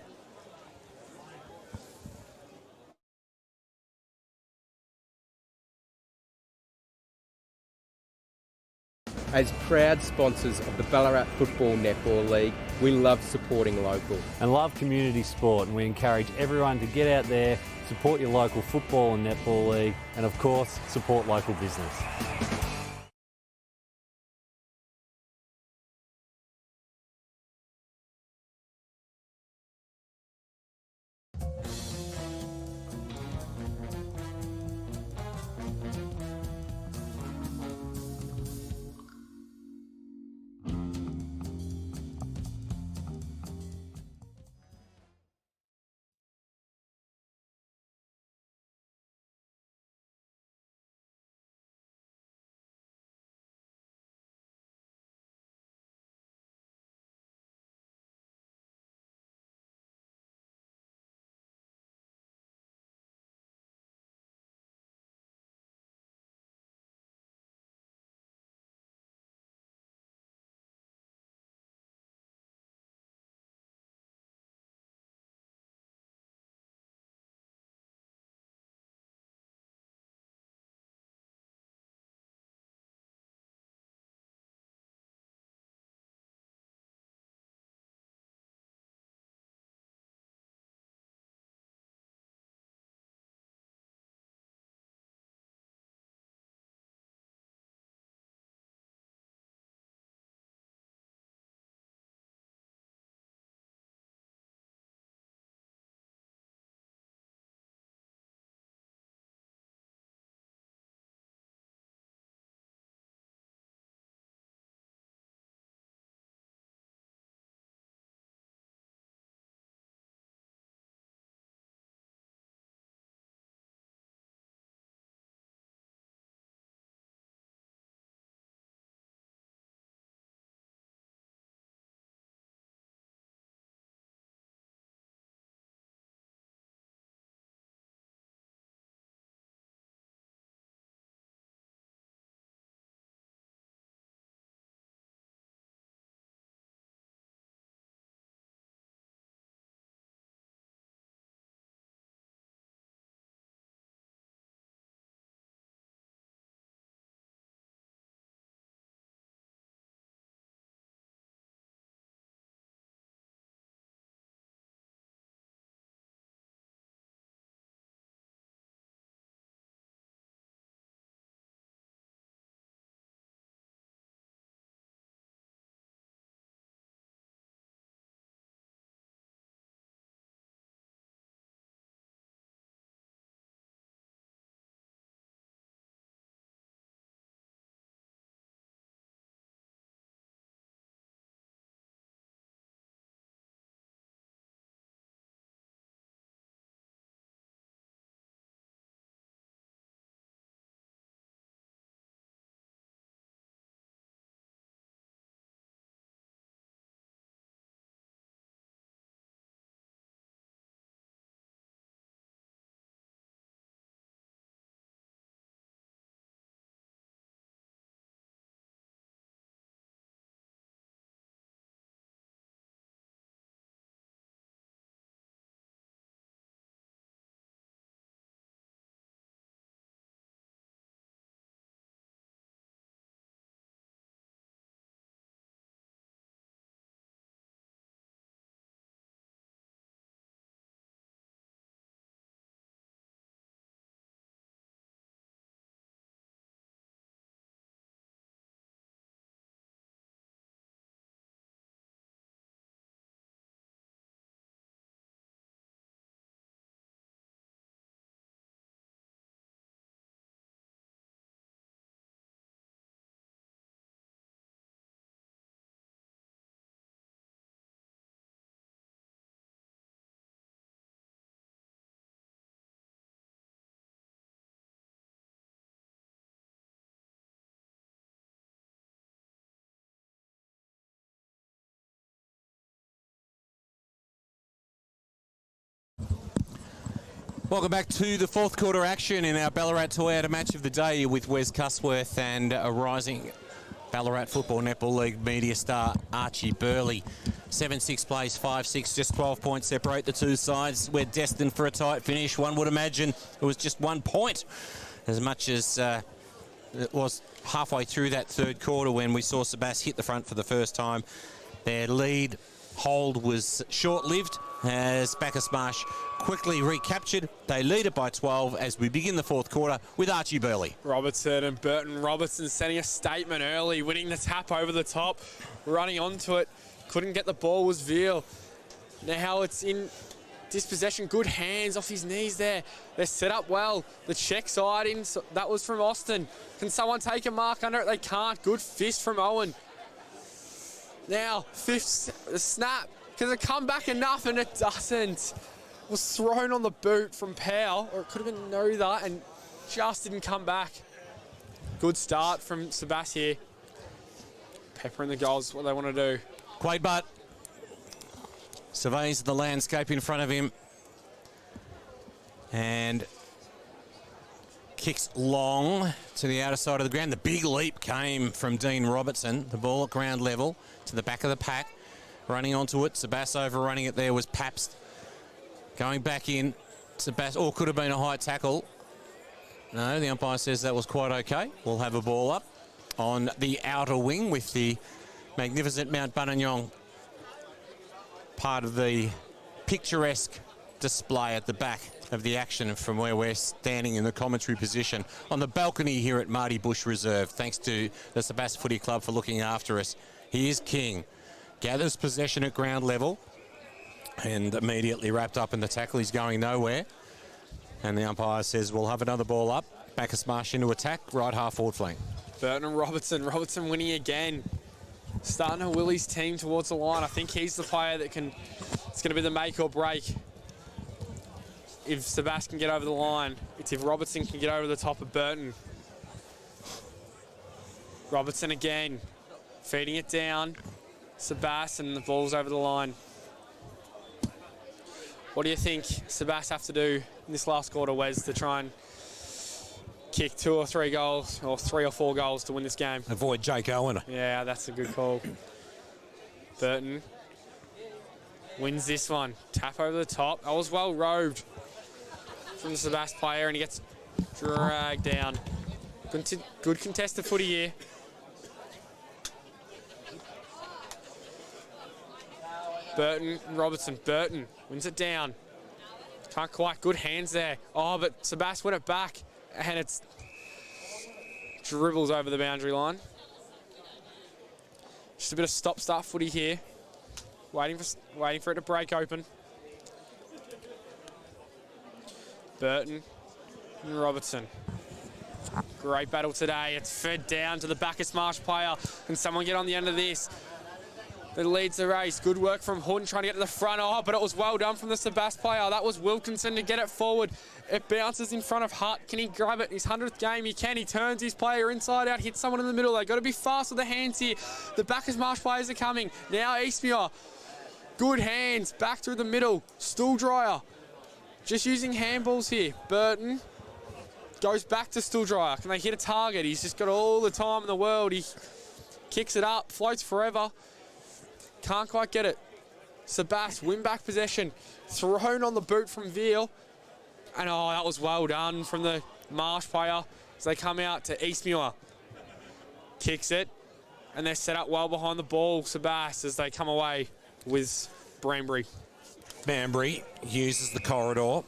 As proud sponsors of the Ballarat Football Netball League, we love supporting local. And love community sport, and we encourage everyone to get out there, support your local football and netball league, and of course, support local business. Welcome back to the fourth quarter action in our Ballarat Toyota match of the day with Wes Cusworth and a rising Ballarat Football Netball League media star Archie Burley. 7-6 plays, 5-6, just 12 points separate the two sides. We're destined for a tight finish. One would imagine it was just 1 point, as much as it was halfway through that third quarter when we saw Sebastopol hit the front for the first time. Their lead hold was short-lived as Bacchus Marsh quickly recaptured. They lead it by 12 as we begin the fourth quarter with Archie Burley. Robertson and Burton Robertson sending a statement early, winning the tap over the top, running onto it. Couldn't get the ball, was Veal. Now it's in dispossession, good hands off his knees there. They're set up well. The check side in, that was from Austin. Can someone take a mark under it? They can't. Good fist from Owen. Now, fifth, the snap. Can it come back enough? And it doesn't. It was thrown on the boot from Powell, or it could have been Nother, and just didn't come back. Good start from Sebastopol here. Peppering the goals, what they want to do. Quade Butt surveys the landscape in front of him and kicks long to the outer side of the ground. The big leap came from Dean Robertson. The ball at ground level to the back of the pack. Running onto it. Sebastopol overrunning it there was Pabst. Going back in. Sebastopol, or could have been a high tackle. No, the umpire says that was quite okay. We'll have a ball up on the outer wing with the magnificent Mount Buninyong part of the picturesque display at the back of the action from where we're standing in the commentary position on the balcony here at Marty Bush Reserve. Thanks to the Sebastopol Footy Club for looking after us. He is king. Gathers possession at ground level and immediately wrapped up in the tackle. He's going nowhere. And the umpire says we'll have another ball up. Bacchus Marsh into attack, right half forward flank. Burton and Robertson. Robertson winning again. Starting to will his team towards the line. I think he's the player that can, it's going to be the make or break. If Sebastopol can get over the line, it's if Robertson can get over the top of Burton. Robertson again, feeding it down. Sebastopol, and the ball's over the line. What do you think Sebastopol have to do in this last quarter, Wes, to try and kick 2 or 3 goals, or 3 or 4 goals to win this game? Avoid Jake Owen. Yeah, that's a good call. Burton wins this one. Tap over the top. That was well robed from the Sebastopol player, and he gets dragged down. Good contested footy here. Burton, Robertson. Burton wins it down. Can't quite. Good hands there. Oh, but Sebastopol went it back, and it's dribbles over the boundary line. Just a bit of stop-start footy here. Waiting for it to break open. Burton and Robertson. Great battle today. It's fed down to the Bacchus Marsh player. Can someone get on the end of this? That leads the race. Good work from Hunt trying to get to the front. Oh, but it was well done from the Sebastopol player. That was Wilkinson to get it forward. It bounces in front of Hutt. Can he grab it? His 100th game, he can. He turns his player inside out, hits someone in the middle. They've got to be fast with the hands here. The Bacchus Marsh players are coming. Now Eastmuir. Good hands. Back through the middle. Stool dryer. Just using handballs here. Burton goes back to Stool dryer. Can they hit a target? He's just got all the time in the world. He kicks it up. Floats forever. Can't quite get it. Sebastopol win back possession. Thrown on the boot from Veal. And oh, that was well done from the Marsh player as they come out to Eastmuir. Kicks it. And they're set up well behind the ball, Sebastopol, as they come away with Branbury. Banbury uses the corridor.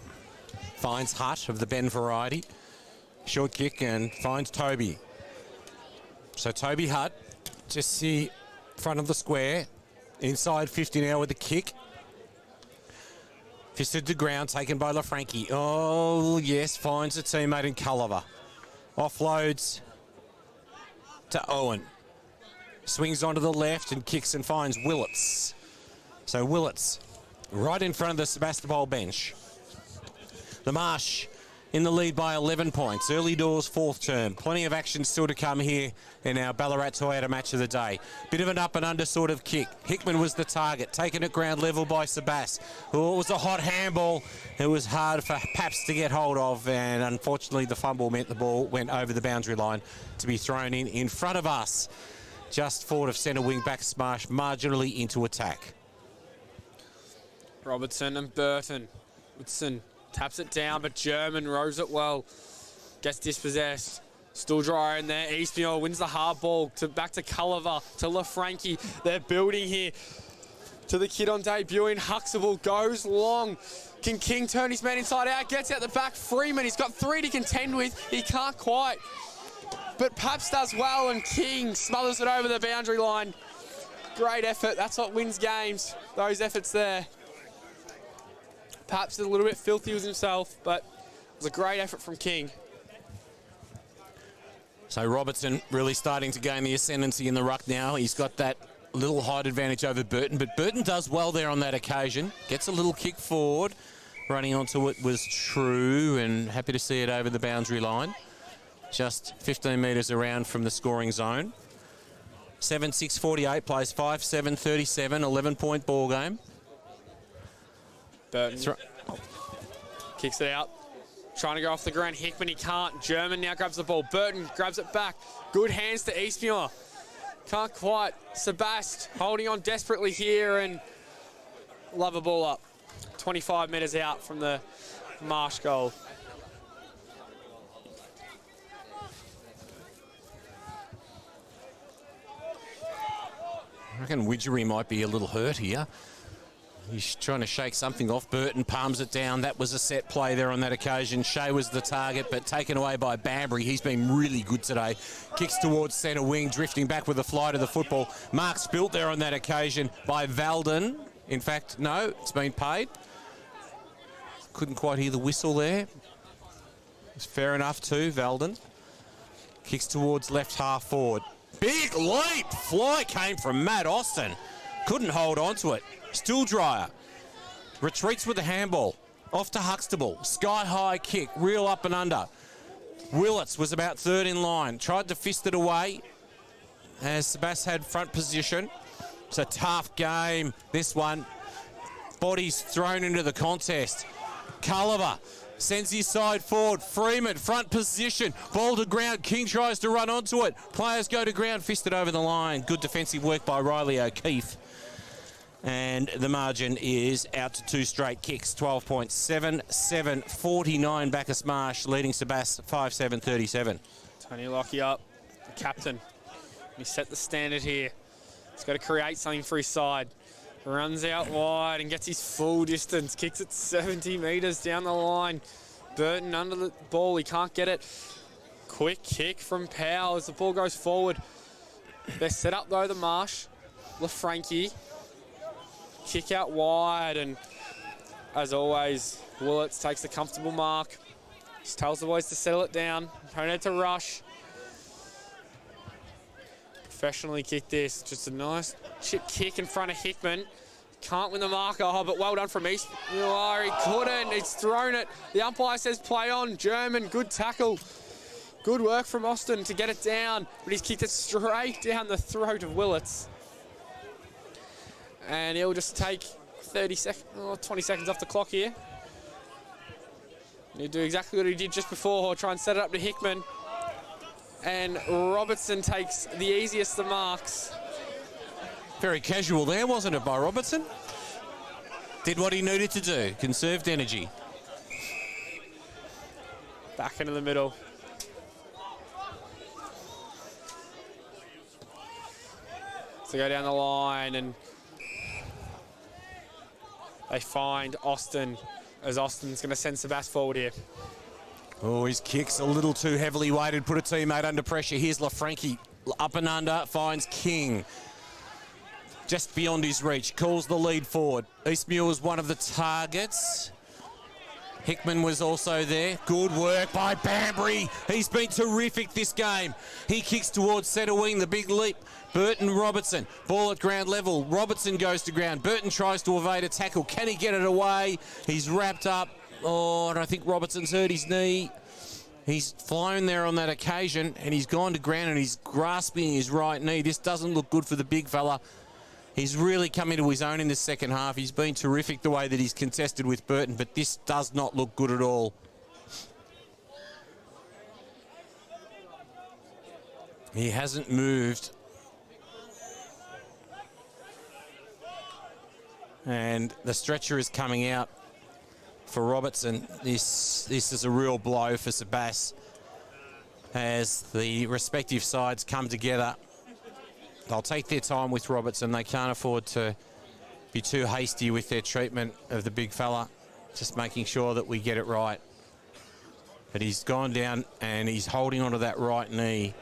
Finds Hutt of the Ben variety. Short kick and finds Toby. So Toby Hutt, just the front of the square. Inside 50 now with the kick. Fisted to ground, taken by LaFranchi. Oh, yes, finds a teammate in Culliver. Offloads to Owen. Swings onto the left and kicks and finds Willits. So Willits right in front of the Sebastopol bench. The Marsh in the lead by 11 points. Early doors, fourth term. Plenty of action still to come here in our Ballarat Toyota match of the day. Bit of an up and under sort of kick. Hickman was the target, taken at ground level by Sebastopol. Oh, it was a hot handball. It was hard for Paps to get hold of, and unfortunately the fumble meant the ball went over the boundary line to be thrown in front of us. Just forward of centre wing Bacchus Marsh, marginally into attack. Robertson and Burton. Woodson taps it down, but German rows it well. Gets dispossessed. Still dry in there. Eastmuir wins the hard ball back to Culliver, to LaFranchi. They're building here to the kid on debuting. Huxtable goes long. Can King turn his man inside out? Gets out the back. Freeman, he's got 3 to contend with. He can't quite. But Paps does well, and King smothers it over the boundary line. Great effort. That's what wins games. Those efforts there. Paps is a little bit filthy with himself, but it was a great effort from King. So Robertson really starting to gain the ascendancy in the ruck now. He's got that little height advantage over Burton, but Burton does well there on that occasion. Gets a little kick forward. Running onto it was True, and happy to see it over the boundary line. Just 15 metres around from the scoring zone. 7-6-48, plays 5-7-37, 11-point ball game. Burton kicks it out. Trying to go off the ground. Hickman, he can't. German now grabs the ball. Burton grabs it back. Good hands to Eastmuir. Can't quite. Sebast holding on desperately here, and love a ball up. 25 metres out from the Marsh goal. I reckon Widgery might be a little hurt here. He's trying to shake something off. Burton palms it down. That was a set play there on that occasion. Shea was the target, but taken away by Banbury. He's been really good today. Kicks towards centre wing, drifting back with a fly to the football. Mark spilt there on that occasion by Valden. In fact, no, it's been paid. Couldn't quite hear the whistle there. It's fair enough too, Valden. Kicks towards left half forward. Big leap! Fly came from Matt Austin. Couldn't hold on to it. Still dryer. Retreats with the handball. Off to Huxtable. Sky high kick. Real up and under. Willits was about third in line. Tried to fist it away as Sebas had front position. It's a tough game, this one. Bodies thrown into the contest. Culliver sends his side forward. Freeman, front position. Ball to ground. King tries to run onto it. Players go to ground. Fisted over the line. Good defensive work by Riley O'Keefe. And the margin is out to 2 straight kicks. 12 points. 7-7-49 Bacchus Marsh leading Sebas 5-7-37. Tony Lockyer, the captain. He set the standard here. He's got to create something for his side. Runs out wide and gets his full distance. Kicks it 70 metres down the line. Burton under the ball. He can't get it. Quick kick from Powell as the ball goes forward. They're set up though, the Marsh. LaFranchi. Kick out wide, and as always, Willits takes the comfortable mark. Just tells the boys to settle it down. Don't need to rush. Professionally kick this. Just a nice chip kick in front of Hickman. Can't win the marker, but well done from East. Oh, he couldn't. He's thrown it. The umpire says play on. German, good tackle. Good work from Austin to get it down, but he's kicked it straight down the throat of Willits. And he'll just take 20 seconds off the clock here. He'll do exactly what he did just before. He'll try and set it up to Hickman. And Robertson takes the easiest of marks. Very casual there, wasn't it, by Robertson? Did what he needed to do. Conserved energy. Back into the middle. So go down the line, and they find Austin, as Austin's going to send Sebas forward here. Oh, his kick's a little too heavily weighted, put a teammate under pressure. Here's LaFranchi, up and under, finds King. Just beyond his reach, calls the lead forward. Eastmuir was one of the targets. Hickman was also there. Good work by Banbury. He's been terrific this game. He kicks towards centre wing, the big leap. Burton Robertson, ball at ground level. Robertson goes to ground. Burton tries to evade a tackle. Can he get it away? He's wrapped up Oh, and I think Robertson's hurt his knee. He's flown there on that occasion, and he's gone to ground, and he's grasping his right knee. This doesn't look good for the big fella. He's really come into his own in the second half. He's been terrific the way that he's contested with Burton, but this does not look good at all. He hasn't moved. And the stretcher is coming out for Robertson. This is a real blow for Sebas as the respective sides come together. They'll take their time with Robertson. They can't afford to be too hasty with their treatment of the big fella, just making sure that we get it right. But he's gone down and he's holding onto that right knee.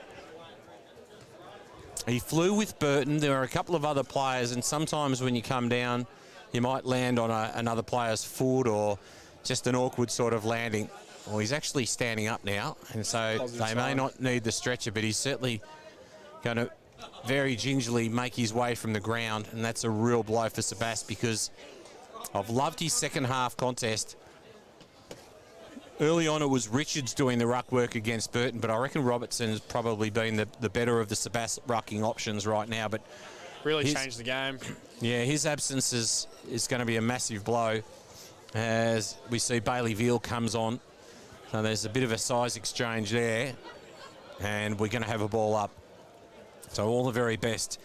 He flew with Burton. There are a couple of other players, and sometimes when you come down, you might land on another player's foot or just an awkward sort of landing. Well, he's actually standing up now, and so they may not need the stretcher, but he's certainly going to very gingerly make his way from the ground, and that's a real blow for Sebas because I've loved his second half contest. Early on, it was Richards doing the ruck work against Burton, but I reckon Robertson's probably been the better of the Sebas rucking options right now. But really changed the game. Yeah, his absence is going to be a massive blow as we see Bailey Veal comes on. So there's a bit of a size exchange there, and we're going to have a ball up. So all the very best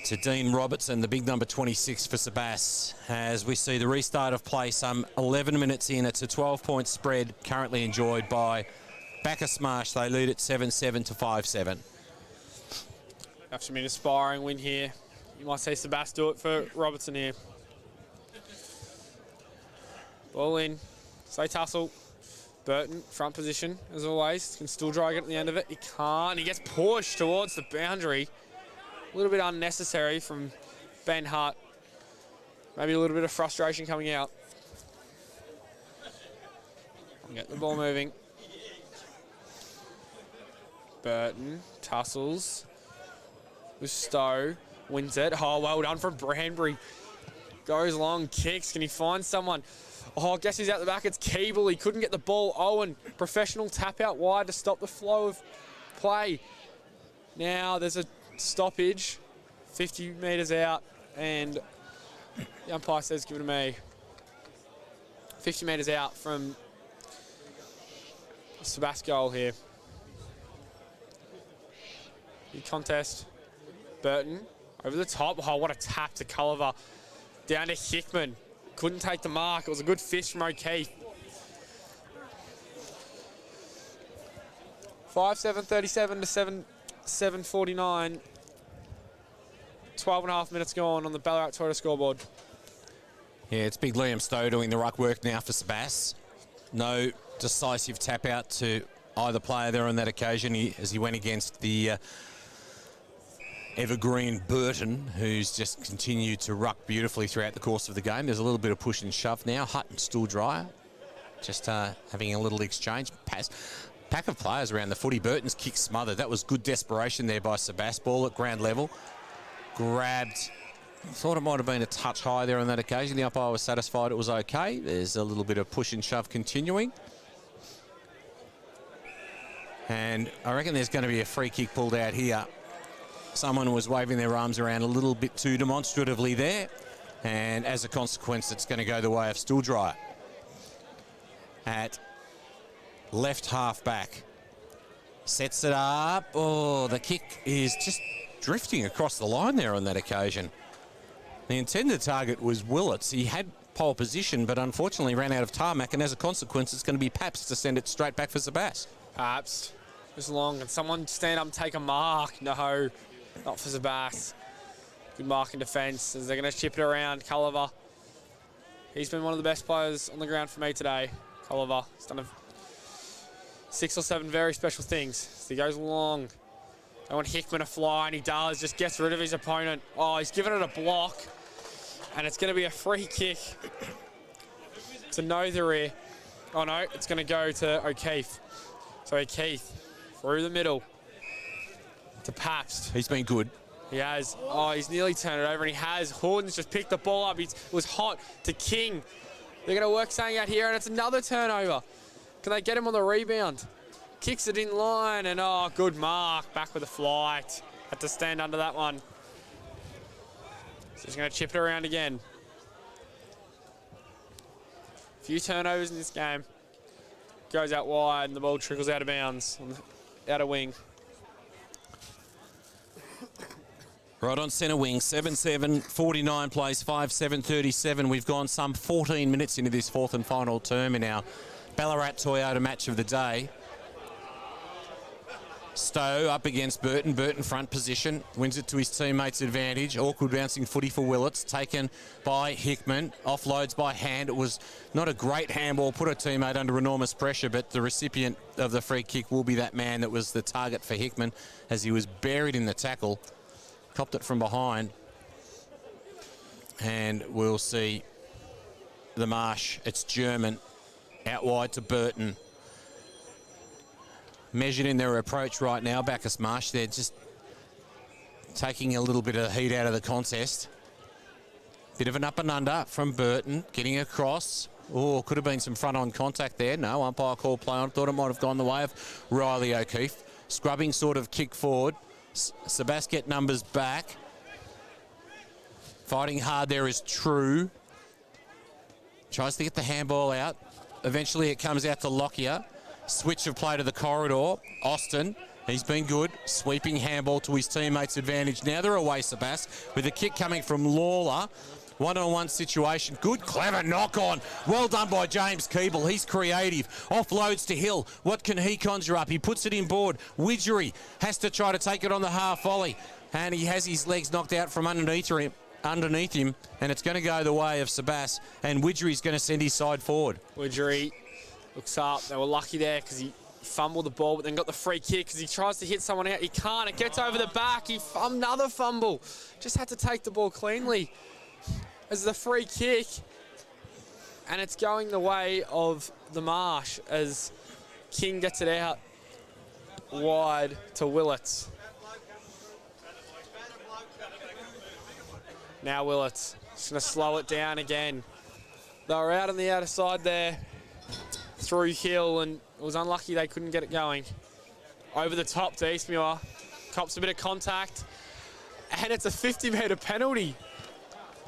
to Dean Robertson, the big number 26 for Sebas, as we see the restart of play some 11 minutes in. It's a 12-point spread currently enjoyed by Bacchus Marsh. They lead at 7-7 to 5-7. Have to be an inspiring win here. You might say Sebas do it for Robertson here. Ball in. Stay tussle. Burton, front position, as always. Can still drag it at the end of it. He can't. He gets pushed towards the boundary. A little bit unnecessary from Ben Hart. Maybe a little bit of frustration coming out. Get the ball moving. Burton tussles with Stowe. Wins it. Oh, well done from Branbury. Goes long, kicks. Can he find someone? Oh, I guess he's out the back. It's Keeble. He couldn't get the ball. Owen, professional tap out wide to stop the flow of play. Now there's a stoppage, 50 metres out, and the umpire says give it to me. 50 metres out from Sebas goal here. Big contest. Burton over the top. Oh, what a tap to Culliver. Down to Hickman. Couldn't take the mark. It was a good fist from O'Keefe. 5-7-37 to 7-7-49. 12 and a half minutes gone on the Ballarat Toyota scoreboard. Yeah, it's big Liam Stowe doing the ruck work now for Sebas. No decisive tap out to either player there on that occasion as he went against the evergreen Burton, who's just continued to ruck beautifully throughout the course of the game. There's a little bit of push and shove now. Hutton still dry. Just having a little exchange. Pack of players around the footy. Burton's kick smothered. That was good desperation there by Sebastopol at ground level. Grabbed. Thought it might have been a touch high there on that occasion. The umpire was satisfied it was okay. There's a little bit of push and shove continuing. And I reckon there's going to be a free kick pulled out here. Someone was waving their arms around a little bit too demonstratively there. And as a consequence, it's going to go the way of Stooldryer at left half back. Sets it up. Oh, the kick is just drifting across the line there on that occasion. The intended target was Willits. He had pole position, but unfortunately ran out of tarmac, and as a consequence, it's going to be Paps to send it straight back for Sebas. Paps. Just long. Can someone stand up and take a mark? No. Not for Sebas. Good mark in defence as they're going to chip it around. Culliver. He's been one of the best players on the ground for me today. Culliver. He's done 6 or 7 very special things. As he goes long. I want Hickman to fly, and he does. Just gets rid of his opponent. Oh, he's given it a block. And it's going to be a free kick to Nothery. Oh, no. It's going to go to O'Keefe. So O'Keefe through the middle. To Pabst. He's been good. He has. Oh, he's nearly turned it over, and he has. Horton's just picked the ball up. It was hot to King. They're going to work something out here, and it's another turnover. Can they get him on the rebound? Kicks it in line, and oh, good mark. Back with a flight. Had to stand under that one. So he's going to chip it around again. Few turnovers in this game. Goes out wide, and the ball trickles out of bounds on the outer wing. Right on centre wing, 7-7, 49 plays, 5-7, 37. We've gone some 14 minutes into this fourth and final term in our Ballarat Toyota match of the day. Stowe up against Burton. Burton front position, wins it to his teammates' advantage. Awkward bouncing footy for Willets, taken by Hickman. Offloads by hand. It was not a great handball, put a teammate under enormous pressure, but the recipient of the free kick will be that man that was the target for Hickman as he was buried in the tackle. Copped it from behind. And we'll see the Marsh. It's German. Out wide to Burton. Measured in their approach right now, Bacchus Marsh. They're just taking a little bit of heat out of the contest. Bit of an up and under from Burton. Getting across. Oh, could have been some front-on contact there. No, umpire called play on. Thought it might have gone the way of Riley O'Keefe. Scrubbing sort of kick forward. Sebastopol get numbers back. Fighting hard there is True. Tries to get the handball out. Eventually it comes out to Lockyer. Switch of play to the corridor. Austin, he's been good. Sweeping handball to his teammates' advantage. Now they're away, Sebastopol, with a kick coming from Lawler. One-on-one situation. Good, clever knock-on. Well done by James Keeble. He's creative. Offloads to Hill. What can he conjure up? He puts it in board. Widgery has to try to take it on the half volley. And he has his legs knocked out from underneath him. And it's going to go the way of Sebastopol. And Widgery's going to send his side forward. Widgery looks up. They were lucky there because he fumbled the ball, but then got the free kick because he tries to hit someone out. He can't. It gets over the back. Another fumble. Just had to take the ball cleanly. As the free kick, and it's going the way of the Marsh as King gets it out wide to Willets. Now Willets just going to slow it down again. They were out on the outer side there through Hill, and it was unlucky they couldn't get it going. Over the top to Eastmuir. Cops a bit of contact, and it's a 50-metre penalty.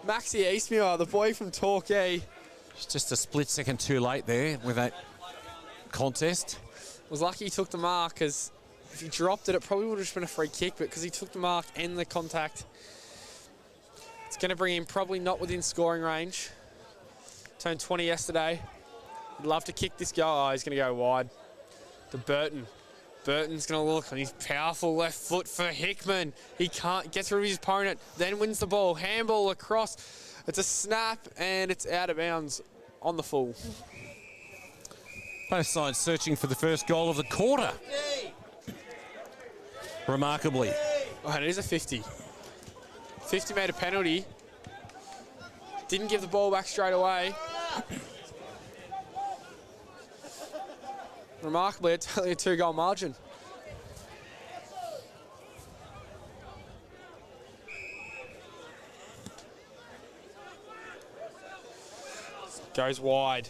Maxie Eastmuir, the boy from Torquay. It's just a split second too late there with that contest. Was lucky he took the mark, because if he dropped it, it probably would have just been a free kick, but because he took the mark and the contact, it's going to bring him probably not within scoring range. Turned 20 yesterday. He'd love to kick this goal. Oh, he's going to go wide. To Burton. Burton's going to look on his powerful left foot for Hickman. He can't get through his opponent, then wins the ball. Handball across. It's a snap, and it's out of bounds on the full. Both sides searching for the first goal of the quarter. Remarkably. Oh, and it is a 50. 50-metre penalty. Didn't give the ball back straight away. Remarkably, it's only a 2-goal margin. Goes wide.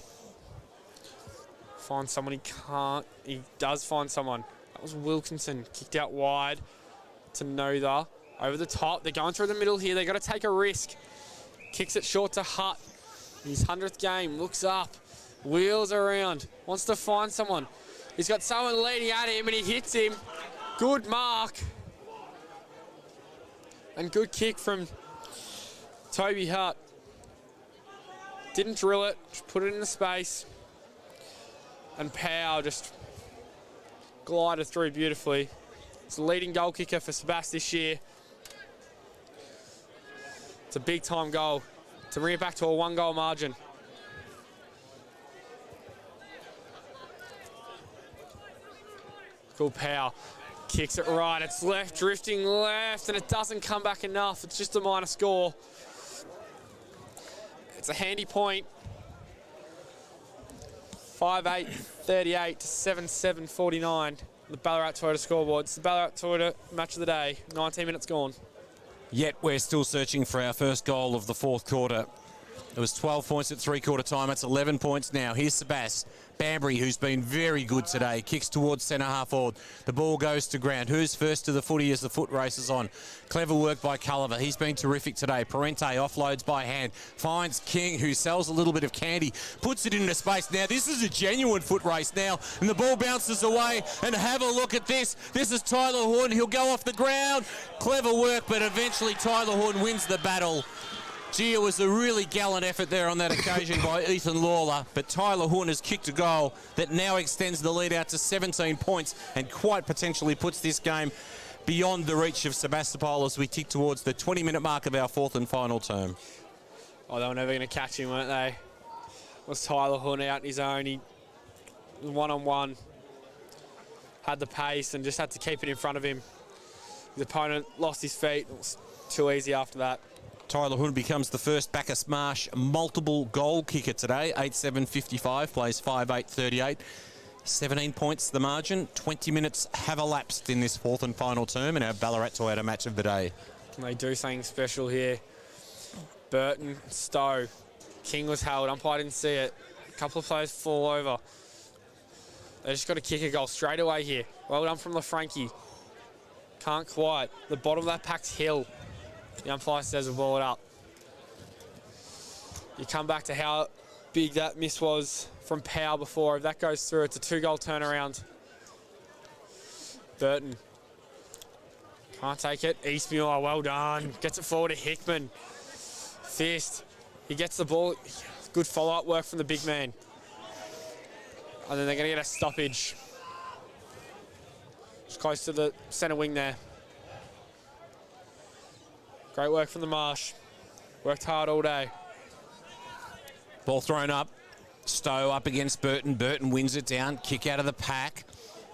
Finds someone he can't. He does find someone. That was Wilkinson. Kicked out wide to Nother. Over the top. They're going through the middle here. They've got to take a risk. Kicks it short to Hutt. His 100th game. Looks up. Wheels around. Wants to find someone. He's got someone leading at him, and he hits him. Good mark. And good kick from Toby Hutt. Didn't drill it, just put it in the space. And Powell just glided through beautifully. It's the leading goal kicker for Sebastopol this year. It's a big-time goal to bring it back to a 1-goal margin. Cool Powell. Kicks it right. It's left, drifting left, and it doesn't come back enough. It's just a minor score. It's a handy point. 5-8, 38 to 7-7, 49. The Ballarat Toyota scoreboard. It's the Ballarat Toyota match of the day. 19 minutes gone. Yet we're still searching for our first goal of the fourth quarter. It was 12 points at three-quarter time. It's 11 points now. Here's Sebas. Banbury, who's been very good today, kicks towards centre-half forward. The ball goes to ground. Who's first to the footy as the foot races on? Clever work by Culliver. He's been terrific today. Parente offloads by hand. Finds King, who sells a little bit of candy. Puts it into space. Now, this is a genuine foot race now. And the ball bounces away. And have a look at this. This is Tyler Horn. He'll go off the ground. Clever work, but eventually Tyler Horn wins the battle. Gee, it was a really gallant effort there on that occasion by Ethan Lawler, but Tyler Horn has kicked a goal that now extends the lead out to 17 points and quite potentially puts this game beyond the reach of Sebastopol as we tick towards the 20-minute mark of our fourth and final term. Oh, they were never going to catch him, weren't they? Was Tyler Horn out on his own? He was one-on-one, had the pace and just had to keep it in front of him. His opponent lost his feet. It was too easy after that. Tyler Horn becomes the first Bacchus Marsh multiple goal kicker today. 8-7-55, plays 5-8-38. 17 points the margin. 20 minutes have elapsed in this fourth and final term in our Ballarat Toyota match of the day. Can they do something special here? Burton, Stowe. King was held. Umpire didn't see it. A couple of players fall over. They just got to kick a goal straight away here. Well done from LaFranchi. Can't quite. The bottom of that pack's Hill. The umpire says we'll ball it up. You come back to how big that miss was from Powell before. If that goes through, it's a 2-goal turnaround. Burton. Can't take it. Eastmuir, well done. Gets it forward to Hickman. Fist. He gets the ball. Good follow-up work from the big man. And then they're going to get a stoppage. Just close to the centre wing there. Great work from the Marsh. Worked hard all day. Ball thrown up. Stowe up against Burton. Burton wins it down. Kick out of the pack.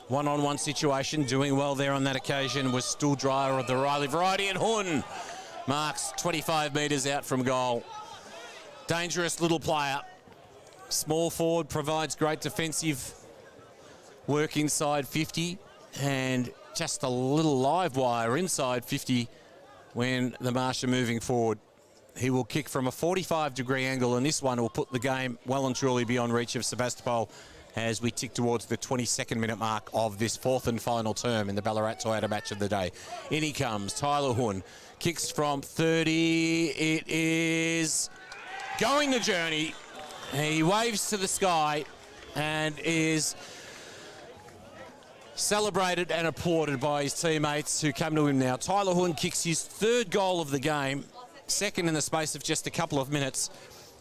One-on-one situation. Doing well there on that occasion was Stuhl-Dreyer of the Riley variety. And Horn marks 25 metres out from goal. Dangerous little player. Small forward, provides great defensive work inside 50. And just a little live wire inside 50 when the Marsh are moving forward. He will kick from a 45-degree angle, and this one will put the game well and truly beyond reach of Sebastopol as we tick towards the 22nd minute mark of this fourth and final term in the Ballarat Toyota match of the day. In he comes, Tyler Horn, kicks from 30. It is going the journey. He waves to the sky and is celebrated and applauded by his teammates who come to him now. Tyler Horn kicks his third goal of the game, second in the space of just a couple of minutes,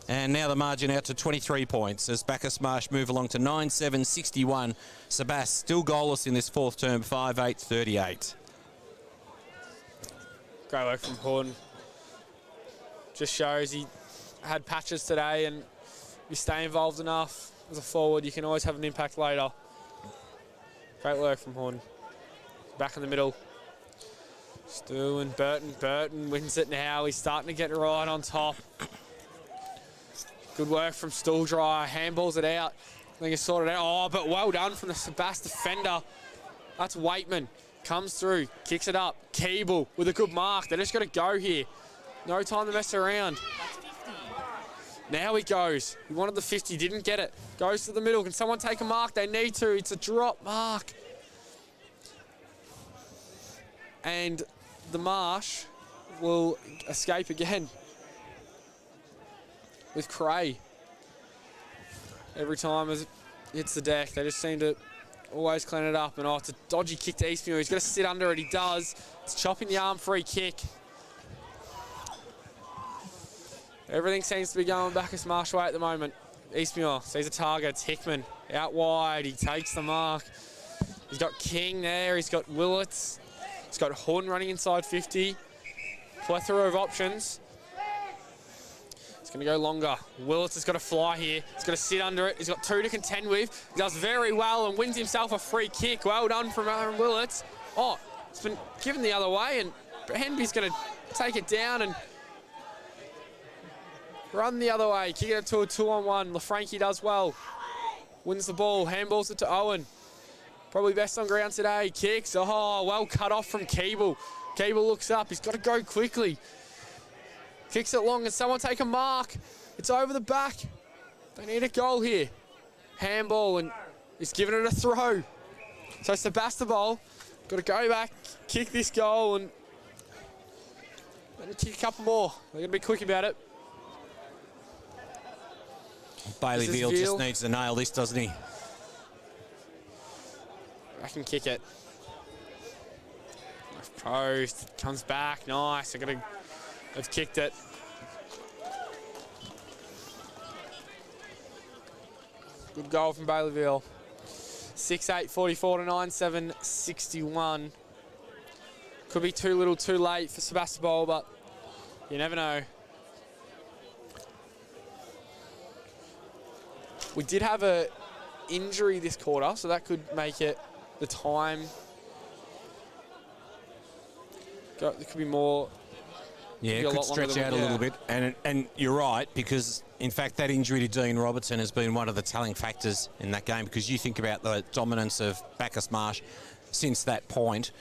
and now the margin out to 23 points as Bacchus Marsh move along to 9-7-61. Sebas still goalless in this fourth term, 5-8-38. Great work from Horn. Just shows he had patches today, and if you stay involved enough as a forward, you can always have an impact later. Great work from Horn. Back in the middle. Stu and Burton. Burton wins it now. He's starting to get right on top. Good work from Stuhl-Dreyer. Handballs it out. I think it's sorted out. Oh, but well done from the Sebas defender. That's Waitman. Comes through. Kicks it up. Keeble with a good mark. They're just going to go here. No time to mess around. Now he goes. He wanted the 50, didn't get it. Goes to the middle. Can someone take a mark? They need to. It's a drop mark. And the Marsh will escape again with Cray. Every time as it hits the deck, they just seem to always clean it up. And it's a dodgy kick to Eastmuir. He's going to sit under it. He does. It's chopping the arm free kick. Everything seems to be going Bacchus Marsh way at the moment. Eastmuir sees a target. It's Hickman out wide. He takes the mark. He's got King there. He's got Willits. He's got Horn running inside 50. Plethora of options. It's going to go longer. Willits has got to fly here. He's got to sit under it. He's got two to contend with. He does very well and wins himself a free kick. Well done from Aaron Willits. Oh, it's been given the other way, and Henby's going to take it down and run the other way, kick it to a 2-on-1. LaFranchi does well. Wins the ball, handballs it to Owen. Probably best on ground today. Kicks, oh, well cut off from Keeble. Keeble looks up, he's got to go quickly. Kicks it long, and someone take a mark. It's over the back. They need a goal here. Handball, and he's giving it a throw. So Sebastopol got to go back, kick this goal, and kick a couple more. They're going to be quick about it. Bailey Veal just needs to nail this, doesn't he? I can kick it. Left post, comes back, nice. They've kicked it. Good goal from Bailey Veal. 6-8, 44 to 9-7, 61. Could be too little too late for Sebastopol, but you never know. We did have a injury this quarter, so that could make it the time. There could be more. Yeah, it could stretch out a little bit. And you're right, because, in fact, that injury to Dean Robertson has been one of the telling factors in that game, because you think about the dominance of Bacchus Marsh since that point,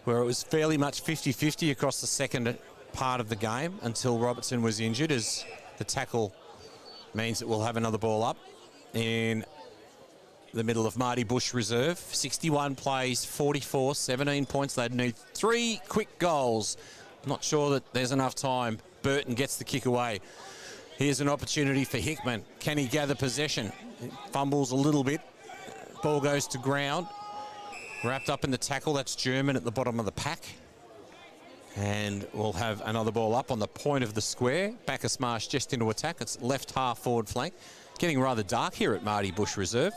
where it was fairly much 50-50 across the second part of the game until Robertson was injured, as the tackle means that we'll have another ball up in the middle of Marty Bush Reserve. 61 plays, 44, 17 points. They'd need 3 quick goals. Not sure that there's enough time. Burton gets the kick away. Here's an opportunity for Hickman. Can he gather possession? He fumbles a little bit. Ball goes to ground. Wrapped up in the tackle. That's German at the bottom of the pack. And we'll have another ball up on the point of the square. Bacchus Marsh just into attack. It's left half forward flank. Getting rather dark here at Marty Bush Reserve.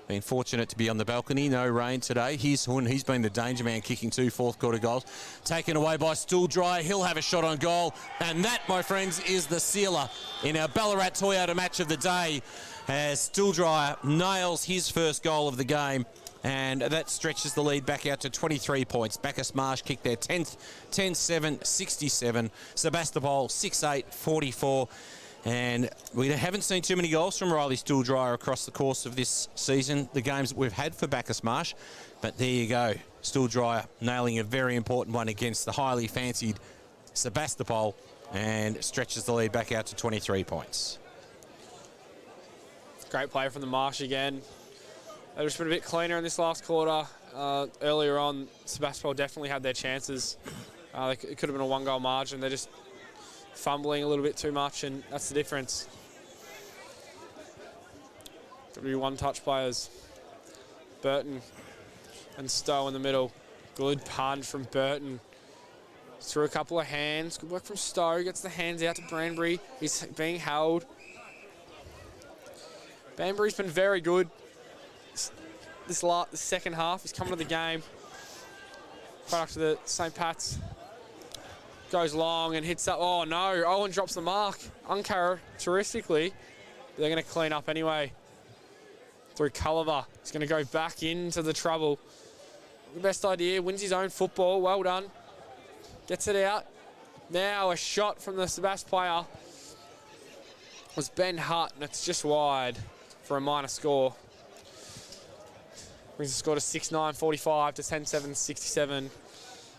Been fortunate to be on the balcony. No rain today. Here's Hun. He's been the danger man, kicking 2 fourth quarter goals. Taken away by Stooldryer. He'll have a shot on goal. And that, my friends, is the sealer in our Ballarat Toyota match of the day, as Stooldryer nails his first goal of the game. And that stretches the lead back out to 23 points. Bacchus Marsh kicked their 10th, 10-7, 67. Sebastopol 6-8, 44. And we haven't seen too many goals from Riley Stooldryer across the course of this season, the games that we've had for Bacchus Marsh. But there you go, Stooldryer nailing a very important one against the highly fancied Sebastopol, and stretches the lead back out to 23 points. Great play from the Marsh again. They've just been a bit cleaner in this last quarter. Earlier on, Sebastopol definitely had their chances. It could have been a 1-goal margin. They're just fumbling a little bit too much, and that's the difference. Could be one-touch players. Burton and Stowe in the middle. Good punch from Burton. Through a couple of hands. Good work from Stowe. Gets the hands out to Branbury. He's being held. Banbury's been very good. This second half, he's coming to the game. Right up to the St. Pat's. Goes long and hits up. Oh no, Owen drops the mark. Uncharacteristically. They're going to clean up anyway. Through Culliver. He's going to go back into the trouble. The best idea. Wins his own football. Well done. Gets it out. Now a shot from the Sebast player. Was Ben Hutt, and it's just wide for a minor score. Brings the score to 6-9, 45 to 10-7, 67.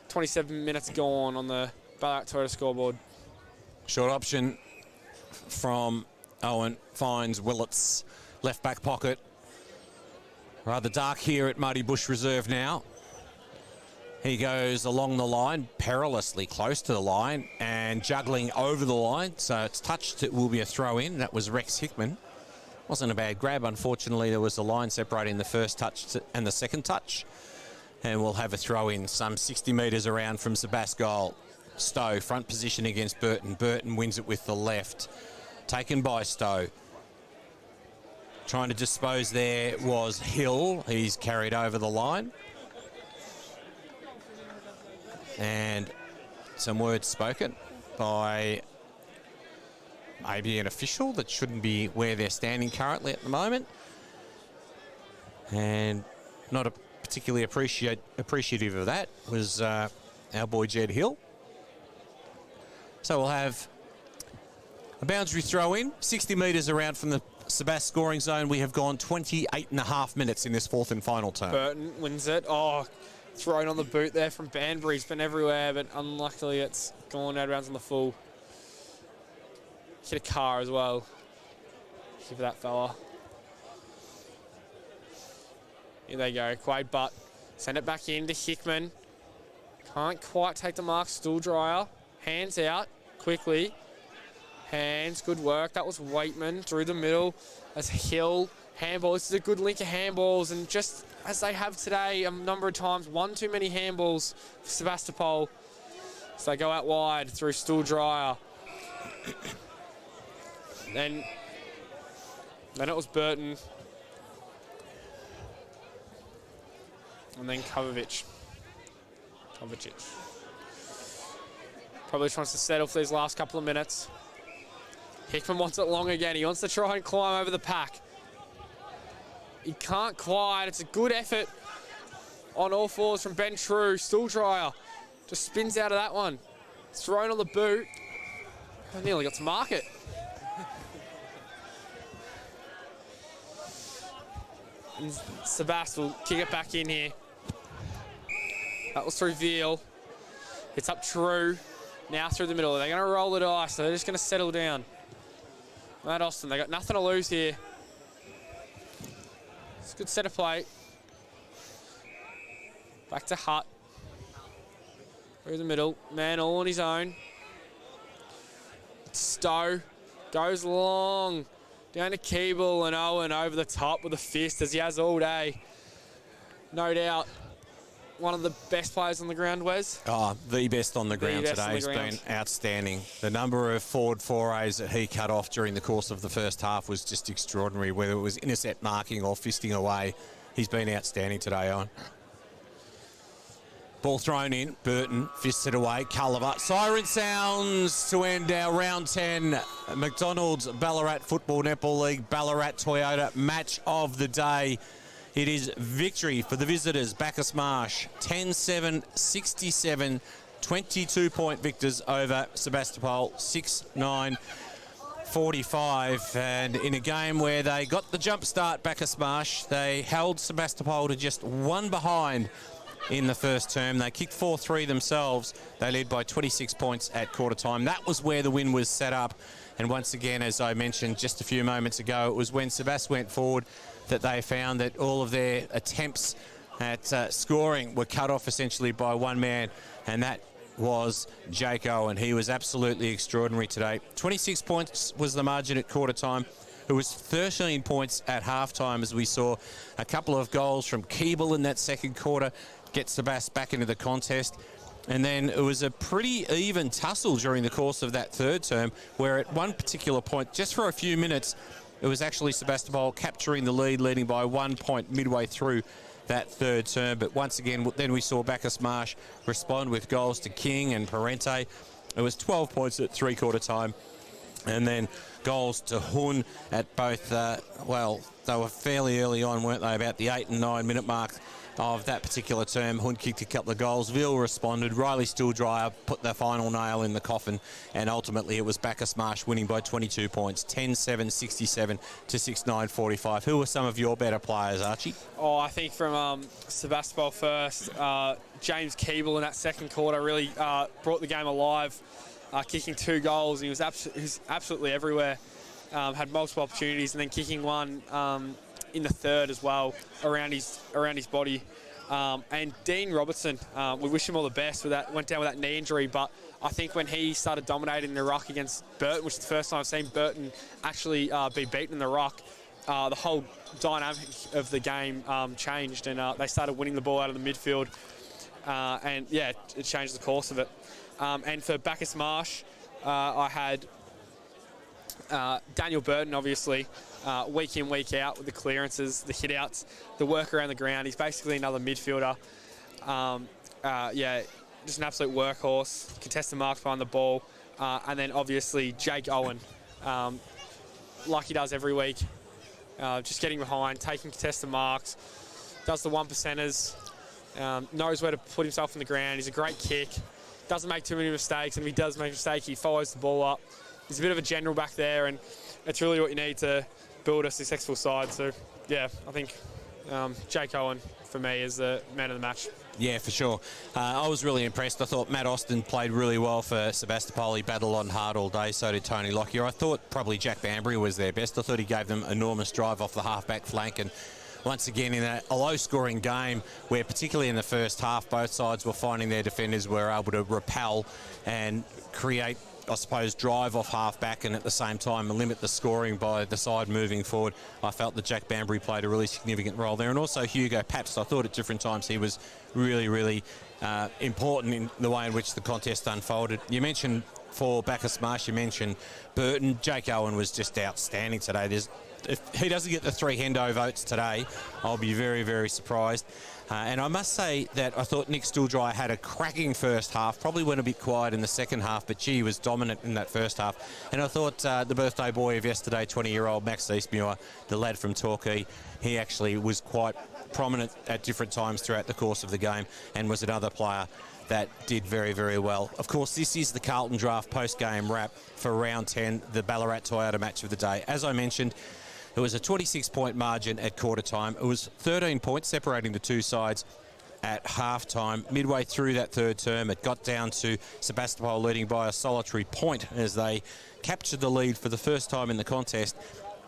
27 minutes gone on the Ballarat Toyota scoreboard. Short option from Owen finds Willett's left back pocket. Rather dark here at Marty Bush Reserve now. He goes along the line, perilously close to the line, and juggling over the line. So it's touched, it will be a throw in. That was Rex Hickman. Wasn't a bad grab. Unfortunately, there was a line separating the first touch and the second touch. And we'll have a throw in some 60 metres around from Sebast goal. Stowe, front position against Burton. Burton wins it with the left. Taken by Stowe. Trying to dispose there was Hill. He's carried over the line. And some words spoken by maybe an official that shouldn't be where they're standing currently at the moment. And not particularly appreciative of that was our boy Jed Hill. So we'll have a boundary throw in, 60 metres around from the Sebast scoring zone. We have gone 28.5 minutes in this fourth and final term. Burton wins it. Oh, thrown on the boot there from Banbury. He's been everywhere, but unluckily it's gone out of bounds on the full. hit a car as well. Give that fella. Here they go, Quade Butt. Send it back in to Hickman. Can't quite take the mark, Stool Dryer. Hands out, quickly. Hands, good work. That was Waitman through the middle. As Hill, handball. This is a good link of handballs, and just as they have today a number of times, one too many handballs for Sebastopol. So they go out wide through Stool Dryer. Then it was Burton. And then Kovacic. Probably just wants to settle for these last couple of minutes. Hickman wants it long again. He wants to try and climb over the pack. He can't quite. It's a good effort on all fours from Ben True. Stool Dryer just spins out of that one. It's thrown on the boot. I nearly got to mark it. And Sebast will kick it back in here. That was through Veal. It's up True. Now through the middle. They're going to roll the dice, so they're just going to settle down. Matt Austin, they got nothing to lose here. It's a good set of play. Back to Hutt. Through the middle. Man all on his own. Stowe goes long. Down to Keeble and Owen over the top with a fist, as he has all day. No doubt. One of the best players on the ground, Wes. Oh, the best on the ground today. Has been outstanding. The number of forward forays that he cut off during the course of the first half was just extraordinary. Whether it was intercept marking or fisting away, he's been outstanding today, Owen. Ball thrown in. Burton fists it away. Culliver. Siren sounds to end our round 10 McDonald's Ballarat Football Netball League Ballarat Toyota match of the day. It is victory for the visitors, Bacchus Marsh, 10-7-67, 22-point victors over Sebastopol, 6-9-45. And in a game where they got the jump start, Bacchus Marsh, they held Sebastopol to just one behind in the first term. They kicked 4-3 themselves. They led by 26 points at quarter time. That was where the win was set up. And once again, as I mentioned just a few moments ago, it was when Sebast went forward that they found that all of their attempts at scoring were cut off essentially by one man, and that was Jake Owen. He was absolutely extraordinary today. 26 points was the margin at quarter time. It was 13 points at halftime, as we saw a couple of goals from Keeble in that second quarter get Sebast back into the contest. And then it was a pretty even tussle during the course of that third term, where at one particular point, just for a few minutes, it was actually Sebastopol capturing the lead, leading by 1 point midway through that third term. But once again, then we saw Bacchus Marsh respond with goals to King and Parente. It was 12 points at three-quarter time. And then goals to Hun at both, well, they were fairly early on, weren't they, about the 8 and 9 minute mark of that particular term. Hun kicked a couple of goals. Veal responded. Riley Stooldryer put the final nail in the coffin, and ultimately it was Bacchus Marsh winning by 22 points, 10-7-67 to 6-9-45. Who were some of your better players, Archie? Oh, I think from Sebastopol first, James Keeble in that second quarter really brought the game alive, kicking 2 goals. He was absolutely everywhere, had multiple opportunities, and then kicking one in the third as well, around his body. And Dean Robertson, we wish him all the best. Went down with that knee injury, but I think when he started dominating the ruck against Burton, which is the first time I've seen Burton actually be beaten in the ruck, the whole dynamic of the game changed, and they started winning the ball out of the midfield. And yeah, it changed the course of it. And for Bacchus Marsh, I had Daniel Burton, obviously, week in, week out with the clearances, the hit-outs, the work around the ground. He's basically another midfielder. Yeah, just an absolute workhorse, contested marks behind the ball. And then, obviously, Jake Owen, like he does every week, just getting behind, taking contested marks, does the 1%ers, knows where to put himself in the ground. He's a great kick, doesn't make too many mistakes, and if he does make a mistake, he follows the ball up. He's a bit of a general back there, and it's really what you need to build a successful side. So, yeah, I think Jake Owen, for me, is the man of the match. Yeah, for sure. I was really impressed. I thought Matt Austin played really well for Sebastopol. He battled on hard all day, so did Tony Lockyer. I thought probably Jack Banbury was their best. I thought he gave them enormous drive off the half-back flank, and once again in a low-scoring game where particularly in the first half both sides were finding their defenders were able to repel and create, I suppose, drive off half-back and at the same time limit the scoring by the side moving forward. I felt that Jack Banbury played a really significant role there, and also Hugo Pabst. I thought at different times he was really important in the way in which the contest unfolded. You mentioned for Bacchus Marsh, you mentioned Burton. Jake Owen was just outstanding today. If he doesn't get the 3 Hendo votes today, I'll be very surprised. And I must say that I thought Nick Stilldry had a cracking first half, probably went a bit quiet in the second half, but gee, he was dominant in that first half. And I thought the birthday boy of yesterday, 20-year-old Max Eastmuir, the lad from Torquay, he actually was quite prominent at different times throughout the course of the game and was another player that did very well. Of course, this is the Carlton Draft post-game wrap for round 10, the Ballarat Toyota match of the day. As I mentioned, it was a 26-point margin at quarter time. It was 13 points separating the two sides at half time. Midway through that third term, it got down to Sebastopol leading by a solitary point as they captured the lead for the first time in the contest.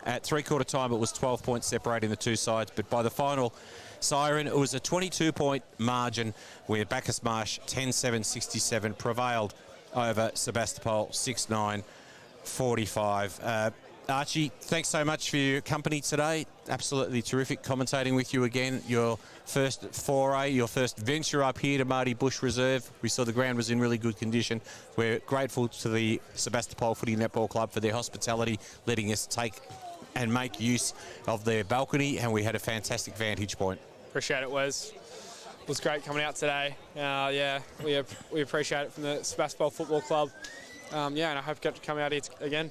At three-quarter time, it was 12 points separating the two sides, but by the final siren, it was a 22-point margin where Bacchus Marsh 10-7-67 prevailed over Sebastopol 6-9-45. Archie, thanks so much for your company today. Absolutely terrific commentating with you again. Your first foray, your first venture up here to Marty Bush Reserve. We saw the ground was in really good condition. We're grateful to the Sebastopol Footy Netball Club for their hospitality, letting us take and make use of their balcony, and we had a fantastic vantage point. Appreciate it, Wes. It was great coming out today. We appreciate it from the Sebastopol Football Club. And I hope to get to come out here again.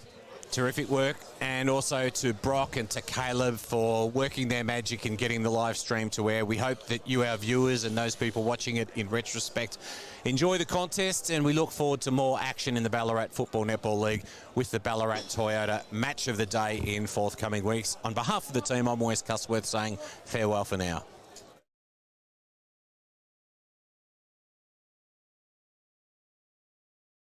Terrific work, and also to Brock and to Caleb for working their magic and getting the live stream to air. We hope that you, our viewers, and those people watching it in retrospect, enjoy the contest, and we look forward to more action in the Ballarat Football Netball League with the Ballarat Toyota match of the day in forthcoming weeks. On behalf of the team, I'm Wes Cusworth saying farewell for now.